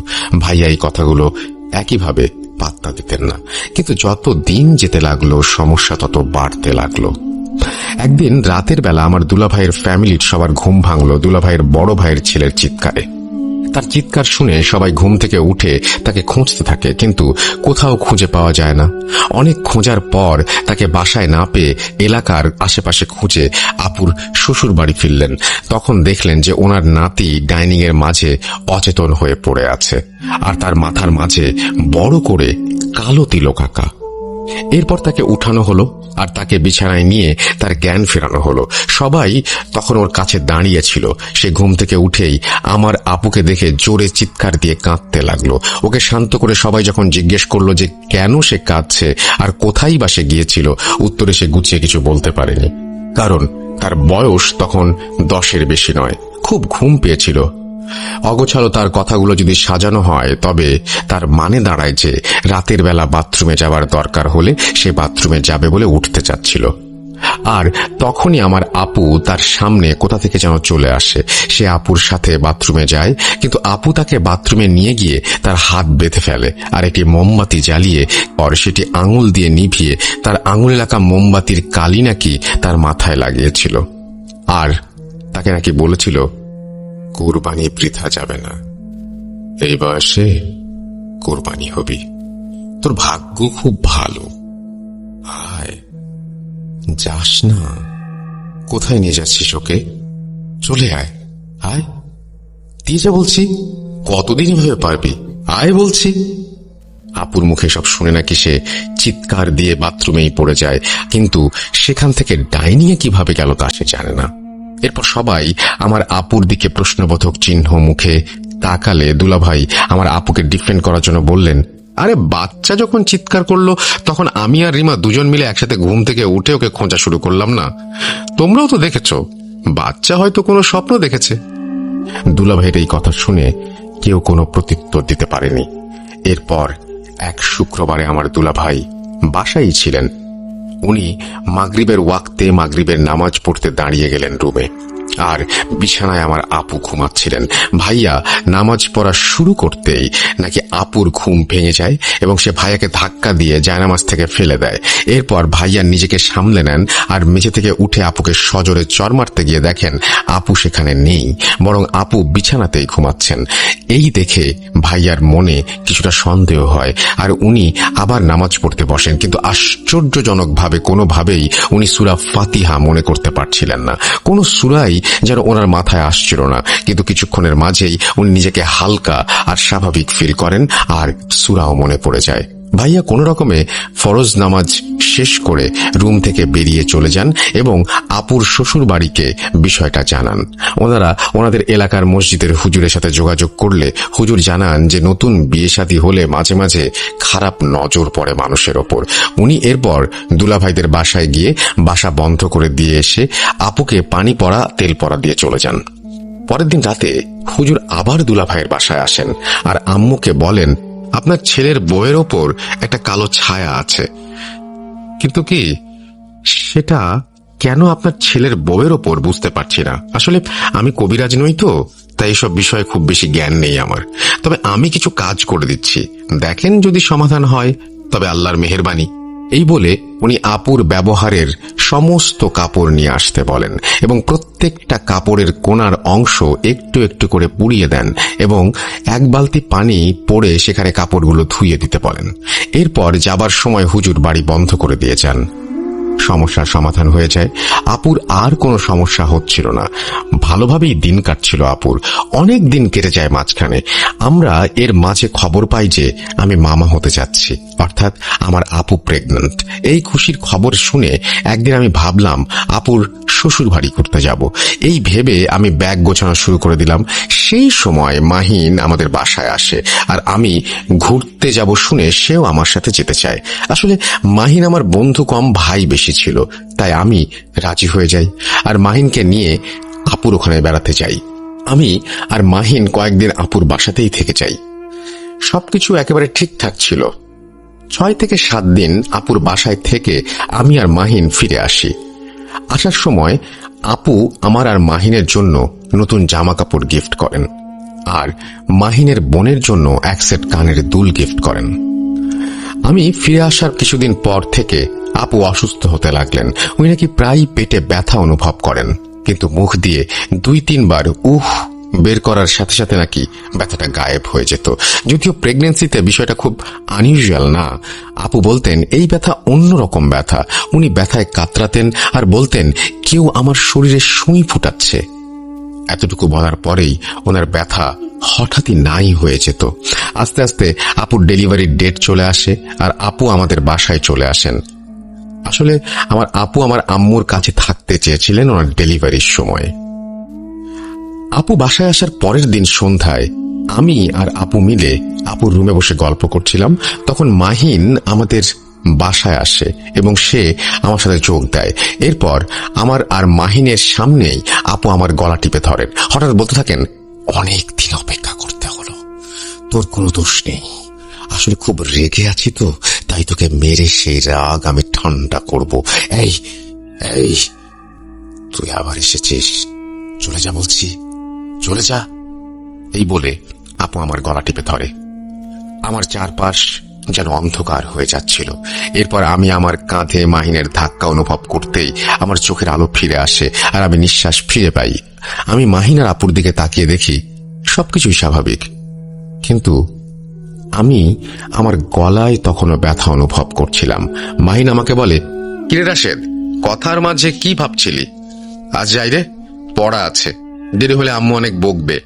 ভাইয়া এই কথাগুলো একইভাবে পাত্তা দিতেন না, কিন্তু যত দিন যেতে লাগলো সমস্যা তত বাড়তে লাগলো। একদিন রাতের বেলা আমার দুলাভাইয়ের ফ্যামিলির সবার ঘুম ভাঙলো দুলাভাইয়ের বড় ভাইয়ের ছেলের চিৎকারে। তার চিৎকার শুনে সবাই ঘুম থেকে উঠে তাকে খুঁজতে থাকে, কিন্তু কোথাও খুঁজে পাওয়া যায় না। অনেক খোঁজার পর তাকে বাসায় না পেয়ে এলাকার আশেপাশে খুঁজে আপুর শ্বশুর বাড়ি ফিরলেন। তখন দেখলেন যে ওনার নাতি ডাইনিং এর মাঝে অচেতন হয়ে পড়ে আছে, আর তার মাথার মাঝে বড় করে কালো তিলক আঁকা। এরপর তাকে উঠানো হলো আর তাকে বিছানায় নিয়ে তার জ্ঞান ফেরানো হলো। সবাই তখন ওর কাছে দাঁড়িয়ে ছিল। সে ঘুম থেকে উঠেই আমার আপুকে দেখে জোরে চিৎকার দিয়ে কাঁদতে লাগলো। ওকে শান্ত করে সবাই যখন জিজ্ঞেস করলো যে কেন সে কাঁদছে আর কোথায় বা সে গিয়েছিল, উত্তরে সে গুছিয়ে কিছু বলতে পারেনি, কারণ তার বয়স তখন 10-এর বেশি নয়। খুব ঘুম পেয়েছিল। অগোছালো তার কথাগুলো যদি সাজানো হয় তবে তার মানে দাঁড়ায় যে রাতের বেলা বাথরুমে যাওয়ার দরকার হলে সে বাথরুমে যাবে বলে উঠতে চাচ্ছিল। আর তখনই আমার আপু তার সামনে কোথা থেকে যেন চলে আসে। সে আপুর সাথে বাথরুমে যায়, কিন্তু আপু তাকে বাথরুমে নিয়ে গিয়ে তার হাত বেঁধে ফেলে আর একটি মোমবাতি জ্বালিয়ে পর সেটি আঙুল দিয়ে নিভিয়ে তার আঙুলে লাগা মোমবাতির কালি নাকি তার মাথায় লাগিয়েছিল, আর তাকে নাকি বলেছিল, কুরবানি বৃথা যাবে না, এই বয়সে কোরবানি হবি। তোর ভাগ্য খুব ভালো। আয়, যাস না। কোথায় নিয়ে যাচ্ছিস ওকে? চলে আয়, আয়, দিয়ে যা বলছি। কতদিন এভাবে পারবি? আয় বলছি। আপুর মুখে সব শুনে নাকি সে চিৎকার দিয়ে বাথরুমেই পড়ে যায়, কিন্তু সেখান থেকে ডাইনিয়ে কিভাবে গেল তা সে জানে না। এরপর সবাই আমার আপুর দিকে প্রশ্নবোধক চিহ্ন মুখে তাকালে দুলাভাই আমার আপুকে ডিফেন্ড করার জন্য বললেন, আরে বাচ্চা যখন চিৎকার করলো তখন আমি আর রিমা দুজন মিলে একসাথে ঘুম থেকে উঠে ওকে খোঁজা শুরু করলাম না? তোমরাও তো দেখেছো, বাচ্চা হয়তো কোনো স্বপ্ন দেখেছে। দুলাভাইয়ের এই কথা শুনে কেউ কোনো প্রত্যুত্তর দিতে পারেনি। এরপর এক শুক্রবারে আমার দুলাভাই বাসায় ছিলেন। উনি মাগরিবের ওয়াক্তে মাগরিবের নামাজ পড়তে দাঁড়িয়ে গেলেন রুমে, আর বিছানায় আমার আপু ঘুমাচ্ছিলেন। ভাইয়া নামাজ পড়া শুরু করতেই নাকি আপুর ঘুম ভেঙে যায় এবং সে ভাইয়াকে ধাক্কা দিয়ে জায়নামাজ থেকে ফেলে দেয়। এরপর ভাইয়া নিজেকে সামলে নেন আর মেঝে থেকে উঠে আপুকে সজোরে চড় মারতে গিয়ে দেখেন আপু সেখানে নেই, বরং আপু বিছানাতেই ঘুমাচ্ছেন। এই দেখে ভাইয়ার মনে কিছুটা সন্দেহ হয় আর উনি আবার নামাজ পড়তে বসেন, কিন্তু আশ্চর্যজনকভাবে কোনোভাবেই উনি সূরা ফাতিহা মনে করতে পারছিলেন না। কোনো সূরাই যেন ওনার মাথায় আসছিল না, কিন্তু কিছুক্ষণের মাঝেই উনি নিজেকে হালকা আর স্বাভাবিক ফিল করেন আর সূরাও মনে পড়ে যায়। ভাইয়া কোনো রকমে ফরজ নামাজ শেষ করে রুম থেকে বেরিয়ে চলে যান এবং আপুর শ্বশুর বাড়িকে বিষয়টা জানান। ওনারা ওনাদের এলাকার মসজিদের হুজুরের সাথে যোগাযোগ করলে হুজুর জানান যে নতুন বিয়ে শাদী হলে মাঝে মাঝে খারাপ নজর পড়ে মানুষের ওপর। উনি এরপর দুলাভাইদের বাসায় গিয়ে বাসা বন্ধ করে দিয়ে এসে আপুকে পানি পড়া তেল পড়া দিয়ে চলে যান। পরের দিন রাতে হুজুর আবার দুলাভাইয়ের বাসায় আসেন আর আম্মুকে বলেন, আপনার ছেলের বউয়ের ওপর একটা কালো ছায়া আছে, কিন্তু কি সেটা কেন আপনার ছেলের বউয়ের ওপর বুঝতে পারছি না। আসলে আমি কবিরাজ নই তো, তাই এসব বিষয়ে খুব বেশি জ্ঞান নেই আমার। তবে আমি কিছু কাজ করে দিচ্ছি, দেখেন যদি সমাধান হয় তবে আল্লাহর মেহেরবানি। এই বলে উনি আপুর ব্যবহারের সমস্ত কাপড় নিয়ে আসতে বলেন এবং প্রত্যেকটা কাপড়ের কোণার অংশ একটু একটু করে পুড়িয়ে দেন এবং এক বালতি পানি পড়ে সেখানে কাপড়গুলো ধুইয়ে দিতে বলেন। এরপর যাবার সময় হুজুর বাড়ি বন্ধ করে দিয়ে যান। সমস্যার সমাধান হয়ে যায়। আপুর আর কোনো সমস্যা হচ্ছিল না, ভালোভাবেই দিন কাটছিল আপুর। অনেক দিন কেটে যায় মাঝখানে। আমরা এর মাঝে খবর পাই যে আমি মামা হতে যাচ্ছি, অর্থাৎ আমার আপু প্রেগন্যান্ট। এই খুশির খবর শুনে একদিন আমি ভাবলাম আপুর শ্বশুর বাড়ি করতে যাব। এই ভেবে আমি ব্যাগ গোছানো শুরু করে দিলাম। সেই সময় মাহিন আমাদের বাসায় আসে আর আমি ঘুরতে যাব শুনে সেও আমার সাথে যেতে চায়। আসলে মাহিন আমার বন্ধু কম, ভাই বেশি ছিল, তাই আমি রাজি হয়ে যাই আর মাহিনকে নিয়ে আপুর ওখানে বেড়াতে যাই। আমি আর মাহিন কয়েকদিন আপুর বাসাতেই থেকে যাই। সবকিছু একেবারে ঠিকঠাক ছিল। 6 থেকে 7 দিন আপুর বাসায় থেকে আমি আর মাহিন ফিরে আসি। আসার সময় আপু আমার আর মাহিনের জন্য নতুন জামা কাপড় গিফট করেন আর মাহিনের বোনের জন্য এক সেট কানের দুল গিফট করেন। আমি ফিরে আসার কিছুদিন পর থেকে আপু অসুস্থ হতে লাগলেন। উনি নাকি প্রায় পেটে ব্যথা অনুভব করেন, কিন্তু মুখ দিয়ে 2-3 বার উহ বের করার সাথে সাথে নাকি ব্যথাটা গায়েব হয়ে যেত। যদিও প্রেগন্যান্সিতে বিষয়টা খুব আনইউজুয়াল না। আপু বলতেন এই ব্যথা অন্যরকম ব্যথা। উনি ব্যথায় কাতরাতেন আর বলতেন কেউ আমার শরীরে সুই ফুটাচ্ছে। এতটুকু বলার পরেই ওনার ব্যথা হঠাৎই নাই হয়ে যেত। আস্তে আস্তে আপুর ডেলিভারির ডেট চলে আসে আর আপু আমাদের বাসায় চলে আসেন। আসলে আমার আপু আমার আম্মুর কাছে থাকতে চেয়েছিলেন ওনার ডেলিভারির সময়। আপু বাসায় আসার পরের দিন সন্ধ্যায় আমি আর আপু মিলে আপুর রুমে বসে গল্প করছিলাম। তখন মাহিন আমাদের বাসায় আসে এবং সে আমার সাথে যোগ দেয়। এরপর আমার আর মাহিনের সামনেই আপু আমার গলা টিপে ধরেন। হঠাৎ বলতে থাকেন, অনেক দিন অপেক্ষা করতে হলো, তোর কোনো দোষ নেই। আসলে খুব রেগে আছি তো, তাই তোকে মেরে সেই রাগ আমি ঠান্ডা করব। এই এই তুই আবার এসেছিস, চলে যা বলছি, চলে যা। এই বলে আপু আমার গলা টিপে ধরে। আমার চারপাশ যেন অন্ধকার হয়ে যাচ্ছিল। এরপর আমি আমার কাঁধে মাহিনের ধাক্কা অনুভব করতেই আমার চোখের আলো ফিরে আসে আর আমি নিঃশ্বাস ফিরে পাই। আমি মাহিন আর আপুর দিকে তাকিয়ে দেখি সবকিছুই স্বাভাবিক, কিন্তু আমি আমার গলায় তখনও ব্যথা অনুভব করছিলাম। মাহিন আমাকে বলে, কিরে রাশেদ, কথার মাঝে কি ভাবছিলি? আজ যাই রে, পড়া আছে, দেরি হলে আম্মু অনেক বকবে।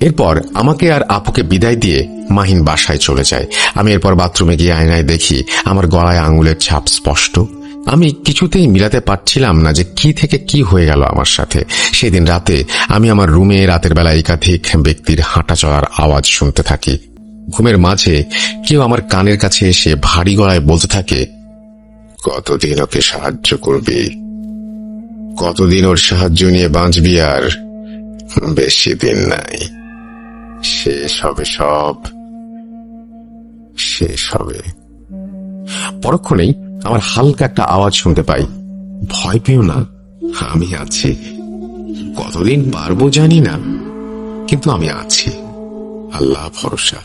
এরপর আমাকে আর আপুকে বিদায় দিয়ে মাহিন বাসায় চলে যায়। আমি এরপর বাথরুমে গিয়ে আয়নায় দেখি আমার গলায় আঙুলের ছাপ স্পষ্ট। আমি কিছুতেই মিলাতে পারছিলাম না যে কি থেকে কি হয়ে গেল আমার সাথে। সেদিন রাতে আমি আমার রুমে রাতের বেলা একাধিক ব্যক্তির হাঁটা চলার আওয়াজ শুনতে থাকি। ঘুমের মাঝে কেউ আমার কানের কাছে এসে ভারী গলায় বলতে থাকে, কতদিন ওকে সাহায্য করবি, কতদিন ওর সাহায্য নিয়ে বাঁচবি, আর বেশি দিন নাই, শেষ হবে, সব শেষ হবে। পরক্ষণেই আমার হালকা একটা আওয়াজ শুনতে পাই, ভয় পেও না, আমি আছি, কতদিন পারবো জানি না, কিন্তু আমি আছি, আল্লাহ ভরসা।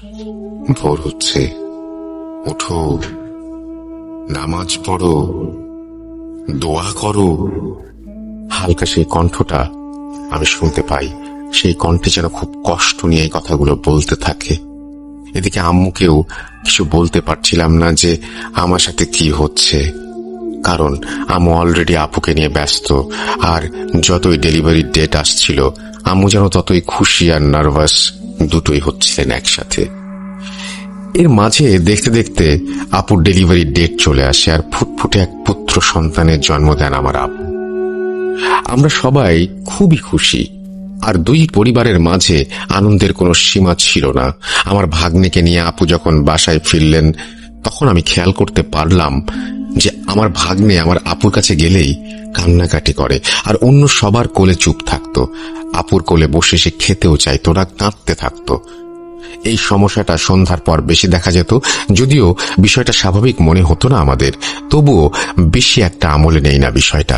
ভোর হচ্ছে, ওঠো, নামাজ পড়ো, দোয়া করো। হালকা সেই কণ্ঠটা আমি শুনতে পাই। সেই কণ্ঠে যেন খুব কষ্ট নিয়ে এই কথাগুলো বলতে থাকে। এদিকে আম্মুকেও কিছু বলতে পারছিলাম না যে আমার সাথে কি হচ্ছে, কারণ আম্মু অলরেডি আপুকে নিয়ে ব্যস্ত। আর যতই ডেলিভারির ডেট আসছিল, আম্মু যেন ততই খুশি আর নার্ভাস, দুটোই হচ্ছিলেন একসাথে। এর মাঝে দেখতে দেখতে আপুর ডেলিভারির ডেট চলে আসে, আর ফুটফুটে এক পুত্র সন্তানের জন্ম দেন আমার আপু। আমরা সবাই খুবই খুশি, আর দুই পরিবারের মাঝে আনন্দের কোনো সীমা ছিল না। আমার ভাগ্নেকে নিয়ে আপু যখন বাসায় ফিরলেন, তখন আমি খেয়াল করতে পারলাম যে আমার ভাগ্নে আমার আপুর কাছে গেলেই কান্নাকাটি করে, আর অন্য সবার কোলে চুপ থাকতো। আপুর কোলে বসে সে খেতেও চাইতো না, কাঁদতে থাকতো। এই সমস্যাটা সন্ধ্যার পর বেশি দেখা যেত, যদিও বিষয়টা স্বাভাবিক মনে হতো না আমাদের, তবুও বেশি একটা আমলে নেই না বিষয়টা।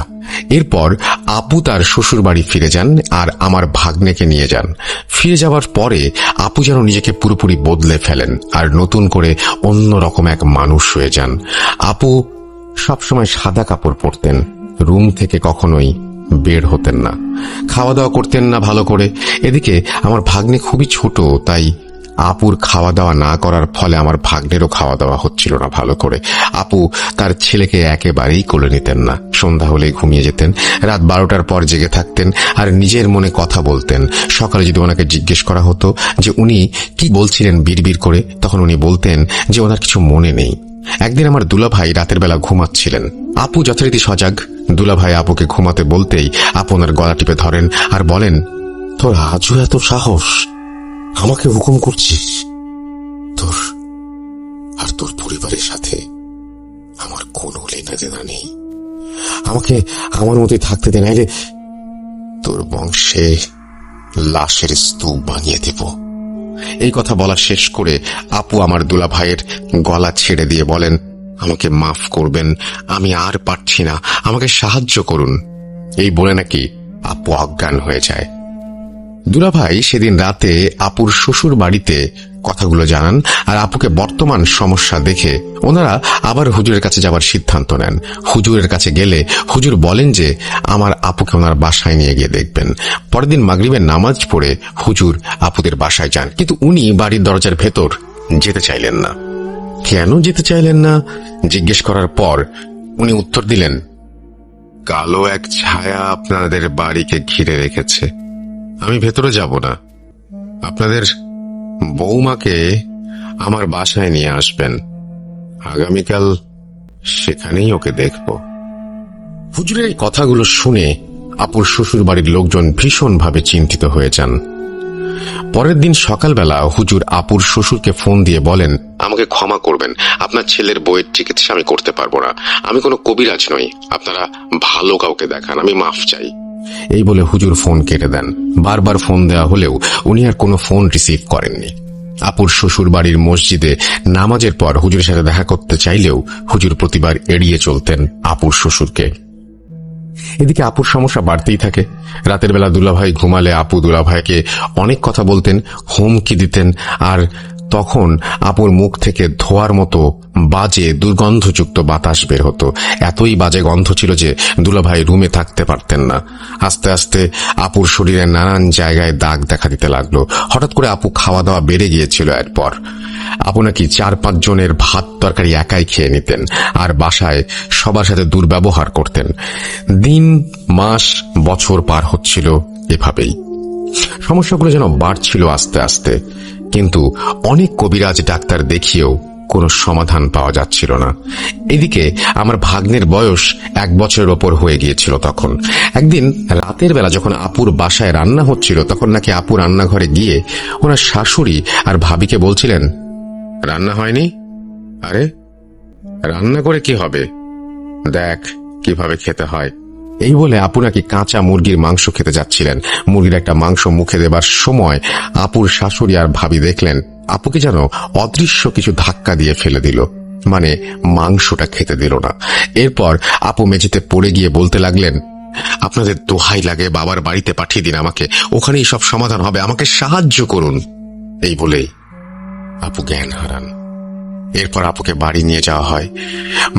এরপর আপু তার শ্বশুর বাড়ি ফিরে যান আর আমার ভাগ্নেকে নিয়ে যান। ফিরে যাওয়ার পরে আপু যেন নিজেকে পুরোপুরি বদলে ফেলেন আর নতুন করে অন্যরকম এক মানুষ হয়ে যান। আপু সবসময় সাদা কাপড় পরতেন, রুম থেকে কখনোই বের হতেন না, খাওয়া দাওয়া করতেন না ভালো করে। এদিকে আমার ভাগ্নে খুবই ছোট, তাই আপুর খাওয়া দাওয়া না করার ফলে আমার ভাগ্নেরও খাওয়া দাওয়া হচ্ছিল না ভালো করে। আপু তার ছেলেকে একেবারেই কোলে নিতেন না, সন্ধ্যা হলেই ঘুমিয়ে যেতেন, রাত 12টার পর জেগে থাকতেন আর নিজের মনে কথা বলতেন। সকালে যদি ওনাকে জিজ্ঞেস করা হতো যে উনি কি বলছিলেন বিড়বিড় করে, তখন উনি বলতেন যে ওনার কিছু মনে নেই। একদিন আমার দুলাভাই রাতের বেলা ঘুমাচ্ছিলেন, আপু যথারীতি সজাগ। দুলাভাই আপুকে ঘুমাতে বলতেই আপু ওনার গলা টিপে ধরেন আর বলেন, তোর আজও এত সাহস, আমাকে হুকুম করছিস? তোর আর তোর পরিবারের সাথে আমার কোনো লেনা দেনা নেই, আমাকে আমার মতোই থাকতে দে, নাইলে তোর বংশে লাশের স্তূপ বানিয়ে দেব। এই কথা বলা শেষ করে আপু আমার দুলাভাইয়ের গলা ছেড়ে দিয়ে বলেন, আমাকে মাফ করবেন, আমি আর পারছি না, আমাকে সাহায্য করুন। এই বলে নাকি আপু অজ্ঞান হয়ে যায়। দুলাভাই সেদিন রাতে আপুর শ্বশুর বাড়িতে কথাগুলো জানান, আর আপুকে বর্তমান সমস্যা দেখে ওনারা আবার হুজুরের কাছে যাবার সিদ্ধান্ত নেন। হুজুরের কাছে গেলে হুজুর বলেন যে আমার আপুকে ওনার বাসায় নিয়ে গিয়ে দেখবেন। পরের দিন মাগরিবের নামাজ পড়ে হুজুর আপুদের বাসায় যান, কিন্তু উনি বাড়ির দরজার ভেতর যেতে চাইলেন না। কেন যেতে চাইলেন না জিজ্ঞেস করার পর উনি উত্তর দিলেন, কালো এক ছায়া আপনাদের বাড়িকে ঘিরে রেখেছে, আমি ভেতরে যাব না, আপনাদের বৌমাকে আমার বাসায় নিয়ে আসবেন, আগামীকাল সেখানেই ওকে দেখব। হুজুরের এই কথাগুলো শুনে আপুর শ্বশুর বাড়ির লোকজন ভীষণভাবে চিন্তিত হয়ে যান। পরের দিন সকালবেলা হুজুর আপুর শ্বশুরকে ফোন দিয়ে বলেন, আমাকে ক্ষমা করবেন, আপনার ছেলের বইয়ের চিকিৎসা আমি করতে পারবো না, আমি কোনো কবিরাজ নই, আপনারা ভালো কাউকে দেখান, আমি মাফ চাই। এই বলে হুজুর ফোন কেটে দেন। বারবার ফোন দেওয়া হলেও উনি আর কোনো ফোন রিসিভ করেননি। আপুর শ্বশুর বাড়ির মসজিদে নামাজের পর হুজুরের সাথে দেখা করতে চাইলেও হুজুর প্রতিবার এড়িয়ে চলতেন আপুর শ্বশুরকে। এদিকে আপুর সমস্যা বাড়তেই থাকে। রাতের বেলা দুলাভাই ঘুমালে আপু দুলাভাইকে অনেক কথা বলতেন, হুমকি দিতেন, আর তখন আপুর মুখ থেকে ধোয়ার মতো বাজে দুর্গন্ধযুক্ত বাতাস বের হতো। এতই বাজে গন্ধ ছিল যে দুলাভাই রুমে থাকতে পারতেন না। আস্তে আস্তে আপুর শরীরে নানান জায়গায় দাগ দেখা দিতে লাগলো। হঠাৎ করে আপু খাওয়া দাওয়া বেড়ে গিয়েছিল। এরপর আপু নাকি 4-5 জনের ভাত তরকারি একাই খেয়ে নিতেন আর বাসায় সবার সাথে দুর্ব্যবহার করতেন। দিন, মাস, বছর পার হচ্ছিল এভাবেই। সমস্যাগুলো যেন বাড়ছিল আস্তে আস্তে, কিন্তু অনেক কবিরাজ ডাক্তার দেখিয়েও কোনো সমাধান পাওয়া যাচ্ছিল না। এদিকে আমার ভাগ্নের বয়স 1 বছরের ওপর হয়ে গিয়েছিল তখন। একদিন রাতের বেলা যখন আপুর বাসায় রান্না হচ্ছিল, তখন নাকি আপু রান্নাঘরে গিয়ে ওনার শাশুড়ি আর ভাবিকে বলছিলেন, রান্না হয়নি? আরে রান্না করে কি হবে, দেখ কিভাবে খেতে হয়। এই বলে আপু নাকি কাঁচা মুরগির মাংস খেতে যাচ্ছিলেন। মুরগির একটা মাংস মুখে দেবার সময় আপুর শাশুড়ি আর ভাবি দেখলেন আপুকে যেন অদৃশ্য কিছু ধাক্কা দিয়ে ফেলে দিল, মানে মাংসটা খেতে দিল না। এরপর আপু মেঝেতে পড়ে গিয়ে বলতে লাগলেন, আপনাদের দোহাই লাগে, বাবার বাড়িতে পাঠিয়ে দিন আমাকে, ওখানেই সব সমাধান হবে, আমাকে সাহায্য করুন। এই বলেই আপু জ্ঞান হারান। এরপর আপুকে বাড়ি নিয়ে যাওয়া হয়।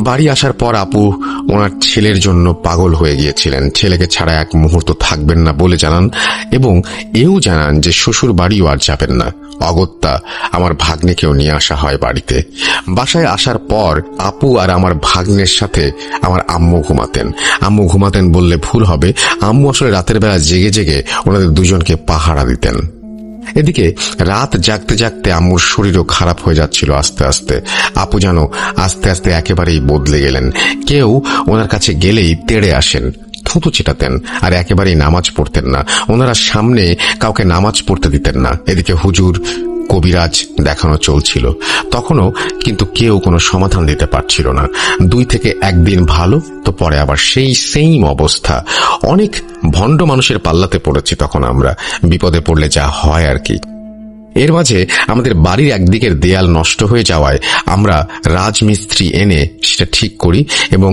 বাড়ি আসার পর আপু ওনার ছেলের জন্য পাগল হয়ে গিয়েছিলেন। ছেলেকে ছাড়া এক মুহূর্ত থাকবেন না বলে জানান, এবং এও জানান যে শ্বশুর বাড়িও আর যাবেন না। অগত্যা আমার ভাগ্নেকেও নিয়ে আসা হয় বাড়িতে। বাসায় আসার পর আপু আর আমার ভাগ্নের সাথে আমার আম্মু ঘুমাতেন। আম্মু ঘুমাতেন বললে ভুল হবে, আম্মু আসলে রাতের বেলা জেগে জেগে ওনাদের দুজনকে পাহারা দিতেন। এদিকে রাত জাগতে জাগতে আম্মুর শরীরও খারাপ হয়ে যাচ্ছিল আস্তে আস্তে। আপু যেন আস্তে আস্তে একেবারেই বদলে গেলেন। কেউ ওনার কাছে গেলেই তেড়ে আসেন, থুতু ছিটাতেন, আর একেবারেই নামাজ পড়তেন না। ওনারা সামনে কাউকে নামাজ পড়তে দিতেন না। এদিকে হুজুর, কবিরাজ দেখানো চলছিল, তখনও কিন্তু কেউ কোনো সমাধান দিতে পারছিল না। 2 থেকে 1 দিন ভালো, তো পরে আবার সেই সেম অবস্থা। অনেক ভণ্ড মানুষের পাল্লাতে পড়েছি তখন আমরা, বিপদে পড়লে যা হয় আর কি। এর মাঝে আমাদের বাড়ির একদিকের দেয়াল নষ্ট হয়ে যাওয়ায় আমরা রাজমিস্ত্রি এনে সেটা ঠিক করি এবং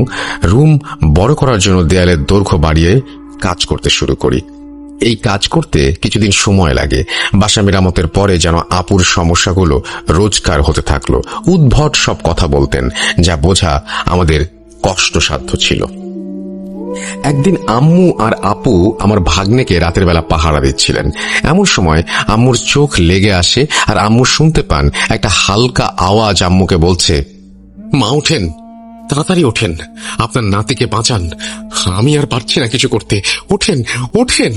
রুম বড় করার জন্য দেয়ালের দৈর্ঘ্য বাড়িয়ে কাজ করতে শুরু করি। এই কাজ করতে কিছুদিন সময় লাগে। বাসা মেরামতের পরে যেন আপুর সমস্যাগুলো রোজকার হতে থাকলো। উদ্ভট সব কথা বলতেন, যা বোঝা আমাদের কষ্টসাধ্য ছিল। একদিন আম্মু আর আপু আমার ভাগ্নেকে রাতের বেলা পাহারা দিচ্ছিলেন। এমন সময় আম্মুর চোখ লেগে আসে আর আম্মু শুনতে পান একটা হালকা আওয়াজ আম্মুকে বলছে, মা ওঠেন, তাড়াতাড়ি ওঠেন, আপনার নাতিকে বাঁচান, আমি আর পারছি না কিছু করতে, ওঠেন ওঠেন।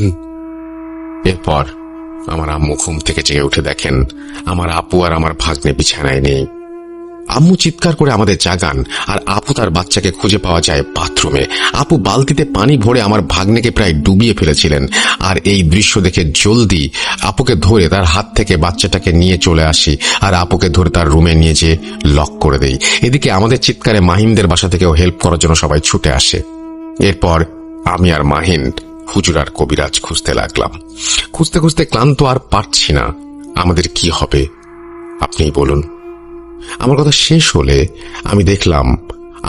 এরপর আমার আম্মু ঘুম থেকে জেগে উঠে দেখেন আমার আপু আর আমার ভাগ্নে বিছানায় নেই। আম্মু চিৎকার করে আমাদের জাগান আর আপু তার বাচ্চাকে খুঁজে পাওয়া যায় বাথরুমে। আপু বালতিতে পানি ভরে আমার ভাগ্নেকে প্রায় ডুবিয়ে ফেলেছিলেন। আর এই দৃশ্য দেখে জলদি আপুকে ধরে তার হাত থেকে বাচ্চাটাকে নিয়ে চলে আসি আর আপুকে ধরে তার রুমে নিয়ে যেয়ে লক করে দেই। এদিকে আমাদের চিৎকারে মাহিনদের বাসা থেকেও হেল্প করার জন্য সবাই ছুটে আসে। এরপর আমি আর মাহিন হুজুর আর কবিরাজ খুঁজতে লাগলাম। খুঁজতে খুঁজতে ক্লান্ত আর পারছি না। আমাদের কি হবে আপনিই বলুন। আমার কথা শেষ হলে আমি দেখলাম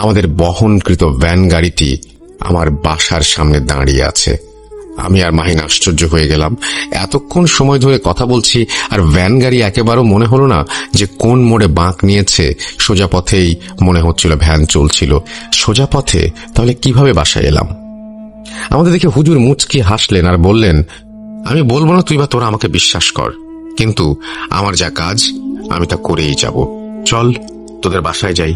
আমাদের বহনকৃত ভ্যান গাড়িটি আমার বাসার সামনে দাঁড়িয়ে আছে। আমি আর মাহিন আশ্চর্য হয়ে গেলাম। এতক্ষণ সময় ধরে কথা বলছি আর ভ্যান গাড়ি একেবারেও মনে হলো না যে কোন মোড়ে বাঁক নিয়েছে। সোজা পথেই মনে হচ্ছিল ভ্যান চলছিল। সোজা পথে তাহলে কিভাবে বাসায় এলাম? আমাদের দেখে হুজুর মুচকি হাসলেন আর বললেন, আমি বলবো না তুই বা তোরা আমাকে বিশ্বাস কর, কিন্তু আমার যা কাজ আমি তা করেই যাব। চল তোদের বাসায় যাই।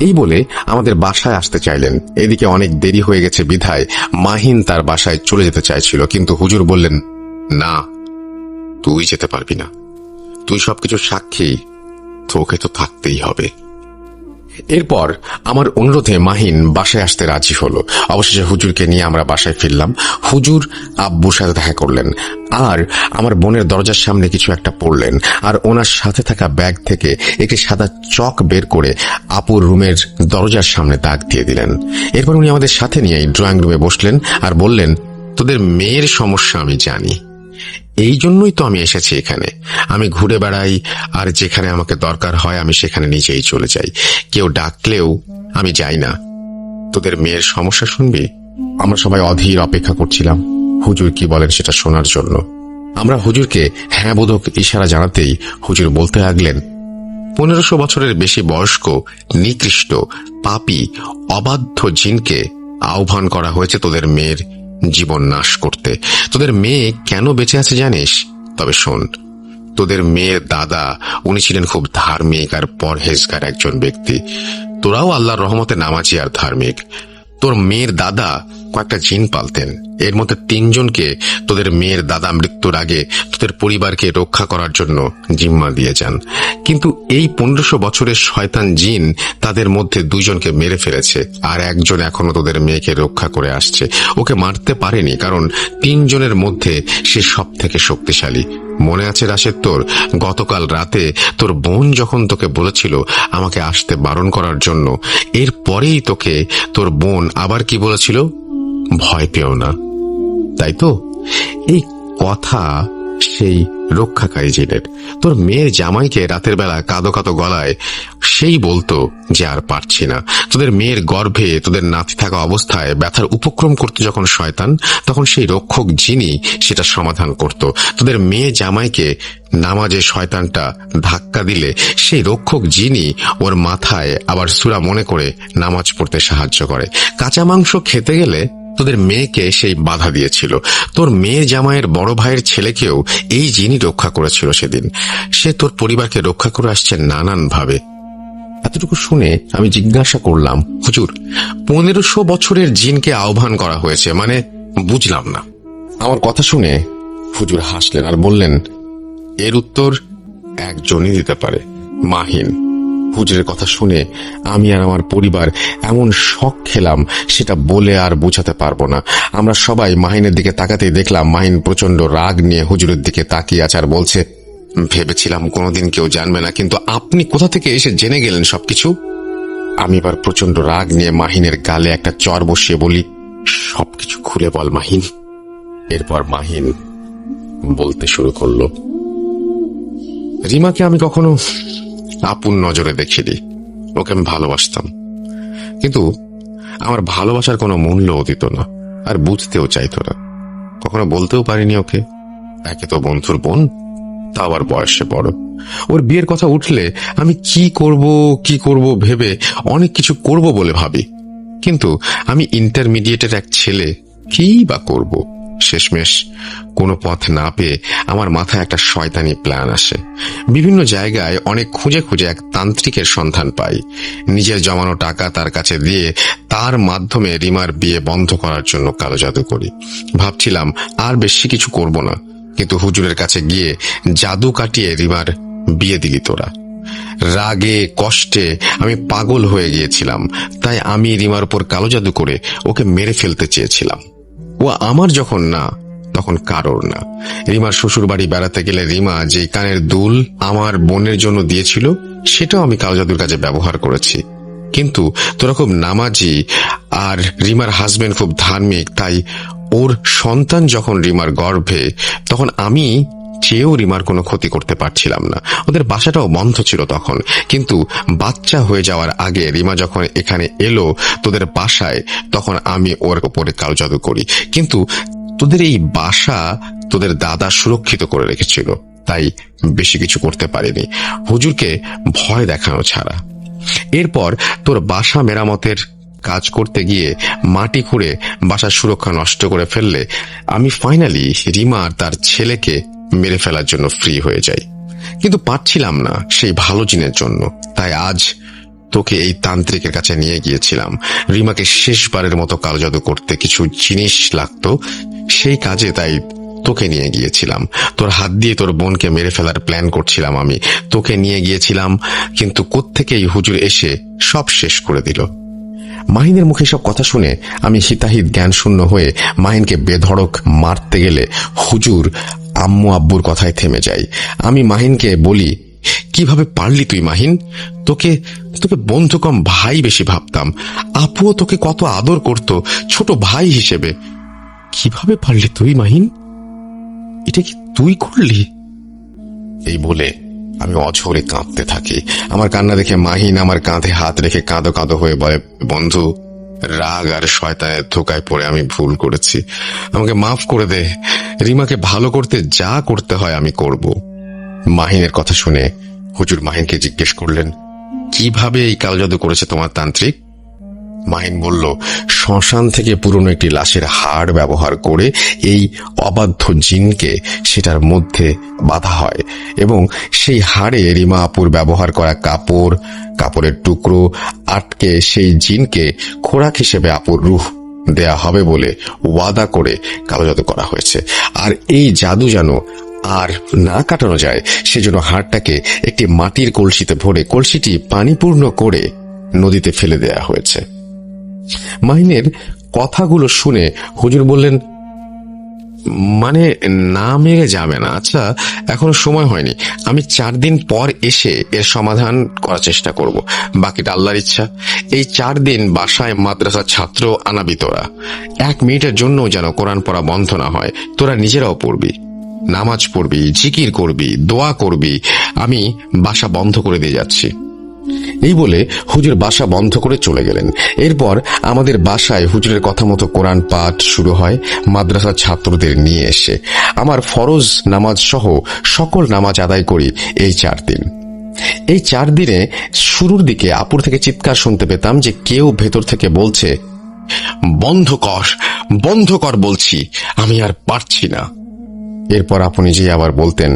এই বলে আমাদের বাসায় আসতে চাইলেন। এদিকে অনেক দেরি হয়ে গেছে বিধায় মাহিন তার বাসায় চলে যেতে চাইছিল, কিন্তু হুজুর বললেন, না তুই যেতে পারবি না, তুই সবকিছু সাক্ষী, তোকে তো থাকতেই হবে। এরপর আমার অনুরোধে মাহিন বাসায় আসতে রাজি হলো। অবশেষে হুজুরকে নিয়ে আমরা বাসায় ফিরলাম। হুজুর আব্বুর সাথে দেখা করলেন আর আমার বোনের দরজার সামনে কিছু একটা পড়লেন আর ওনার সাথে থাকা ব্যাগ থেকে একটি সাদা চক বের করে আপুর রুমের দরজার সামনে দাগ দিয়ে দিলেন। এরপর উনি আমাদের সাথে নিয়ে ড্রয়িং রুমে বসলেন আর বললেন, তোদের মেয়ের সমস্যা আমি জানি, এই জন্যই তো আমি এসেছি এখানে। আমি ঘুরে বেড়াই আর যেখানে আমাকে দরকার হয় আমি সেখানে নিজেই চলে যাই। কেউ ডাকলেও আমি যাই না। তোদের মেয়ের সমস্যা শুনবি? আমরা সবাই অধীর অপেক্ষা করছিলাম হুজুর কি বলেন সেটা শোনার জন্য। আমরা হুজুরকে হ্যাঁ বোধক ইশারা জানাতেই হুজুর বলতে লাগলেন, 1500 বছরের বেশি বয়স্ক, নিকৃষ্ট, পাপী, অবাধ্য জিনকে আহ্বান করা হয়েছে তোদের মেয়ের জীবন নাশ করতে। তোদের মেয়ে কেন বেঁচে আছে জানিস? তবে শোন, তোদের মেয়ের দাদা উনি ছিলেন খুব ধার্মিক আর পরহেজগার একজন ব্যক্তি। তোরাও আল্লাহর রহমতে নামাজি আর ধার্মিক। তোর মেয়ের দাদা কয়েকটা জিন পালতেন, এর মধ্যে 3 জনকে তোদের মেয়ের দাদা মৃত্যুর আগে তোদের পরিবারকে রক্ষা করার জন্য জিম্মা দিয়ে যান। কিন্তু এই 1500 বছরের শয়তান জিন তাদের মধ্যে 2 জনকে মেরে ফেলেছে, আর একজন এখনো তোদের মেয়েকে রক্ষা করে আসছে। ওকে মারতে পারেনি কারণ 3 জনের মধ্যে সে সব থেকে শক্তিশালী। মনে আছে রাশেদ তোর, গতকাল রাতে তোর বোন যখন তোকে বলেছিল আমাকে আসতে বারণ করার জন্য, এরপরেই তোকে তোর বোন আবার কি বলেছিল? ভয় পেও না, তাই তো? এই কথা সেই রক্ষাকারী জিনের। তোর মেয়ের জামাইকে রাতের বেলা কাঁদো কাঁদো গলায় সেই বলতো যে আর পারছি না। তোদের মেয়ের গর্ভে তোদের নাতি থাকা অবস্থায় ব্যথার উপক্রম করতো যখন শয়তান, তখন সেই রক্ষক জিনই সেটা সমাধান করত। তোদের মেয়ে জামাইকে নামাজে শয়তানটা ধাক্কা দিলে সেই রক্ষক জিনই ওর মাথায় আবার সূরা মনে করে নামাজ পড়তে সাহায্য করে। কাঁচা মাংস খেতে গেলে তোদের মেয়েকে সেই বাধা দিয়েছিল। তোর মেয়ের জামাইয়ের বড় ভাইয়ের ছেলেকেও এই জিনই রক্ষা করেছিল সেদিন। সে তোর পরিবারকে রক্ষা করে আসছে নানান ভাবে। এতটুকু শুনে আমি জিজ্ঞাসা করলাম, হুজুর 1500 বছরের জিনকে আহ্বান করা হয়েছে মানে? বুঝলাম না। আমার কথা শুনে হুজুর হাসলেন আর বললেন, এর উত্তর একজনই দিতে পারে, মাহিন। হুজুরের কথা শুনে আমি আর আমার পরিবার এমন শক খেলাম সেটা বলে আর বোঝাতে পারবো না। আমরা সবাই মাহিনের দিকে তাকাতেই দেখলাম মাহিন প্রচন্ড রাগ নিয়ে হুজুরের দিকে তাকিয়ে আছে আর বলছে, ভেবেছিলাম কোনোদিন কেউ জানবে না, কিন্তু আপনি কোথা থেকে এসে জেনে গেলেন সবকিছু? আমি এবার প্রচন্ড রাগ নিয়ে মাহিনের গালে একটা চর বসিয়ে বলি, সবকিছু খুলে বল মাহিন। এরপর মাহিন বলতে শুরু করলো, রিমাকে আমি কখনো আপন নজরে দেখিনি। ওকে আমি ভালোবাসতাম, কিন্তু আমার ভালোবাসার কোনো মূল্যও দিত না আর বুঝতেও চাইতো না। কখনো বলতেও পারিনি ওকে। একে তো বন্ধুর বোন, তা আবার বয়সে বড়। ওর বিয়ের কথা উঠলে আমি কি করব ভেবে অনেক কিছু করব বলে ভাবি, কিন্তু আমি ইন্টারমিডিয়েটের এক ছেলে, কি বা করব? শেষমেশ কোনো পথ না পেয়ে আমার মাথায় একটা শয়তানি প্ল্যান আসে। বিভিন্ন জায়গায় অনেক খুঁজে খুঁজে এক তান্ত্রিকের সন্ধান পাই। নিজের জমানো টাকা তার কাছে দিয়ে তার মাধ্যমে রিমার বিয়ে বন্ধ করার জন্য কালো জাদু করি। ভাবছিলাম আর বেশি কিছু করব না, কিন্তু হুজুরের কাছে গিয়ে জাদু কাটিয়ে রিমার বিয়ে দিলি তোরা। রাগে কষ্টে আমি পাগল হয়ে গিয়েছিলাম, তাই আমি রিমার উপর কালো জাদু করে ওকে মেরে ফেলতে চেয়েছিলাম। ও আমার যখন না, তখন কারোর না। রিমার শ্বশুর বাড়ি বেড়াতে গেলে রিমা যে কানের দুল আমার বোনের জন্য দিয়েছিল সেটাও আমি কালো জাদুর কাজে ব্যবহার করেছি। কিন্তু তোরা খুব নামাজি আর রিমার হাজবেন্ড খুব ধার্মিক, তাই ওর সন্তান যখন রিমার গর্ভে, তখন আমি চেয়েও রিমার কোনো ক্ষতি করতে পারছিলাম না। ওদের বাসাটাও বন্ধ ছিল তখন, কিন্তু বাচ্চা হয়ে যাওয়ার আগে রিমা যখন এখানে এলো তোদের বাসায়, তখন আমি ওর উপরে কালো জাদু করি। কিন্তু তোদের এই বাসা তোদের দাদা সুরক্ষিত করে রেখেছিল, তাই বেশি কিছু করতে পারিনি হুজুরকে ভয় দেখানো ছাড়া। এরপর তোর বাসা মেরামতের কাজ করতে গিয়ে মাটি খুঁড়ে বাসার সুরক্ষা নষ্ট করে ফেললে আমি ফাইনালি রিমা আর তার ছেলেকে মেরে ফেলার জন্য ফ্রি হয়ে যাই, কিন্তু পারছিলাম না সেই ভালো জিনের জন্য। তাই আজ তোকে এই তান্ত্রিকের কাছে নিয়ে গিয়েছিলাম। রিমাকে শেষবারের মতো কালো জাদু করতে কিছু জিনিস লাগতো, সেই কাজে তাই তোকে নিয়ে গিয়েছিলাম। তোর হাত দিয়ে তোর বোনকে মেরে ফেলার প্ল্যান করছিলাম আমি, তোকে নিয়ে গিয়েছিলাম, কিন্তু কোত্থেকেই হুজুর এসে সব শেষ করে দিল। মাহিনের মুখে সব কথা শুনে আমি হিতাহিত জ্ঞান শূন্য হয়ে মাহিনকে বেধড়ক মারতে গেলে হুজুর আম্মু আব্বুর কথায় থেমে যাই। আমি মাহিনকে বলি, কিভাবে পারলি তুই মাহিন? তোকে বন্ধু কম ভাই বেশি ভাবতাম। আপুও তোকে কত আদর করত ছোট ভাই হিসেবে। কিভাবে পারলি তুই মাহিন? এটা কি তুই করলি? এই বলে আমি অঝরে কাঁদতে থাকি। আমার কান্না দেখে মাহিন আমার কাঁধে হাত রেখে কাঁদো কাঁদো হয়ে বলে, বন্ধু রাগ আর শয়তানের ধোকায় পড়ে আমি ভুল করেছি, আমাকে মাফ করে দে। রিমাকে ভালো করতে যা করতে হয় আমি করব। মাহিনের কথা শুনে হুজুর মাহিনকে জিজ্ঞেস করলেন, কিভাবে এই কালো জাদু করেছে তোমার তান্ত্রিক? মাহিন বলল, শ্মশান থেকে পুরনো একটি লাশের হাড় ব্যবহার করে এই অবাধ্য জিনকে সেটার মধ্যে বাঁধা হয় এবং সেই হাড়ে রিমা আপুর ব্যবহার করা কাপড়ের টুকরো আটকে সেই জিনকে খোরাক হিসেবে আপুর রূহ দেয়া হবে বলে ওয়াদা করে কালো জাদু করা হয়েছে। আর এই জাদু যেন আর না কাটানো যায় সেজন্য হাড়টাকে একটি মাটির কলসিতে ভরে কলসিটি পানিপূর্ণ করে নদীতে ফেলে দেয়া হয়েছে। মাহিনের কথাগুলো শুনে হুজুর বললেন, মানে না মেরে যাবে না। আচ্ছা, এখনো সময় হয়নি, আমি 4 দিন পর এসে এর সমাধান করার চেষ্টা করব, বাকিটা আল্লাহর ইচ্ছা। এই 4 দিন বাসায় মাদ্রাসার ছাত্র আনাবি তোরা, 1 মিনিটের জন্য যেন কোরআন পড়া বন্ধ না হয়। তোরা নিজেরাও পড়বি, নামাজ পড়বি, জিকির করবি, দোয়া করবি। আমি বাসা বন্ধ করে দিয়ে যাচ্ছি। এই বলে হুজুর বাসা বন্ধ করে চলে গেলেন। এরপর আমাদের বাসায় হুজুরের কথা মতো কোরআন পাঠ শুরু হয় মাদ্রাসার ছাত্রদের নিয়ে এসে। আমার ফরজ নামাজ সহ সকল নামাজ আদায় করি এই 4 দিন। এই 4 দিনে শুরুর দিকে আপুর থেকে চিৎকার শুনতে পেতাম যে কেউ ভেতর থেকে বলছে, বন্ধ কর বলছি, আমি আর পারছি না। এরপর আপু নিজেই আবার বলতেন,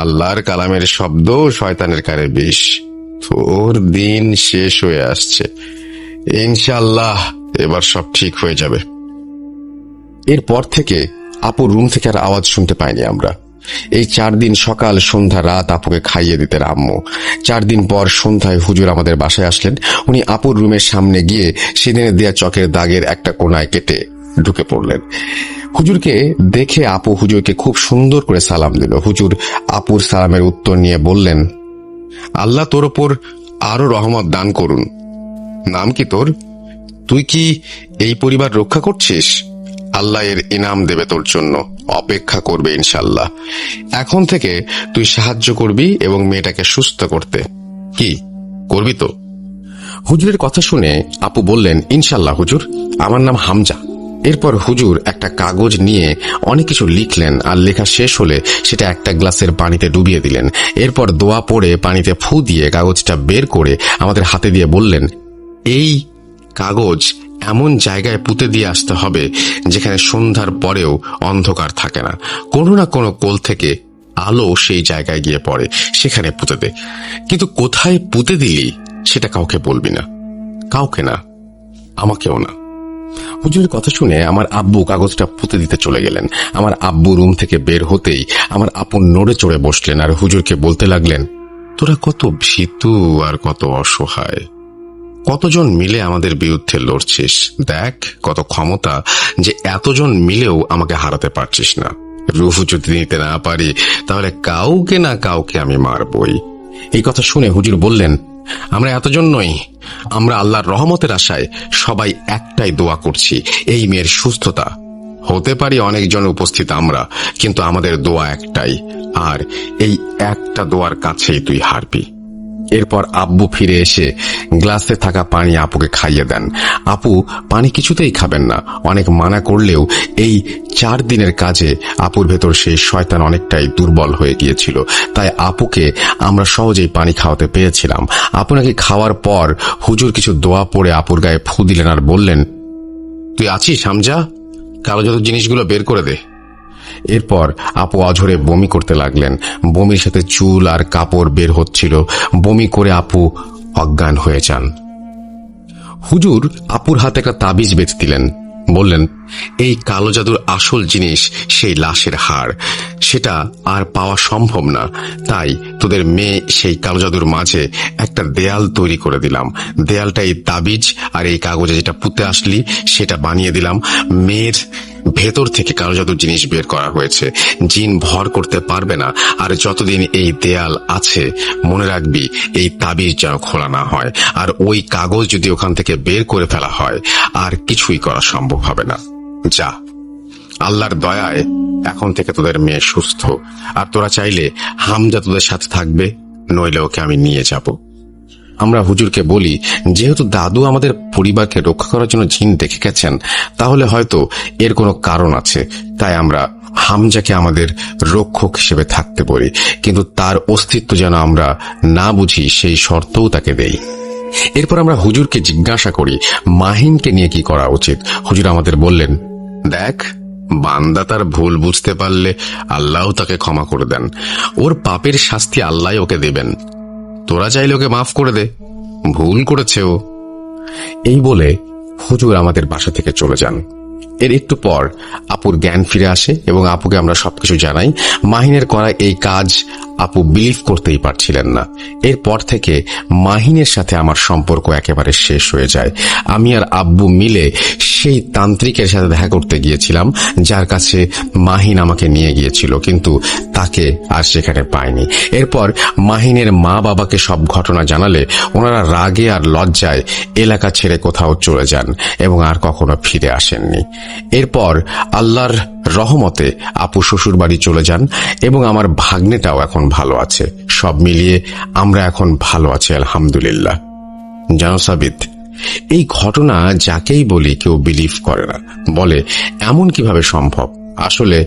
আল্লাহর কালামের শব্দ শয়তানের কারে বিষ, তোর দিন শেষ হয়ে আসছে, ইনশাআল্লাহ এবার সব ঠিক হয়ে যাবে। এরপর থেকে আপুর রুম থেকে আর আওয়াজ শুনতে পাইনি আমরা। এই 4 দিন সকাল সন্ধ্যা রাত আপুকে খাইয়ে দিতেন আম্মু। 4 দিন পর সন্ধ্যায় হুজুর আমাদের বাসায় আসলেন। উনি আপুর রুমের সামনে গিয়ে সেদিনের দেয়া চকের দাগের একটা কোনায় কেটে ঢুকে পড়লেন। হুজুরকে দেখে আপু হুজুরকে খুব সুন্দর করে সালাম দিল। হুজুর আপুর সালামের উত্তর নিয়ে বললেন, আল্লাহ তোর ওপর আরো রহমত দান করুন। নাম কি তোর? তুই কি এই পরিবার রক্ষা করছিস? আল্লাহ এর ইনাম দেবে তোর জন্য, অপেক্ষা করবে ইনশাল্লাহ। এখন থেকে তুই সাহায্য করবি এবং মেয়েটাকে সুস্থ করতে। কি করবি তো? হুজুরের কথা শুনে আপু বললেন, ইনশাল্লাহ হুজুর, আমার নাম হামজা। এরপর হুজুর একটা কাগজ নিয়ে অনেক কিছু লিখলেন, আর লেখা শেষ হলে সেটা একটা গ্লাসের পানিতে ডুবিয়ে দিলেন। এরপর দোয়া পড়ে পানিতে ফু দিয়ে কাগজটা বের করে আমাদের হাতে দিয়ে বললেন, এই কাগজ এমন জায়গায় পুঁতে দিয়ে আসতে হবে যেখানে সন্ধ্যার পরেও অন্ধকার থাকে না। কোনো না কোনো কোল থেকে আলো সেই জায়গায় গিয়ে পড়ে, সেখানে পুঁতে দে। কিন্তু কোথায় পুঁতে দিলি সেটা কাউকে বলবি না, কাউকে না, আমাকেও না। হুজুরের কথা শুনে আমার আব্বু কাগজটা পুঁতে দিতে চলে গেলেন। আমার আব্বু রুম থেকে বের হতেই আমার আপন নড়ে চড়ে বসলেন আর হুজুরকে বলতে লাগলেন, তোরা কত ভীতু আর কত অসহায়, কতজন মিলে আমাদের বিরুদ্ধে লড়ছিস। দেখ কত ক্ষমতা যে এতজন মিলেও আমাকে হারাতে পারছিস না। রূহ যদি নিতে না পারি তাহলে কাউকে না কাউকে আমি মারবই। এই কথা শুনে হুজুর বললেন, আমরা এতজন নই, আমরা আল্লাহর রহমতের আশায় সবাই একটাই দোয়া করছি, এই মেয়ের সুস্থতা। হতে পারি অনেকজন উপস্থিত আমরা, কিন্তু আমাদের দোয়া একটাই, আর এই একটা দোয়ার কাছেই তুই হারবি। এরপর আব্বু ফিরে এসে গ্লাসে থাকা পানি আপুকে খাইয়ে দেন। আপু পানি কিছুতেই খাবেন না। অনেক মানা করলেও এই 4 দিনের কাজে আপুর ভেতর সেই শয়তান অনেকটাই দুর্বল হয়ে গিয়েছিল। তাই আপুকে আমরা সহজেই পানি খাওয়াতে পেরেছিলাম। আপু নাকি খাওয়ার পর হুজুর কিছু দোয়া পড়ে আপুর গায়ে ফু দিলেন আর বললেন, তুই আছিস হামজা, কালো যত জিনিসগুলো বের করে দে। এরপর আপু অঝরে বমি করতে লাগলেন। বমির সাথে চুল আর কাপড় বের হচ্ছিল। বমি করে আপু অজ্ঞান হয়ে যান। হুজুর আপুর হাতে একটা তাবিজ বেঁধে দিলেন। বললেন, এই কালো জাদুর আসল জিনিস সেই লাশের হাড়, সেটা আর পাওয়া সম্ভব না। তাই তোদের মেয়ে সেই কালো জাদুর মাঝে একটা দেয়াল তৈরি করে দিলাম। দেয়ালটা এই তাবিজ আর এই কাগজে যেটা পুঁতে আসলি সেটা বানিয়ে দিলাম। মেয়ের ভেতর থেকে কালো জাদুর জিনিস বের করা হয়েছে। জিন ভর করতে পারবে না। আর যতদিন এই দেয়াল আছে মনে রাখবি, এই তাবিজ যেন খোলা না হয়। আর ওই কাগজ যদি ওখান থেকে বের করে ফেলা হয় আর কিছুই করা সম্ভব হবে না। যা, আল্লাহর দয়ায় এখন থেকে তোদের মেয়ে সুস্থ। আর তোরা চাইলে হামজা তোদের সাথে থাকবে, নইলে ওকে আমি নিয়ে যাব। আমরা হুজুরকে বলি, যেহেতু দাদু আমাদের পরিবারকে রক্ষা করার জন্য জিন দেখে গেছেন, তাহলে হয়তো এর কোনো কারণ আছে। তাই আমরা হামজাকে আমাদের রক্ষক হিসেবে থাকতে বলি, কিন্তু তার অস্তিত্ব যেন আমরা না বুঝি সেই শর্তও তাকে দেই। এরপর আমরা হুজুরকে জিজ্ঞাসা করি মাহিনকে নিয়ে কি করা উচিত। হুজুর আমাদের বললেন, দেখ, বান্দা তার ভুল বুঝতে পারলে আল্লাহ তাকে ক্ষমা করে দেন, ওর পাপের শাস্তি আল্লাহ ওকে দেবেন, তোরা চাইলে ওকে মাফ করে দে, ভুল করেছে ও। এই বলে হুজুর আমাদের বাসা থেকে চলে যান। এর একটু পর আপুর জ্ঞান ফিরে আসে এবং আপুকে আমরা সবকিছু জানাই। মাহিনের করা এই কাজ আপু বিলিভ করতেই পারছিলেন না। এরপর থেকে মাহিনের সাথে আমার সম্পর্ক একেবারে শেষ হয়ে যায়। আমি আর আব্বু মিলে সেই তান্ত্রিকের সাথে দেখা করতে গিয়েছিলাম, যার কাছে মাহিন আমাকে নিয়ে গিয়েছিল, কিন্তু তাকে আর সেখানে পাইনি। এরপর মাহিনের মা বাবাকে সব ঘটনা জানালে ওনারা রাগে আর লজ্জায় এলাকা ছেড়ে কোথাও চলে যান এবং আর কখনো ফিরে আসেননি। এরপর আল্লাহর রহমতে আপু শ্বশুর বাড়ি চলে যান এবং আমার ভাগ্নেটাও এখন ভালো আছে। সব মিলিয়ে আমরা এখন ভালো আছি, আলহামদুলিল্লাহ। জানো সাবিত, এই ঘটনা যাকেই বলি কেউ বিলিভ করে না, বলে এমন কিভাবে সম্ভব। আসলে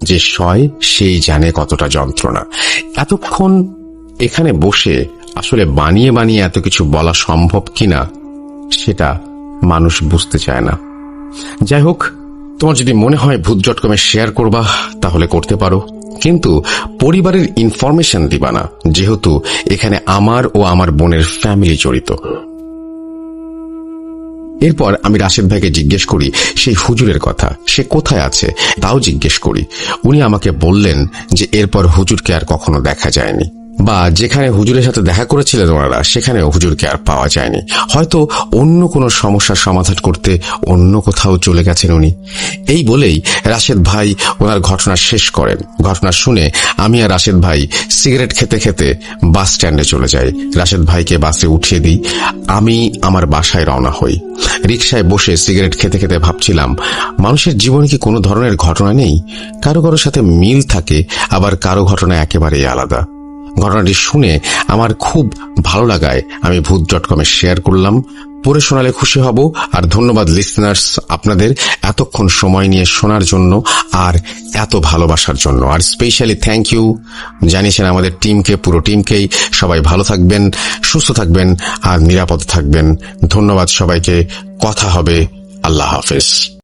যে সয় সেই জানে কতটা যন্ত্রণা। এতক্ষণ এখানে বসে আসলে বানিয়ে বানিয়ে এত কিছু বলা সম্ভব কিনা সেটা মানুষ বুঝতে চায় না। যাই হোক, তোমার যদি মনে হয় ভূত.com শেয়ার করবা তাহলে করতে পারো, কিন্তু পরিবারের ইনফরমেশন দিবা না, যেহেতু এখানে আমার ও আমার বোনের ফ্যামিলি জড়িত। এরপর আমি রাশেদ ভাইকে জিজ্ঞেস করি সেই হুজুরের কথা, সে কোথায় আছে তাও জিজ্ঞেস করি। উনি আমাকে বললেন যে এরপর হুজুরকে আর কখনো দেখা যায়নি, বা যেখানে হুজুরের সাথে দেখা করেছিলেন ওনারা সেখানেও হুজুরকে আর পাওয়া যায়নি। হয়তো অন্য কোনো সমস্যার সমাধান করতে অন্য কোথাও চলে গেছেন উনি। এই বলেই রাশেদ ভাই ওনার ঘটনা শেষ করেন। ঘটনা শুনে আমি আর রাশেদ ভাই সিগারেট খেতে খেতে বাস স্ট্যান্ডে চলে যাই। রাশেদ ভাইকে বাসে উঠিয়ে দিই, আমি আমার বাসায় রওনা হই। রিকশায় বসে সিগারেট খেতে খেতে ভাবছিলাম, মানুষের জীবনে কি কোনো ধরনের ঘটনা নেই? কারো কারোর সাথে মিল থাকে, আবার কারো ঘটনা একেবারেই আলাদা। ঘটনাটি শুনে আমার খুব ভালো লাগায় আমি ভূত.com শেয়ার করলাম। পড়ে শোনালে খুশি হব। আর ধন্যবাদ লিসনার্স, আপনাদের এতক্ষণ সময় নিয়ে শোনার জন্য আর এত ভালোবাসার জন্য। আর স্পেশালি থ্যাংক ইউ জানিয়েছেন আমাদের টিমকে, পুরো টিমকেই। সবাই ভালো থাকবেন, সুস্থ থাকবেন আর নিরাপদ থাকবেন। ধন্যবাদ সবাইকে। কথা হবে। আল্লাহ হাফেজ।